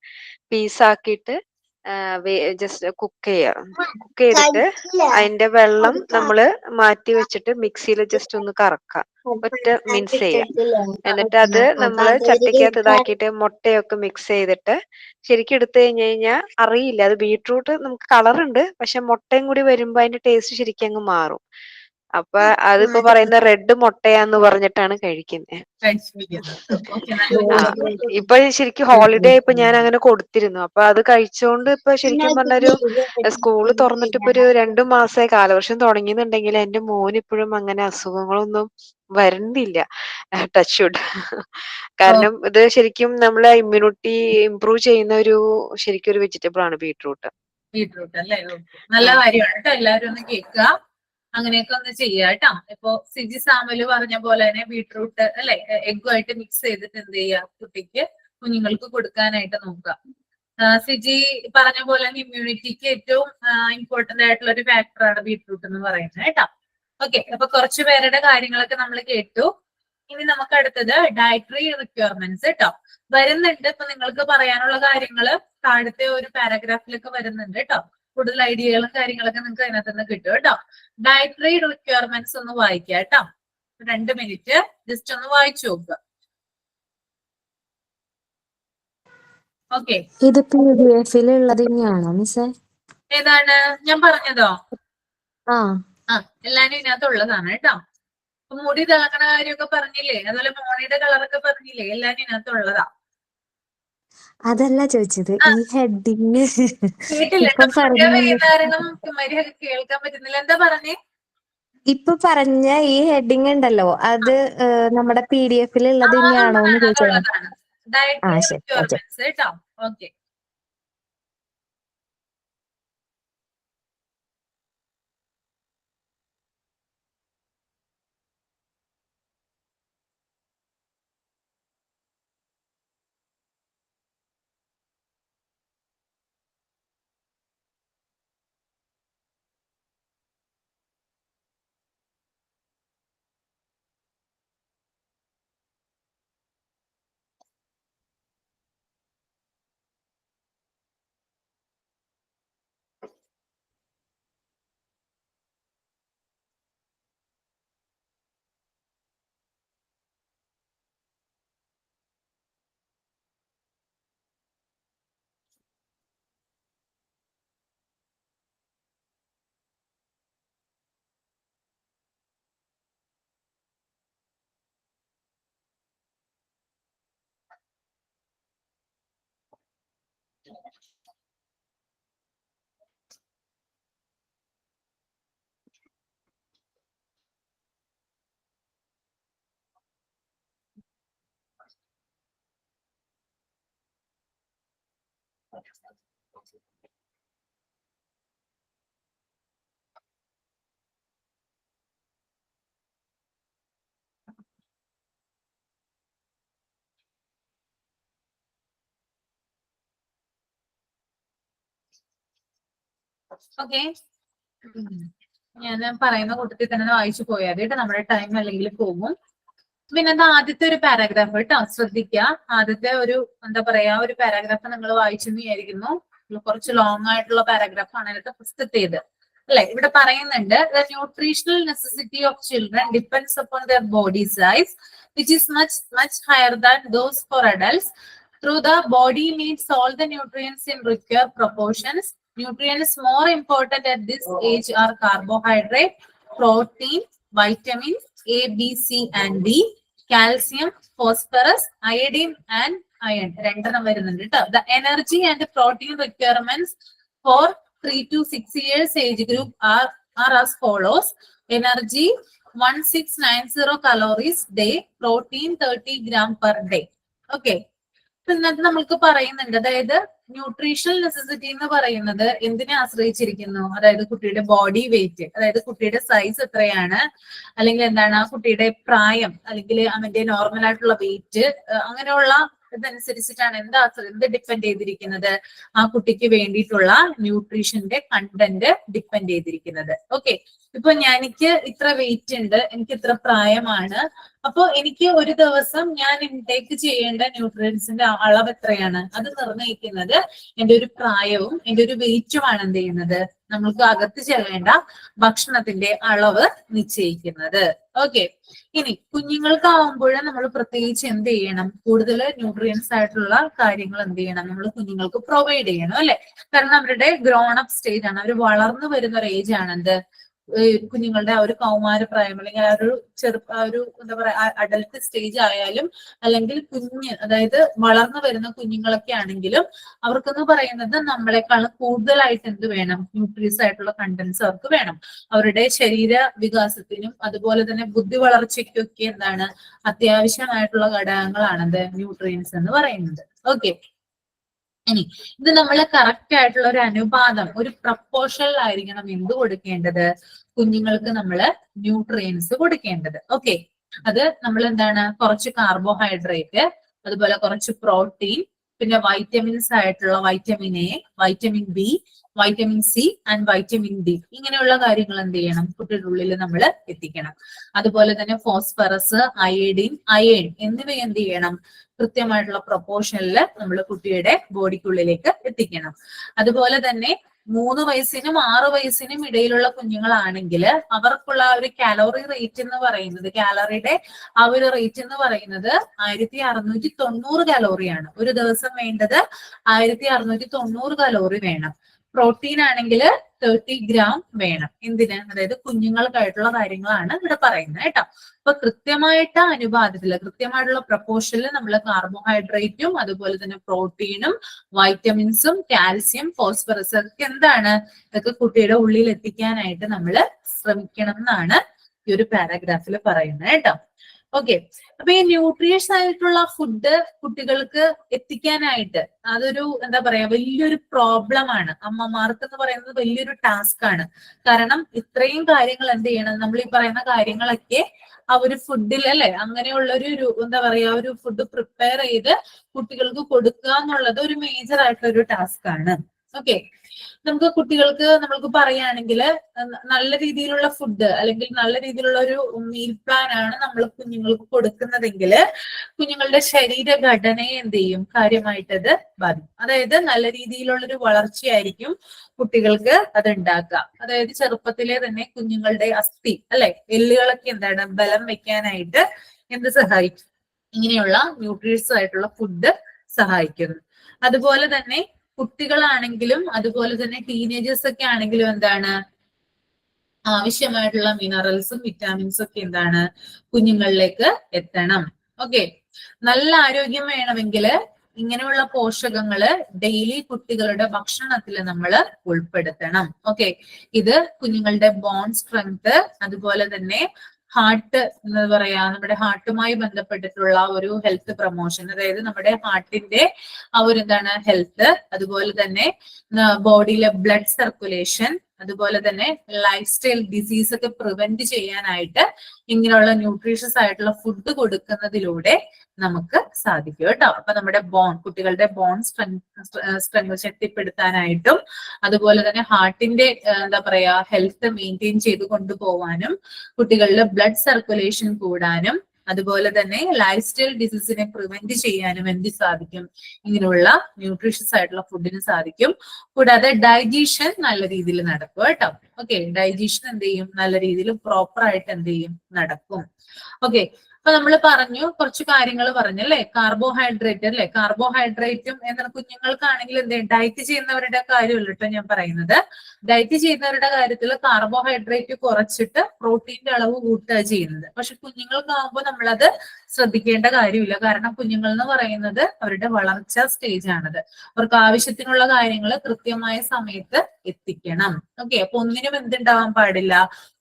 പീസാക്കിയിട്ട് ജസ്റ്റ് കുക്ക് ചെയ്തിട്ട് അതിന്റെ വെള്ളം നമ്മള് മാറ്റി വെച്ചിട്ട് മിക്സിയിൽ ജസ്റ്റ് ഒന്ന് കറക്കാം. ഒറ്റ മിൻസ് ചെയ്യാം. എന്നിട്ട് അത് നമ്മള് ചട്ടിക്കകത്ത് ഇതാക്കിയിട്ട് മുട്ടയൊക്കെ മിക്സ് ചെയ്തിട്ട് ശരിക്കും എടുത്തു കഴിഞ്ഞു കഴിഞ്ഞാൽ അറിയില്ല. അത് ബീട്രൂട്ട് നമുക്ക് കളറുണ്ട്, പക്ഷെ മുട്ടയും കൂടി വരുമ്പോ അതിന്റെ ടേസ്റ്റ് ശരിക്കും അങ്ങ് മാറും. അപ്പൊ അതിപ്പോ പറയുന്ന റെഡ് മുട്ടയാന്ന് പറഞ്ഞിട്ടാണ് കഴിക്കുന്നത്. ഇപ്പൊ ശരിക്കും ഹോളിഡേ ഇപ്പൊ ഞാൻ അങ്ങനെ കൊടുത്തിരുന്നു. അപ്പൊ അത് കഴിച്ചോണ്ട് ഇപ്പൊ ശരിക്കും പറഞ്ഞൊരു സ്കൂള് തുറന്നിട്ട് ഇപ്പൊ ഒരു 2 മാസമായി. കാലവർഷം തുടങ്ങിയെന്നുണ്ടെങ്കിൽ എന്റെ മോന് ഇപ്പോഴും അങ്ങനെ അസുഖങ്ങളൊന്നും വരുന്നില്ല. Touch wood. കാരണം ഇത് ശരിക്കും നമ്മളെ ഇമ്മ്യൂണിറ്റി ഇംപ്രൂവ് ചെയ്യുന്ന ശരിക്കും ഒരു വെജിറ്റബിൾ ആണ് ബീട്രൂട്ട്. ബീട്രൂട്ട് അല്ലേ? നല്ല കാര്യമാണ് കേട്ടോ. എല്ലാവരും ഒന്ന് കേൾക്കുക, അങ്ങനെയൊക്കെ ഒന്ന് ചെയ്യുക കേട്ടോ. ഇപ്പൊ സിജി സാമല് പറഞ്ഞ പോലെ തന്നെ ബീട്രൂട്ട് അല്ലെ എഗ്ഗുമായിട്ട് മിക്സ് ചെയ്തിട്ട് എന്ത് ചെയ്യുക, കുട്ടിക്ക് കുഞ്ഞുങ്ങൾക്ക് കൊടുക്കാനായിട്ട് നോക്കുക. സിജി പറഞ്ഞ പോലെ തന്നെ ഇമ്മ്യൂണിറ്റിക്ക് ഏറ്റവും ഇമ്പോർട്ടന്റ് ആയിട്ടുള്ള ഒരു ഫാക്ടറാണ് ബീട്രൂട്ട് എന്ന് പറയുന്നത് കേട്ടോ. ഓക്കെ, അപ്പൊ കുറച്ചു പേരുടെ കാര്യങ്ങളൊക്കെ നമ്മൾ കേട്ടു. ഇനി നമുക്ക് അടുത്തത് ഡയറ്ററി റിക്വയർമെന്റ്സ് കേട്ടോ വരുന്നുണ്ട്. ഇപ്പൊ നിങ്ങൾക്ക് പറയാനുള്ള കാര്യങ്ങള് താഴത്തെ ഒരു പാരഗ്രാഫിലൊക്കെ വരുന്നുണ്ട് കേട്ടോ. കൂടുതൽ ഐഡിയകളും കാര്യങ്ങളൊക്കെ നിങ്ങൾക്ക് അതിനകത്ത് നിന്ന് കിട്ടും കേട്ടോ. ഡയറ്ററി റിക്വയർമെന്റ്സ് ഒന്ന് വായിക്കാം കേട്ടോ. 2 മിനിറ്റ് ജസ്റ്റ് ഒന്ന് വായിച്ചു നോക്കുക. ഓക്കെ, ഇത് PDF ഉള്ളത് തന്നെയാണോ മിസ്സേ? ഏതാണ് ഞാൻ പറഞ്ഞതോ? ആ എല്ലാരും ഇതിനകത്ത് ഉള്ളതാണ് കേട്ടോ. മുടി തിളക്കണ കാര്യമൊക്കെ പറഞ്ഞില്ലേ, അതുപോലെ മോണിയുടെ കളറൊക്കെ പറഞ്ഞില്ലേ, എല്ലാരും ഇതിനകത്ത് ഉള്ളതാ. അതല്ല ചോദിച്ചത്, ഈ ഹെഡിങ് കേട്ടില്ല ഇപ്പൊ പറഞ്ഞ കേൾക്കാൻ പറ്റുന്നില്ല. എന്താ പറഞ്ഞേ? ഇപ്പൊ പറഞ്ഞ ഈ ഹെഡിങ് ഉണ്ടല്ലോ, അത് നമ്മുടെ PDF ഉള്ളത് തന്നെയാണോ എന്ന് ചോദിച്ചത്. ഡയറ്ററി ശരി, ഓക്കെ. റിക്വയർമെന്റ്സ് കേട്ടോ. ഓക്കെ. ഓക്കെ, ഞാൻ പറയുന്ന കൂട്ടത്തിൽ തന്നെ വായിച്ചു പോയാൽ കേട്ടോ, നമ്മുടെ ടൈം അല്ലെങ്കിൽ പോകും. പിന്നെ അത് ആദ്യത്തെ ഒരു പാരാഗ്രാഫ് കേട്ടോ, ശ്രദ്ധിക്കുക. ആദ്യത്തെ ഒരു എന്താ പറയാ ഒരു പാരാഗ്രാഫ് നിങ്ങൾ വായിച്ചെന്ന് വിചാരിക്കുന്നു. കുറച്ച് ലോങ് ആയിട്ടുള്ള പാരാഗ്രാഫ് ആണ് അതിനകത്ത് ഫസ്റ്റത്തേത് അല്ലെ. ഇവിടെ പറയുന്നുണ്ട് the nutritional necessity of children depends upon their body size, which is much higher than those for adults. Through the body needs all the nutrients in required proportions. Nutrients more important at this age are carbohydrate, protein, vitamins A, B, C and D, calcium, phosphorus, iodine and iron. രണ്ടെണ്ണം വരുന്നുണ്ട് കേട്ടോ. The energy and protein requirements for 3 to 6 years age group are as follows. Energy 1690 calories day, protein 30 gram per day. Okay. ഇന്നത്തെ നമ്മൾക്ക് പറയുന്നുണ്ട്, അതായത് nutritional necessity എന്ന് പറയുന്നത് എന്തിനെ ആശ്രയിച്ചിരിക്കുന്നു? അതായത് കുട്ടിയുടെ ബോഡി വെയിറ്റ്, അതായത് കുട്ടിയുടെ സൈസ് എത്രയാണ്, അല്ലെങ്കിൽ എന്താണ് ആ കുട്ടിയുടെ പ്രായം, അല്ലെങ്കിൽ അവന്റെ നോർമൽ ആയിട്ടുള്ള വെയിറ്റ്, അങ്ങനെയുള്ള ഇതനുസരിച്ചിട്ടാണ് എന്ത് ഡിപ്പെൻഡ് ചെയ്തിരിക്കുന്നത്? ആ കുട്ടിക്ക് വേണ്ടിയിട്ടുള്ള ന്യൂട്രീഷന്റെ കണ്ടന്റ് ഡിപ്പെൻഡ് ചെയ്തിരിക്കുന്നത്. ഓക്കെ, ഇപ്പൊ എനിക്ക് ഇത്ര വെയിറ്റ് ഉണ്ട്, എനിക്ക് ഇത്ര പ്രായമാണ്, അപ്പൊ എനിക്ക് ഒരു ദിവസം ഞാൻ ഇൻടേക്ക് ചെയ്യേണ്ട ന്യൂട്രിയൻസിന്റെ അളവ് എത്രയാണ്? അത് നിർണ്ണയിക്കുന്നത് എന്റെ ഒരു പ്രായവും എന്റെ ഒരു വെയിറ്റുമാണ് എന്ത് ചെയ്യുന്നത്? നമ്മൾക്ക് അകത്ത് ചെല്ലേണ്ട ഭക്ഷണത്തിന്റെ അളവ് നിശ്ചയിക്കുന്നത്. ഓക്കെ, ഇനി കുഞ്ഞുങ്ങൾക്കാവുമ്പോഴും നമ്മൾ പ്രത്യേകിച്ച് എന്ത് ചെയ്യണം? കൂടുതൽ ന്യൂട്രിയൻസ് ആയിട്ടുള്ള കാര്യങ്ങൾ എന്ത് ചെയ്യണം? നമ്മൾ കുഞ്ഞുങ്ങൾക്ക് പ്രൊവൈഡ് ചെയ്യണം അല്ലെ. കാരണം അവരുടെ ഗ്രോൺ അപ്പ് സ്റ്റേജ് ആണ്, അവർ വളർന്നു വരുന്ന ഒരു ഏജ് ആണ് എന്ത് കുഞ്ഞുങ്ങളുടെ ആ ഒരു കൗമാര പ്രായം, അല്ലെങ്കിൽ ആ ഒരു എന്താ പറയാ അഡൽട്ട് സ്റ്റേജ് ആയാലും, അല്ലെങ്കിൽ കുഞ്ഞ് അതായത് വളർന്നു വരുന്ന കുഞ്ഞുങ്ങളൊക്കെ ആണെങ്കിലും അവർക്കെന്ന് പറയുന്നത് നമ്മളെക്കാളും കൂടുതലായിട്ട് എന്ത് വേണം? ന്യൂട്രീസ് ആയിട്ടുള്ള കണ്ടന്റ്സ് അവർക്ക് വേണം. അവരുടെ ശരീര വികാസത്തിനും അതുപോലെ തന്നെ ബുദ്ധി വളർച്ചയ്ക്കൊക്കെ എന്താണ് അത്യാവശ്യമായിട്ടുള്ള ഘടകങ്ങളാണ് ന്യൂട്രിയൻസ് എന്ന് പറയുന്നത്. ഓക്കെ, ഇനി ഇത് നമ്മൾ കറക്റ്റ് ആയിട്ടുള്ള ഒരു അനുപാതം, ഒരു പ്രപ്പോർഷനിലായിരിക്കണം എന്ത് കൊടുക്കേണ്ടത്? കുഞ്ഞുങ്ങൾക്ക് നമ്മൾ ന്യൂട്രിയൻസ് കൊടുക്കേണ്ടത്. ഓക്കെ, അത് നമ്മൾ എന്താണ് കുറച്ച് കാർബോഹൈഡ്രേറ്റ്, അതുപോലെ കുറച്ച് പ്രോട്ടീൻ, പിന്നെ വൈറ്റമിൻസ് ആയിട്ടുള്ള vitamin A, vitamin B, vitamin C and vitamin D, ഇങ്ങനെയുള്ള കാര്യങ്ങൾ എന്ത് ചെയ്യണം? കുട്ടിയുടെ ഉള്ളിൽ നമ്മൾ എത്തിക്കണം. അതുപോലെ തന്നെ ഫോസ്ഫറസ്, അയഡിൻ, അയൺ എന്നിവ എന്ത് ചെയ്യണം? കൃത്യമായിട്ടുള്ള പ്രൊപ്പോർഷനിൽ നമ്മൾ കുട്ടിയുടെ ബോഡിക്കുള്ളിലേക്ക് എത്തിക്കണം. അതുപോലെ തന്നെ 3 വയസ്സിനും 6 വയസ്സിനും ഇടയിലുള്ള കുഞ്ഞുങ്ങളാണെങ്കിൽ അവർക്കുള്ള ഒരു കാലോറി റേറ്റ് എന്ന് പറയുന്നത്, കാലറിയുടെ ആ ഒരു റേറ്റ് എന്ന് പറയുന്നത് 1690 കലോറിയാണ്. ഒരു ദിവസം വേണ്ടത് 1690 കലോറി വേണം. പ്രോട്ടീൻ ആണെങ്കിൽ 30 ഗ്രാം വേണം. എന്തിന്? അതായത് കുഞ്ഞുങ്ങൾക്കായിട്ടുള്ള കാര്യങ്ങളാണ് ഇവിടെ പറയുന്നത് കേട്ടോ. അപ്പൊ കൃത്യമായിട്ട് അനുപാതത്തില്, കൃത്യമായിട്ടുള്ള പ്രപ്പോർഷനിൽ നമ്മൾ കാർബോഹൈഡ്രേറ്റും അതുപോലെ തന്നെ പ്രോട്ടീനും വൈറ്റമിൻസും കാൽസ്യം, ഫോസ്ഫറസ് ഒക്കെ എന്താണ് ഇതൊക്കെ കുട്ടിയുടെ ഉള്ളിൽ എത്തിക്കാനായിട്ട് നമ്മൾ ശ്രമിക്കണം എന്നാണ് ഈ ഒരു പാരാഗ്രാഫിൽ പറയുന്നത് കേട്ടോ. ഓക്കെ, അപ്പൊ ഈ ന്യൂട്രീഷ്യസ് ആയിട്ടുള്ള ഫുഡ് കുട്ടികൾക്ക് എത്തിക്കാനായിട്ട് അതൊരു എന്താ പറയാ വലിയൊരു പ്രോബ്ലം ആണ്. അമ്മമാർക്ക് എന്ന് പറയുന്നത് വലിയൊരു ടാസ്ക് ആണ്. കാരണം ഇത്രയും കാര്യങ്ങൾ എന്ത് ചെയ്യണം? നമ്മൾ ഈ പറയുന്ന കാര്യങ്ങളൊക്കെ ആ ഒരു ഫുഡിൽ അല്ലെ, അങ്ങനെയുള്ള ഒരു എന്താ പറയാ ഒരു ഫുഡ് പ്രിപ്പയർ ചെയ്ത് കുട്ടികൾക്ക് കൊടുക്കുക എന്നുള്ളത് ഒരു മേജർ ആയിട്ടുള്ള ഒരു ടാസ്ക് ആണ്. ഓക്കെ, നമുക്ക് കുട്ടികൾക്ക് നമ്മൾക്ക് പറയുകയാണെങ്കിൽ നല്ല രീതിയിലുള്ള ഫുഡ് അല്ലെങ്കിൽ നല്ല രീതിയിലുള്ള ഒരു മീൽ പ്ലാൻ ആണ് നമ്മൾ കുഞ്ഞുങ്ങൾക്ക് കൊടുക്കുന്നതെങ്കിൽ കുഞ്ഞുങ്ങളുടെ ശരീരഘടനയെ എന്ത് ചെയ്യും? കാര്യമായിട്ടത് ബാധിക്കും. അതായത് നല്ല രീതിയിലുള്ളൊരു വളർച്ചയായിരിക്കും കുട്ടികൾക്ക് അത് ഉണ്ടാക്കുക. അതായത് ചെറുപ്പത്തിലെ തന്നെ കുഞ്ഞുങ്ങളുടെ അസ്ഥി അല്ലെ, എല്ലുകളൊക്കെ എന്താണ് ബലം വെക്കാനായിട്ട് എന്ത് സഹായിക്കും? ഇങ്ങനെയുള്ള ന്യൂട്രീഷ്യസ് ആയിട്ടുള്ള ഫുഡ് സഹായിക്കുന്നു. അതുപോലെ തന്നെ കുട്ടികളാണെങ്കിലും അതുപോലെ തന്നെ ടീനേജേഴ്സ് ഒക്കെ ആണെങ്കിലും എന്താണ് ആവശ്യമായിട്ടുള്ള മിനറൽസും വിറ്റാമിൻസും ഒക്കെ എന്താണ് കുഞ്ഞുങ്ങളിലേക്ക് എത്തണം. ഓക്കെ, നല്ല ആരോഗ്യം വേണമെങ്കിൽ ഇങ്ങനെയുള്ള പോഷകങ്ങള് ഡെയിലി കുട്ടികളുടെ ഭക്ഷണത്തിൽ നമ്മൾ ഉൾപ്പെടുത്തണം. ഓക്കെ, ഇത് കുഞ്ഞുങ്ങളുടെ ബോൺ സ്ട്രെങ്ത്, അതുപോലെ തന്നെ ഹാർട്ട് എന്താ പറയാ, നമ്മുടെ ഹാർട്ടുമായി ബന്ധപ്പെട്ടിട്ടുള്ള ഒരു ഹെൽത്ത് പ്രൊമോഷൻ, അതായത് നമ്മുടെ ഹാർട്ടിന്റെ ആ ഒരു എന്താണ് ഹെൽത്ത്, അതുപോലെ തന്നെ ബോഡിയിലെ ബ്ലഡ് സർക്കുലേഷൻ, അതുപോലെ തന്നെ ലൈഫ് സ്റ്റൈൽ ഡിസീസ് ഒക്കെ പ്രിവെന്റ് ചെയ്യാനായിട്ട് ഇങ്ങനെയുള്ള ന്യൂട്രീഷ്യസ് ആയിട്ടുള്ള ഫുഡ് കൊടുക്കുന്നതിലൂടെ നമുക്ക് സാധിക്കും കേട്ടോ. അപ്പൊ നമ്മുടെ കുട്ടികളുടെ ബോൺ സ്ട്രെങ്ത് ശക്തിപ്പെടുത്താനായിട്ടും, അതുപോലെ തന്നെ ഹാർട്ടിന്റെ എന്താ പറയാ ഹെൽത്ത് മെയിൻറ്റെയിൻ ചെയ്ത് കൊണ്ടുപോവാനും, കുട്ടികളുടെ ബ്ലഡ് സർക്കുലേഷൻ കൂടാനും, അതുപോലെ തന്നെ ലൈഫ് സ്റ്റൈൽ ഡിസീസിനെ പ്രിവെന്റ് ചെയ്യാനും എന്ത് സാധിക്കും, ഇങ്ങനെയുള്ള ന്യൂട്രീഷ്യസ് ആയിട്ടുള്ള ഫുഡിന് സാധിക്കും. കൂടാതെ ഡൈജഷൻ നല്ല രീതിയിൽ നടക്കും കേട്ടോ. ഓക്കെ, ഡൈജഷൻ എന്ത് ചെയ്യും, നല്ല രീതിയിൽ പ്രോപ്പർ ആയിട്ട് എന്ത് ചെയ്യും, നടക്കും. ഓക്കെ, അപ്പൊ നമ്മൾ പറഞ്ഞു, കുറച്ച് കാര്യങ്ങൾ പറഞ്ഞു അല്ലെ, കാർബോഹൈഡ്രേറ്റ് അല്ലെ, കാർബോഹൈഡ്രേറ്റും എന്നാൽ കുഞ്ഞുങ്ങൾക്കാണെങ്കിൽ എന്ത് ഡയറ്റ് ചെയ്യുന്നവരുടെ കാര്യമല്ല കേട്ടോ ഞാൻ പറയുന്നത്. ഡയറ്റ് ചെയ്യുന്നവരുടെ കാര്യത്തിൽ കാർബോഹൈഡ്രേറ്റ് കുറച്ചിട്ട് പ്രോട്ടീന്റെ അളവ് കൂട്ടുക ചെയ്യുന്നത്. പക്ഷെ കുഞ്ഞുങ്ങൾക്കാവുമ്പോൾ നമ്മളത് ശ്രദ്ധിക്കേണ്ട കാര്യമില്ല. കാരണം കുഞ്ഞുങ്ങൾ എന്ന് പറയുന്നത് അവരുടെ വളർച്ചാ സ്റ്റേജ് ആണത്. അവർക്ക് ആവശ്യത്തിനുള്ള കാര്യങ്ങൾ കൃത്യമായ സമയത്ത് എത്തിക്കണം. ഓക്കെ, അപ്പൊ ഒന്നിനും എന്തുണ്ടാവാൻ പാടില്ല,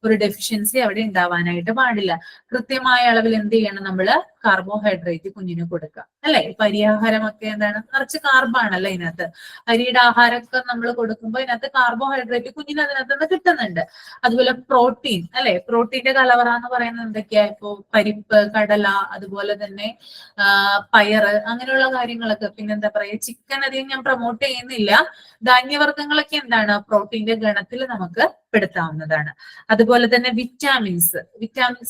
ഒരു ഡെഫിഷ്യൻസി അവിടെ ഉണ്ടാവാനായിട്ട് പാടില്ല. കൃത്യമായ അളവിൽ എന്ത് ചെയ്യണം, നമ്മള് കാർബോഹൈഡ്രേറ്റ് കുഞ്ഞിന് കൊടുക്കുക അല്ലെ. ഇപ്പൊ അരിയാഹാരമൊക്കെ എന്താണ്, നിറച്ച് കാർബാണല്ലേ ഇതിനകത്ത്. അരിയുടെ ആഹാരമൊക്കെ നമ്മൾ കൊടുക്കുമ്പോൾ ഇതിനകത്ത് കാർബോഹൈഡ്രേറ്റ് കുഞ്ഞിന് അതിനകത്ത് നിന്ന് കിട്ടുന്നുണ്ട്. അതുപോലെ പ്രോട്ടീൻ അല്ലെ, പ്രോട്ടീന്റെ കലവറ എന്ന് പറയുന്നത് എന്തൊക്കെയാ, ഇപ്പോ പരിപ്പ്, കടല, അതുപോലെ തന്നെ പയറ്, അങ്ങനെയുള്ള കാര്യങ്ങളൊക്കെ. പിന്നെന്താ പറയാ, ചിക്കൻ അധികം ഞാൻ പ്രൊമോട്ട് ചെയ്യുന്നില്ല. ധാന്യവർഗ്ഗങ്ങളൊക്കെ എന്താണ് പ്രോട്ടീന്റെ ഗണത്തിൽ നമുക്ക് പെടുത്താവുന്നതാണ്. അതുപോലെ തന്നെ വിറ്റാമിൻസ്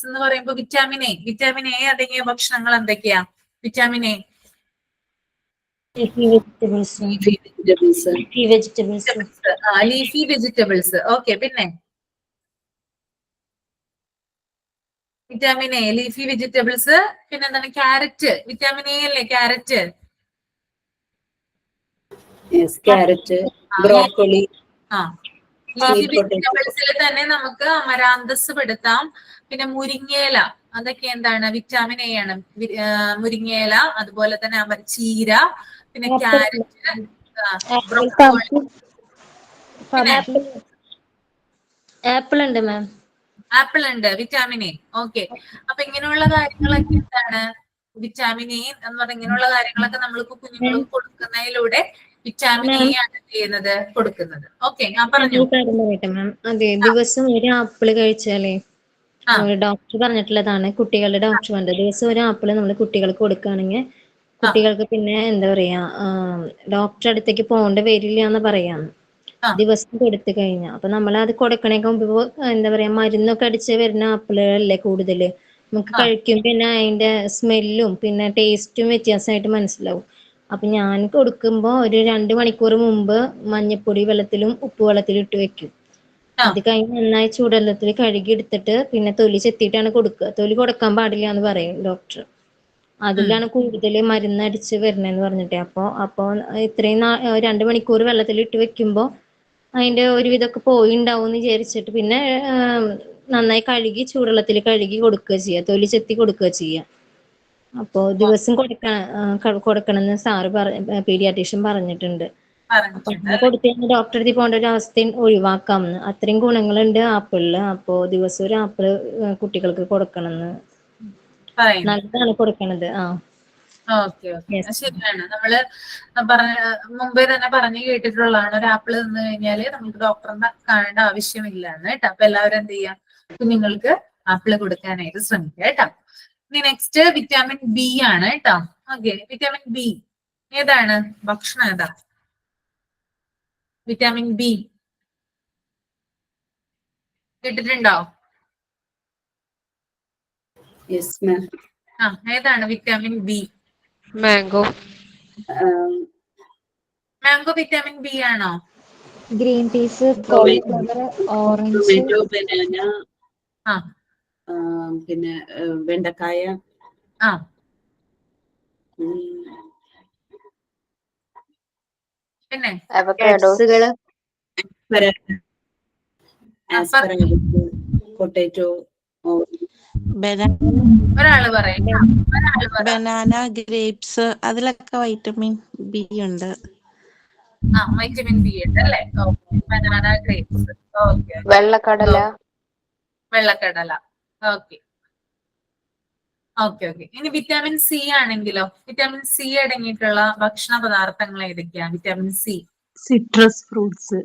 എന്ന് പറയുമ്പോൾ വിറ്റാമിൻ എ അടങ്ങിയ ഭക്ഷണങ്ങൾ എന്തൊക്കെയാ, vitamin A leafy vegetables. Okay, പിന്നെ വിറ്റാമിൻ എ, ലീഫി വെജിറ്റബിൾസ്, പിന്നെ എന്താണ് ക്യാരറ്റ്, വിറ്റാമിൻ എ അല്ലേ ക്യാരറ്റ്. Carrot, broccoli. ലീഫി വെജിറ്റബിൾസിൽ തന്നെ നമുക്ക് അമരാന്തസ് പെടുത്താം. പിന്നെ മുരിങ്ങയില, അതൊക്കെ എന്താണ് വിറ്റാമിൻ എ ആണ്. മുരിങ്ങയില, അതുപോലെ തന്നെ ചീര, പിന്നെ ക്യാരറ്റ്, ആപ്പിൾ ഉണ്ട് മാം, ആപ്പിൾ ഉണ്ട്, വിറ്റാമിൻ എ. ഓക്കെ, അപ്പൊ ഇങ്ങനെയുള്ള കാര്യങ്ങളൊക്കെ എന്താണ് വിറ്റാമിൻ എ എന്ന് പറഞ്ഞ ഇങ്ങനെയുള്ള കാര്യങ്ങളൊക്കെ നമ്മളിപ്പോ കുഞ്ഞുങ്ങൾക്ക് കൊടുക്കുന്നതിലൂടെ വിറ്റാമിൻ എ ആണ് ചെയ്യുന്നത്, കൊടുക്കുന്നത്. ഓക്കെ, ഞാൻ പറഞ്ഞു. മാം, അതെ, ദിവസം ഒരു ആപ്പിള് കഴിച്ചാലേ, ഡോക്ടർ പറഞ്ഞിട്ടുള്ളതാണ്, കുട്ടികളുടെ ഡോക്ടർ പറഞ്ഞത്, ദിവസം ഒരു ആപ്പിള് നമ്മൾ കുട്ടികൾക്ക് കൊടുക്കുകയാണെങ്കിൽ കുട്ടികൾക്ക് പിന്നെ എന്താ പറയാ ഡോക്ടറെ അടുത്തേക്ക് പോകേണ്ടി വരില്ല എന്ന് പറയാന്ന്, ദിവസം കൊടുത്തു കഴിഞ്ഞാൽ. അപ്പൊ നമ്മൾ അത് കൊടുക്കണേക്ക് മുമ്പ് എന്താ പറയാ മരുന്നൊക്കെ അടിച്ച് വരുന്ന ആപ്പിളുകളല്ലേ കൂടുതല്, നമുക്ക് കഴിക്കും പിന്നെ അതിന്റെ സ്മെല്ലും പിന്നെ ടേസ്റ്റും വ്യത്യാസമായിട്ട് മനസ്സിലാവും. അപ്പൊ ഞാൻ കൊടുക്കുമ്പോ ഒരു 2 മണിക്കൂർ മുമ്പ് മഞ്ഞപ്പൊടി വെള്ളത്തിലും ഉപ്പ് വെള്ളത്തിലും ഇട്ട് വെക്കും. അത് കഴിഞ്ഞ് നന്നായി ചൂടുവെള്ളത്തിൽ കഴുകി എടുത്തിട്ട് പിന്നെ തൊലി ചെത്തിയിട്ടാണ് കൊടുക്കുക. തൊലി കൊടുക്കാൻ പാടില്ല എന്ന് പറയും ഡോക്ടർ. അതിലാണ് കൂടുതൽ മരുന്ന് അടിച്ച് വരണേന്ന് പറഞ്ഞിട്ട്. അപ്പൊ ഇത്രയും 2 മണിക്കൂർ വെള്ളത്തിൽ ഇട്ട് വെക്കുമ്പോ അതിന്റെ ഒരുവിധമൊക്കെ പോയിണ്ടാവും എന്ന് വിചാരിച്ചിട്ട് പിന്നെ നന്നായി കഴുകി ചൂടുവെള്ളത്തിൽ കഴുകി കൊടുക്കുക ചെയ്യുക, തൊലി ചെത്തി കൊടുക്കുക ചെയ്യുക. അപ്പോ ദിവസം കൊടുക്കണമെന്ന് സാറ് പീഡിയാട്രീഷ്യൻ പറഞ്ഞിട്ടുണ്ട്. അപ്പൊ അങ്ങനെ കൊടുത്തു കഴിഞ്ഞാൽ ഡോക്ടറെ അടുത്ത് പോകേണ്ട ഒരു അവസ്ഥ ഒഴിവാക്കാമെന്ന്. അത്രയും ഗുണങ്ങളുണ്ട് ആപ്പിളില്. അപ്പോ ദിവസം ഒരു ആപ്പിള് കുട്ടികൾക്ക് കൊടുക്കണമെന്ന്, നല്ലതാണ് കൊടുക്കണത്. ഓക്കെ, ശരിയാണ്. നമ്മള് മുമ്പേ തന്നെ പറഞ്ഞു കേട്ടിട്ടുള്ളതാണ്, ഒരു ആപ്പിള് തിന്നു കഴിഞ്ഞാല് നമുക്ക് ഡോക്ടറിനെ കാണേണ്ട ആവശ്യമില്ല എന്ന് കേട്ടോ. അപ്പൊ എല്ലാവരും എന്ത് ചെയ്യാം, കുഞ്ഞുങ്ങൾക്ക് ആപ്പിള് കൊടുക്കാനായിട്ട് ശ്രമിക്കുക കേട്ടോ. ഇനി നെക്സ്റ്റ് വിറ്റാമിൻ ബി ആണ് കേട്ടോ. ഓക്കെ, വിറ്റാമിൻ ബി ഏതാണ് ഭക്ഷണം ഏതാ, വിറ്റാമിൻ ബി കേട്ടിട്ടുണ്ടോ? ഏതാണ് vitamin B? Mango. Mango vitamin B ആണോ? Green peas, cauliflower, orange, banana, പിന്നെ വെണ്ടക്കായ, പിന്നെ പൊട്ടാറ്റോ, ഒരാള് പറയും. ബനാന, ഗ്രേപ്സ് അതിലൊക്കെ വൈറ്റമിൻ ബി ഉണ്ട്. വൈറ്റമിൻ ബി ഉണ്ട് അല്ലേ? Banana, grapes. ഓക്കെ. വെള്ളക്കടല. വെള്ളക്കടല. ഓക്കെ. ഇനി വിറ്റാമിൻ സി ആണെങ്കിലോ? വിറ്റാമിൻ സി അടങ്ങിയിട്ടുള്ള ഭക്ഷണ പദാർത്ഥങ്ങൾ ഏതൊക്കെയാ? Vitamin C. Citrus fruits.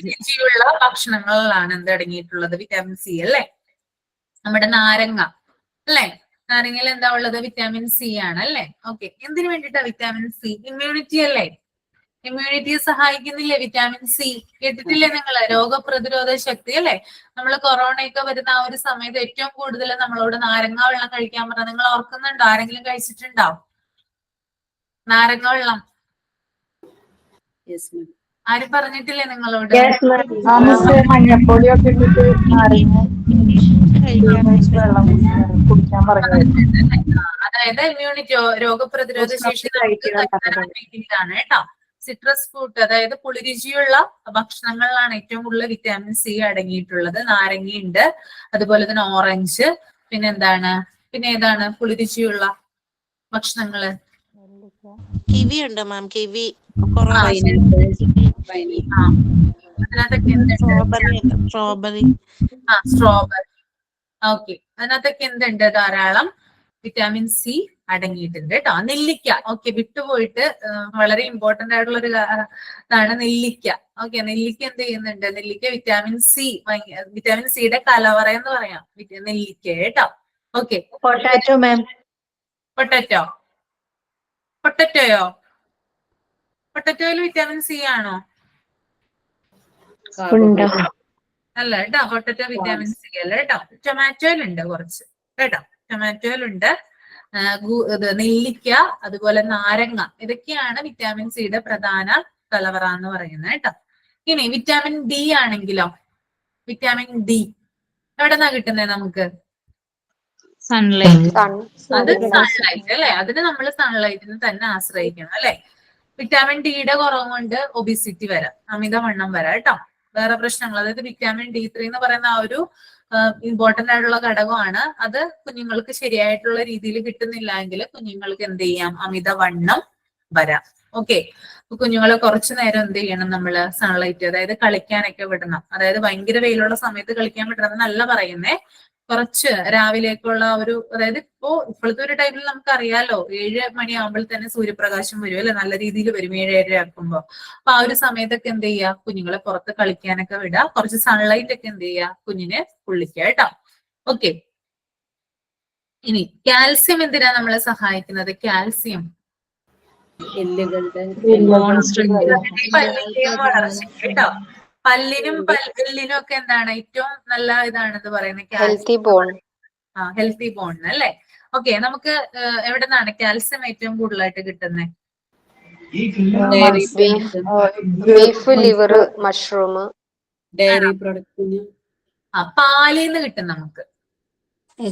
രുചിയുള്ള ഭക്ഷണങ്ങളിലാണ് എന്ത് അടങ്ങിയിട്ടുള്ളത്? വിറ്റാമിൻ സി അല്ലേ? നമ്മുടെ നാരങ്ങ അല്ലേ? നാരങ്ങയിൽ എന്താ ഉള്ളത്? വിറ്റാമിൻ സി ആണ് അല്ലേ? ഓക്കെ. എന്തിനു വേണ്ടിയിട്ടാ വിറ്റാമിൻ സി? ഇമ്മ്യൂണിറ്റി അല്ലേ? ഇമ്മ്യൂണിറ്റിയെ സഹായിക്കുന്നില്ലേ വിറ്റാമിൻ സി? കേട്ടിട്ടില്ലേ നിങ്ങള്? രോഗപ്രതിരോധ ശക്തി അല്ലേ? നമ്മൾ കൊറോണയൊക്കെ വരുന്ന ആ ഒരു സമയത്ത് ഏറ്റവും കൂടുതൽ നമ്മളോട് നാരങ്ങ വെള്ളം കഴിക്കാൻ പറഞ്ഞാൽ നിങ്ങൾ ഓർക്കുന്നുണ്ടോ? ആരെങ്കിലും കഴിച്ചിട്ടുണ്ടോ നാരങ്ങ വെള്ളം? ആരും പറഞ്ഞിട്ടില്ലേ നിങ്ങളോട്? മഞ്ഞപ്പൊടിയൊക്കെ ഇട്ടിട്ട് വെള്ളം കുടിക്കാൻ പറയുന്നത്. അതായത് ഇമ്മ്യൂണിറ്റി, രോഗപ്രതിരോധ ശേഷി വേണ്ടിയിട്ടാണ് കേട്ടോ. സിട്രസ് ഫ്രൂട്ട്, അതായത് പുളിരുചിയുള്ള ഭക്ഷണങ്ങളിലാണ് ഏറ്റവും കൂടുതൽ വിറ്റാമിൻ സി അടങ്ങിയിട്ടുള്ളത്. നാരങ്ങയുണ്ട്, അതുപോലെ തന്നെ ഓറഞ്ച്, പിന്നെ എന്താണ്, പിന്നെ ഏതാണ് പുളിരുചിയുള്ള ഭക്ഷണങ്ങള്? കിവി ഉണ്ട് മാം. Kiwi, strawberry. ഓക്കെ. അതിനകത്തൊക്കെ എന്തുണ്ട്? ധാരാളം വിറ്റാമിൻ സി അടങ്ങിയിട്ടുണ്ട് കേട്ടോ. നെല്ലിക്ക, ഓക്കെ, വിട്ടുപോയിട്ട് വളരെ ഇമ്പോർട്ടന്റ് ആയിട്ടുള്ള ഒരു ഇതാണ് നെല്ലിക്ക. ഓക്കെ, നെല്ലിക്ക എന്ത് ചെയ്യുന്നുണ്ട്? നെല്ലിക്ക വിറ്റാമിൻ സിയുടെ കലവറ എന്ന് പറയാം നെല്ലിക്ക കേട്ടോ. ഓക്കെ. പൊട്ടാറ്റോ മാം. പൊട്ടറ്റോയോ? പൊട്ടറ്റോയിൽ വിറ്റാമിൻ സി ആണോ? അല്ല കേട്ടോ, പൊട്ടറ്റോ വിറ്റാമിൻ സി അല്ല കേട്ടോ. ടൊമാറ്റോയിലുണ്ട് കുറച്ച് കേട്ടോ. ടൊമാറ്റോയിലുണ്ട്, നെല്ലിക്ക, അതുപോലെ നാരങ്ങ, ഇതൊക്കെയാണ് വിറ്റാമിൻ സിയുടെ പ്രധാന കലവറ എന്ന് പറയുന്നത് കേട്ടോ. ഇനി വിറ്റാമിൻ ഡി ആണെങ്കിലോ? വിറ്റാമിൻ ഡി എവിടെന്നാ കിട്ടുന്നത് നമുക്ക്? സൺലൈറ്റ്. അത് സൺലൈറ്റ് അല്ലെ? അതിന് നമ്മൾ സൺലൈറ്റിന് തന്നെ ആശ്രയിക്കണം അല്ലെ? വിറ്റാമിൻ ഡിയുടെ കുറവ് കൊണ്ട് ഒബിസിറ്റി വരാം, അമിതവണ്ണം വരാം കേട്ടോ. വേറെ പ്രശ്നങ്ങൾ, അതായത് വിറ്റാമിൻ D3 എന്ന് പറയുന്ന ആ ഒരു ഇമ്പോർട്ടന്റ് ആയിട്ടുള്ള ഘടകമാണ്. അത് കുഞ്ഞുങ്ങൾക്ക് ശരിയായിട്ടുള്ള രീതിയിൽ കിട്ടുന്നില്ല എങ്കിൽ കുഞ്ഞുങ്ങൾക്ക് എന്ത് ചെയ്യാം? അമിതവണ്ണം വരാം. ഓക്കെ. കുഞ്ഞുങ്ങളെ കുറച്ചു നേരം എന്ത് ചെയ്യണം? നമ്മള് സൺലൈറ്റ്, അതായത് കളിക്കാനൊക്കെ വിടണം. അതായത് ഭയങ്കര വെയിലുള്ള സമയത്ത് കളിക്കാൻ വിടണം എന്നല്ല പറയുന്നേ. കുറച്ച് രാവിലേക്കുള്ള ഒരു, അതായത് ഇപ്പോഴത്തെ ഒരു ടൈമിൽ നമുക്ക് അറിയാലോ, 7 മണിയാകുമ്പോൾ തന്നെ സൂര്യപ്രകാശം വരും അല്ലെ? നല്ല രീതിയിൽ വരും 7-7:30 ആക്കുമ്പോ. അപ്പൊ ആ ഒരു സമയത്തൊക്കെ എന്ത് ചെയ്യുക? കുഞ്ഞുങ്ങളെ പുറത്ത് കളിക്കാനൊക്കെ വിടുക. കുറച്ച് സൺലൈറ്റ് ഒക്കെ എന്ത് ചെയ്യുക? കുഞ്ഞിനെ കൊള്ളിക്കുക കേട്ടോ. ഓക്കെ. ഇനി കാൽസ്യം എന്തിനാ നമ്മളെ സഹായിക്കുന്നത്? കാൽസ്യം കേട്ടോ. പല്ലിനും പല്ലിനും ഒക്കെ എന്താണ് ഏറ്റവും നല്ല ഇതാണെന്ന് പറയുന്നത്? Healthy bone. ഹെൽത്തി ബോൺ അല്ലേ? ഓക്കെ. നമുക്ക് എവിടെ നിന്നാണ് കാൽസ്യം ഏറ്റവും കൂടുതലായിട്ട് കിട്ടുന്നത്? ബീഫ്, ലിവർ, മഷ്റൂം, ഡയറി പ്രൊഡക്റ്റിന്. പാലിന്ന് കിട്ടും നമുക്ക്.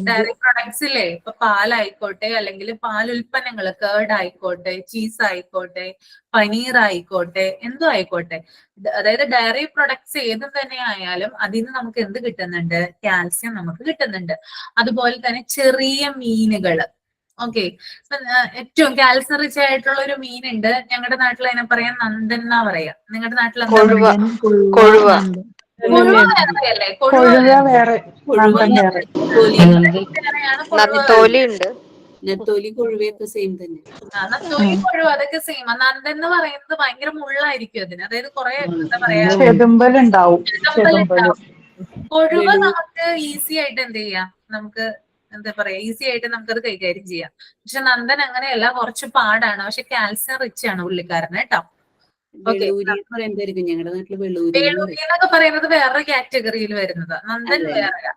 ഡയറി പ്രൊഡക്ട്സ് ഇല്ലേ? ഇപ്പൊ പാലായിക്കോട്ടെ, അല്ലെങ്കിൽ പാൽ ഉൽപ്പന്നങ്ങൾ, കേർഡ് ആയിക്കോട്ടെ, ചീസ് ആയിക്കോട്ടെ, പനീർ ആയിക്കോട്ടെ, എന്തോ ആയിക്കോട്ടെ, അതായത് ഡയറി പ്രൊഡക്ട്സ് ഏതും തന്നെ ആയാലും അതിൽ നിന്ന് നമുക്ക് എന്ത് കിട്ടുന്നുണ്ട്? കാൽസ്യം നമുക്ക് കിട്ടുന്നുണ്ട്. അതുപോലെ തന്നെ ചെറിയ മീനുകള്, ഓക്കെ, ഏറ്റവും കാൽസ്യം റിച്ച് ആയിട്ടുള്ള ഒരു മീനുണ്ട്. ഞങ്ങളുടെ നാട്ടിൽ അതിനെ പറയാൻ നന്ദൻ എന്നാ പറയാ. നിങ്ങളുടെ നാട്ടിൽ എന്താ പറയാ? കൊഴുവ വേറെയല്ലേ? നെത്തോലി, കൊഴുവയൊക്കെ സെയിം തന്നെ. നത്തോലി, കൊഴുവ അതൊക്കെ സെയിം. നന്ദൻ എന്ന് പറയുന്നത് ഭയങ്കര മുള്ളായിരിക്കും അതിന്, അതായത് കുറെ എന്താ പറയാ, കൊഴുവ നമുക്ക് ഈസി ആയിട്ട് എന്ത് ചെയ്യാം? നമുക്ക് എന്താ പറയാ, ഈസി ആയിട്ട് നമുക്കത് കൈകാര്യം ചെയ്യാം. പക്ഷെ നന്ദൻ അങ്ങനെയല്ല, കുറച്ച് പാടാണ്. പക്ഷെ കാൽസ്യം റിച്ച് ആണ് പുള്ളിക്കാരന് കേട്ടോ. ഞങ്ങളുടെ നാട്ടില് വേളൂരി എന്നൊക്കെ പറയുന്നത് വേറൊരു കാറ്റഗറിയിൽ വരുന്നത്. നന്ദൻ വേറെ.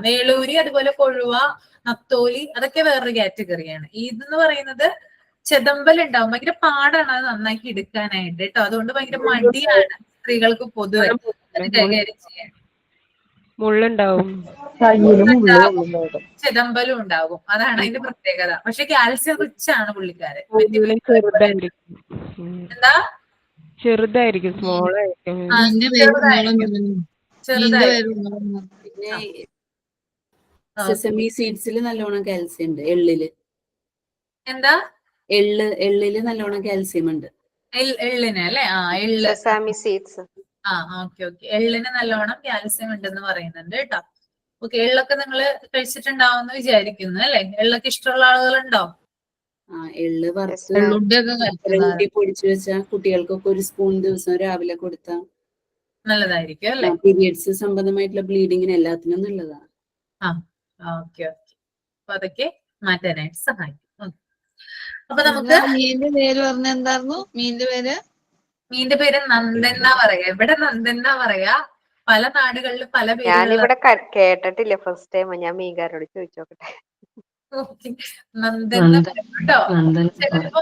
വേളൂരി, അതുപോലെ കൊഴുവ, നത്തോലി, അതൊക്കെ വേറൊരു കാറ്റഗറിയാണ്. ഇതെന്ന് പറയുന്നത് ചെതമ്പൽ ഉണ്ടാവും, ഭയങ്കര പാടാണ് അത് നന്നാക്കി എടുക്കാനായിട്ട് കേട്ടോ. അതുകൊണ്ട് ഭയങ്കര മടിയാണ് സ്ത്രീകൾക്ക് പൊതുവെ അത് കൈകാര്യം ചെയ്യാൻ. മുള്ളുണ്ടാവും, ചെതമ്പലും ഉണ്ടാവും, അതാണ് അതിന്റെ പ്രത്യേകത. പക്ഷെ കാൽസ്യം റിച്ച് ആണ് പുള്ളിക്കാരൻ. എന്താ? ചെറുതായിരിക്കും, സ്മോൾ ആയിരിക്കും. ചെറുതായി. പിന്നെ സെസമി സീഡ്സിൽ നല്ലോണം കാൽസ്യം ഉണ്ട്. എള്ളില് എന്താ? എള്ളില് നല്ലോണം കാൽസ്യം ഉണ്ട്. എള്ളിന് അല്ലെ? എള്ള്. സെസാമി സീഡ്സ്. ഓക്കെ. എള്ളിന് നല്ലോണം കാൽസ്യം ഉണ്ടെന്ന് പറയുന്നുണ്ട് കേട്ടോ. ഓക്കെ, എള്ളൊക്കെ നിങ്ങൾ കഴിച്ചിട്ടുണ്ടാവുമെന്ന് വിചാരിക്കുന്നു അല്ലെ? എള്ളൊക്കെ ഇഷ്ടമുള്ള ആളുകളുണ്ടോ? എള്ള് വറുത്ത് പൊടിച്ചു വെച്ചാൽ കുട്ടികൾക്കൊക്കെ ഒരു സ്പൂൺ ദിവസം രാവിലെ കൊടുത്താൽ നല്ലതായിരിക്കും അല്ലെ? പീരിയഡ്സ് സംബന്ധമായിട്ടുള്ള ബ്ലീഡിങ്ങിന് എല്ലാത്തിനും നല്ലതാണ്. ഓക്കെ. അപ്പൊ അതൊക്കെ മാറ്റാനായിട്ട് സഹായിക്കും. അപ്പൊ നമുക്ക് മീനിന്റെ പേര് പറഞ്ഞ എന്തായിരുന്നു? മീനിന്റെ പേര് നന്ദൻ എന്നാ പറയാ. ഇവിടെ നന്ദൻ എന്നാ പറയാ. പല നാടുകളിലും പല പേരുകൾ. ഞാനിവിടെ കേട്ടിട്ടില്ല, ഫസ്റ്റ് ടൈം. ഞാൻ മീൻകാരോട് ചോദിച്ചോക്കട്ടെ. നന്ദൻ കേട്ടോ. ചിലപ്പോ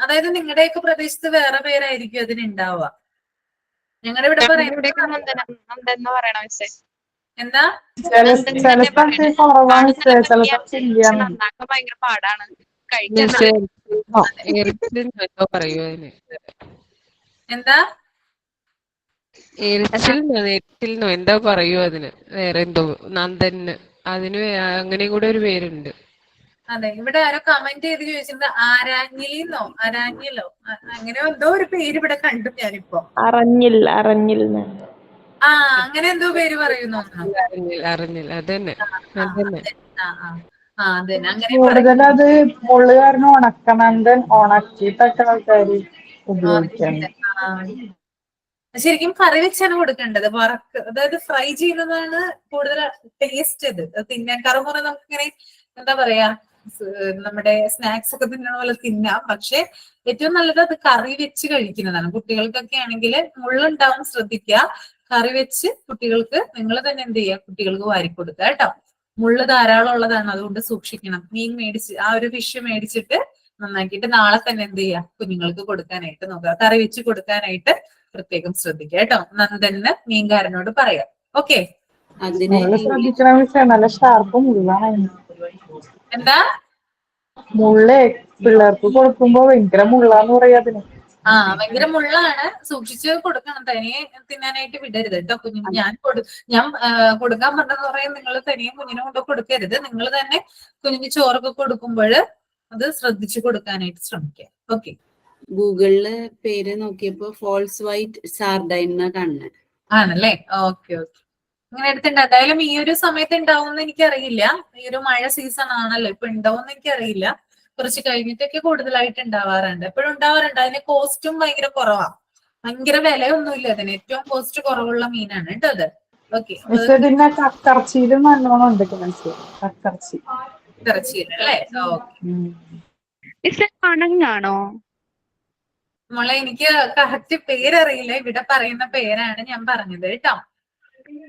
അതായത് നിങ്ങളുടെയൊക്കെ പ്രദേശത്ത് വേറെ പേരായിരിക്കും അതിനുണ്ടാവുക. ഞങ്ങളുടെ ഇവിടെ പറയുന്നത് എന്താ? ഭയങ്കര പാടാണ് എന്താ? എന്താ പറയൂ അതിന്? വേറെ എന്തോ നന്ദന്, അതിന് അങ്ങനെയും കൂടെ ഒരു പേരുണ്ട്. അതെ, ഇവിടെ ആരോ കമന്റ് ചെയ്ത് ചോദിച്ചിട്ടുണ്ട് ആരാഞ്ഞിലിന്നോ അരാഞ്ഞിലോ അങ്ങനെ എന്തോ ഒരു പേര് ഇവിടെ കണ്ടു ഞാനിപ്പോ. അറിഞ്ഞിൽ അങ്ങനെ എന്തോ പേര് പറയുന്നു. അറിഞ്ഞിൽ അതന്നെ. അങ്ങനെ കൂടുതലത് മുള്ളു കാരണം ഉണക്കനന്ദൻ, ഉണക്കിയിട്ടൊക്കെ ആൾക്കാര് ഉപയോഗിക്കാണ്. ശരിക്കും കറി വെച്ചാണ് കൊടുക്കേണ്ടത്. അതായത് ഫ്രൈ ചെയ്യുന്നതാണ് കൂടുതൽ ടേസ്റ്റ്. ഇത് തിന്നാൻ കറുമുറ നമുക്കിങ്ങനെ എന്താ പറയാ, നമ്മുടെ സ്നാക്സ് ഒക്കെ തിന്നണ പോലെ തിന്നാം. പക്ഷെ ഏറ്റവും നല്ലത് അത് കറി വെച്ച് കഴിക്കുന്നതാണ്. കുട്ടികൾക്കൊക്കെ ആണെങ്കിൽ മുള്ളുണ്ടാവും, ശ്രദ്ധിക്കുക. കറി വെച്ച് കുട്ടികൾക്ക് നിങ്ങൾ തന്നെ എന്ത് ചെയ്യുക, കുട്ടികൾക്ക് വാരിക്കൊടുക്കുക കേട്ടോ. മുള്ള് ധാരാളം ഉള്ളതാണ്, അതുകൊണ്ട് സൂക്ഷിക്കണം. മീൻ മേടിച്ച് ഒരു ഫിഷ് മേടിച്ചിട്ട് നന്നാക്കിയിട്ട് നാളെ തന്നെ എന്ത് ചെയ്യുക, കുഞ്ഞുങ്ങൾക്ക് കൊടുക്കാനായിട്ട് നോക്കുക. കറി വെച്ച് കൊടുക്കാനായിട്ട് പ്രത്യേകം ശ്രദ്ധിക്കുക കേട്ടോ. നന്ദന് മീൻകാരനോട് പറയാം. ഓക്കെ. നല്ല ഷാർപ്പ് മുള്ളാണ്. എന്താ? മുള്ളേ പിള്ളേർക്ക് കൊടുക്കുമ്പോ ഭയങ്കര മുള്ളാന്ന് പറയാ അതിന്. ഭയങ്കര മുള്ളാണ്. സൂക്ഷിച്ച് കൊടുക്കണം. തനിയെ തിന്നാനായിട്ട് വിടരുത് കേട്ടോ കുഞ്ഞിന്. ഞാൻ കൊടുക്കാൻ പറഞ്ഞെന്ന് പറയാൻ നിങ്ങൾ തനിയെ കുഞ്ഞിനെ കൊണ്ട് കൊടുക്കരുത്. നിങ്ങൾ തന്നെ കുഞ്ഞിന് ചോറൊക്കെ കൊടുക്കുമ്പോൾ അത് ശ്രദ്ധിച്ചു കൊടുക്കാനായിട്ട് ശ്രമിക്കുക. ഓക്കെ. ഗൂഗിളില് പേര് നോക്കിയപ്പോ ഫോൾസ് വൈറ്റ് സാർഡൈൻ എന്നാ കാണുന്നത്. ആണല്ലേ? ഓക്കെ. അങ്ങനെ എടുത്തിട്ടുണ്ട്. എന്തായാലും ഈ ഒരു സമയത്ത് ഉണ്ടാവുമെന്ന് എനിക്കറിയില്ല. ഈ ഒരു മഴ സീസൺ ആണല്ലോ, ഇപ്പൊ ഉണ്ടാവുമെന്ന് എനിക്കറിയില്ല. കുറച്ച് കഴിഞ്ഞിട്ടൊക്കെ കൂടുതലായിട്ട് ഉണ്ടാവാറുണ്ട്. എപ്പോഴും ഉണ്ടാവാറുണ്ട്. അതിന് കോസ്റ്റും ഭയങ്കര കുറവാണ്. ഭയങ്കര വിലയൊന്നുമില്ല അതിന്. ഏറ്റവും കോസ്റ്റ് കുറവുള്ള മീനാണ് കേട്ടോ അത്. ഓക്കെ. പിന്നെ കക്കറച്ചിയിലും നല്ലോണം ഉണ്ട് കക്കറച്ചിയിലല്ലേ? മണങ്ങാണോ മോളെ? എനിക്ക് കറക്റ്റ് പേരറിയില്ല. ഇവിടെ പറയുന്ന പേരാണ് ഞാൻ പറഞ്ഞത് കേട്ടോ.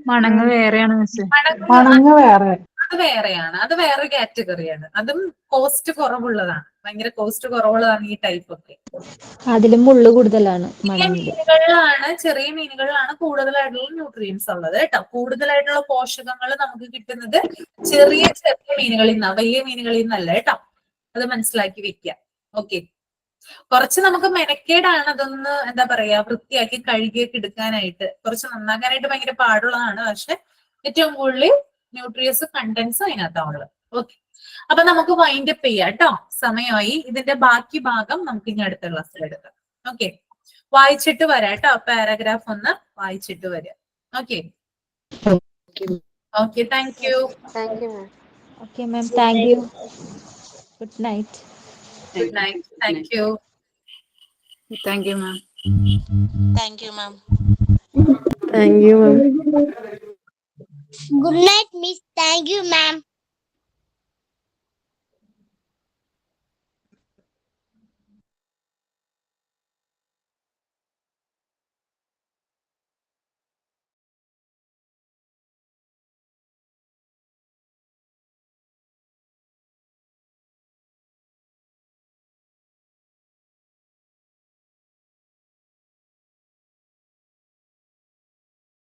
മണങ്ങ് വേറെയാണ്. അത് വേറെയാണ്. അത് വേറെ കാറ്റഗറിയാണ്. അതും കോസ്റ്റ് കുറവുള്ളതാണ്. ഭയങ്കര കോസ്റ്റ് കുറവുള്ളതാണ് ഈ ടൈപ്പ് ഒക്കെ. അതിലും മുള്ളു കൂടുതലാണ് ചെറിയ മീനുകളിലാണ് കൂടുതലായിട്ടുള്ള ന്യൂട്രിയൻസ് ഉള്ളത് കേട്ടോ. കൂടുതലായിട്ടുള്ള പോഷകങ്ങൾ നമുക്ക് കിട്ടുന്നത് ചെറിയ മീനുകളിൽ നിന്നാണ്, വലിയ മീനുകളിൽ നിന്നല്ല കേട്ടോ. അത് മനസ്സിലാക്കി വെക്കുക. ഓക്കെ. കുറച്ച് നമുക്ക് മെനക്കേടാണ് അതൊന്ന് എന്താ പറയാ വൃത്തിയാക്കി കഴുകിയൊക്കെ എടുക്കാനായിട്ട്. കുറച്ച് നന്നാക്കാനായിട്ട് ഭയങ്കര പാടുള്ളതാണ്. പക്ഷെ ഏറ്റവും കൂടുതൽ ന്യൂട്രിയൻസ് കണ്ടൻസ് അതിനകത്താണുള്ളത്. ഓക്കെ. അപ്പൊ നമുക്ക് വൈൻഡ് അപ്പ് ചെയ്യാം കേട്ടോ. സമയമായി. ഇതിന്റെ ബാക്കി ഭാഗം നമുക്ക് ഇനി അടുത്ത ക്ലാസ്സിൽ എടുക്കാം. ഓക്കെ. വായിച്ചിട്ട് വരാം കേട്ടോ. പാരഗ്രാഫ് ഒന്ന് വായിച്ചിട്ട് വരാം. Okay. Thank you. Okay ma'am, thank you. Good night. Good night. Thank you. Thank you, ma'am. Thank you, ma'am. Thank you, ma'am. Good night, miss. Thank you, ma'am.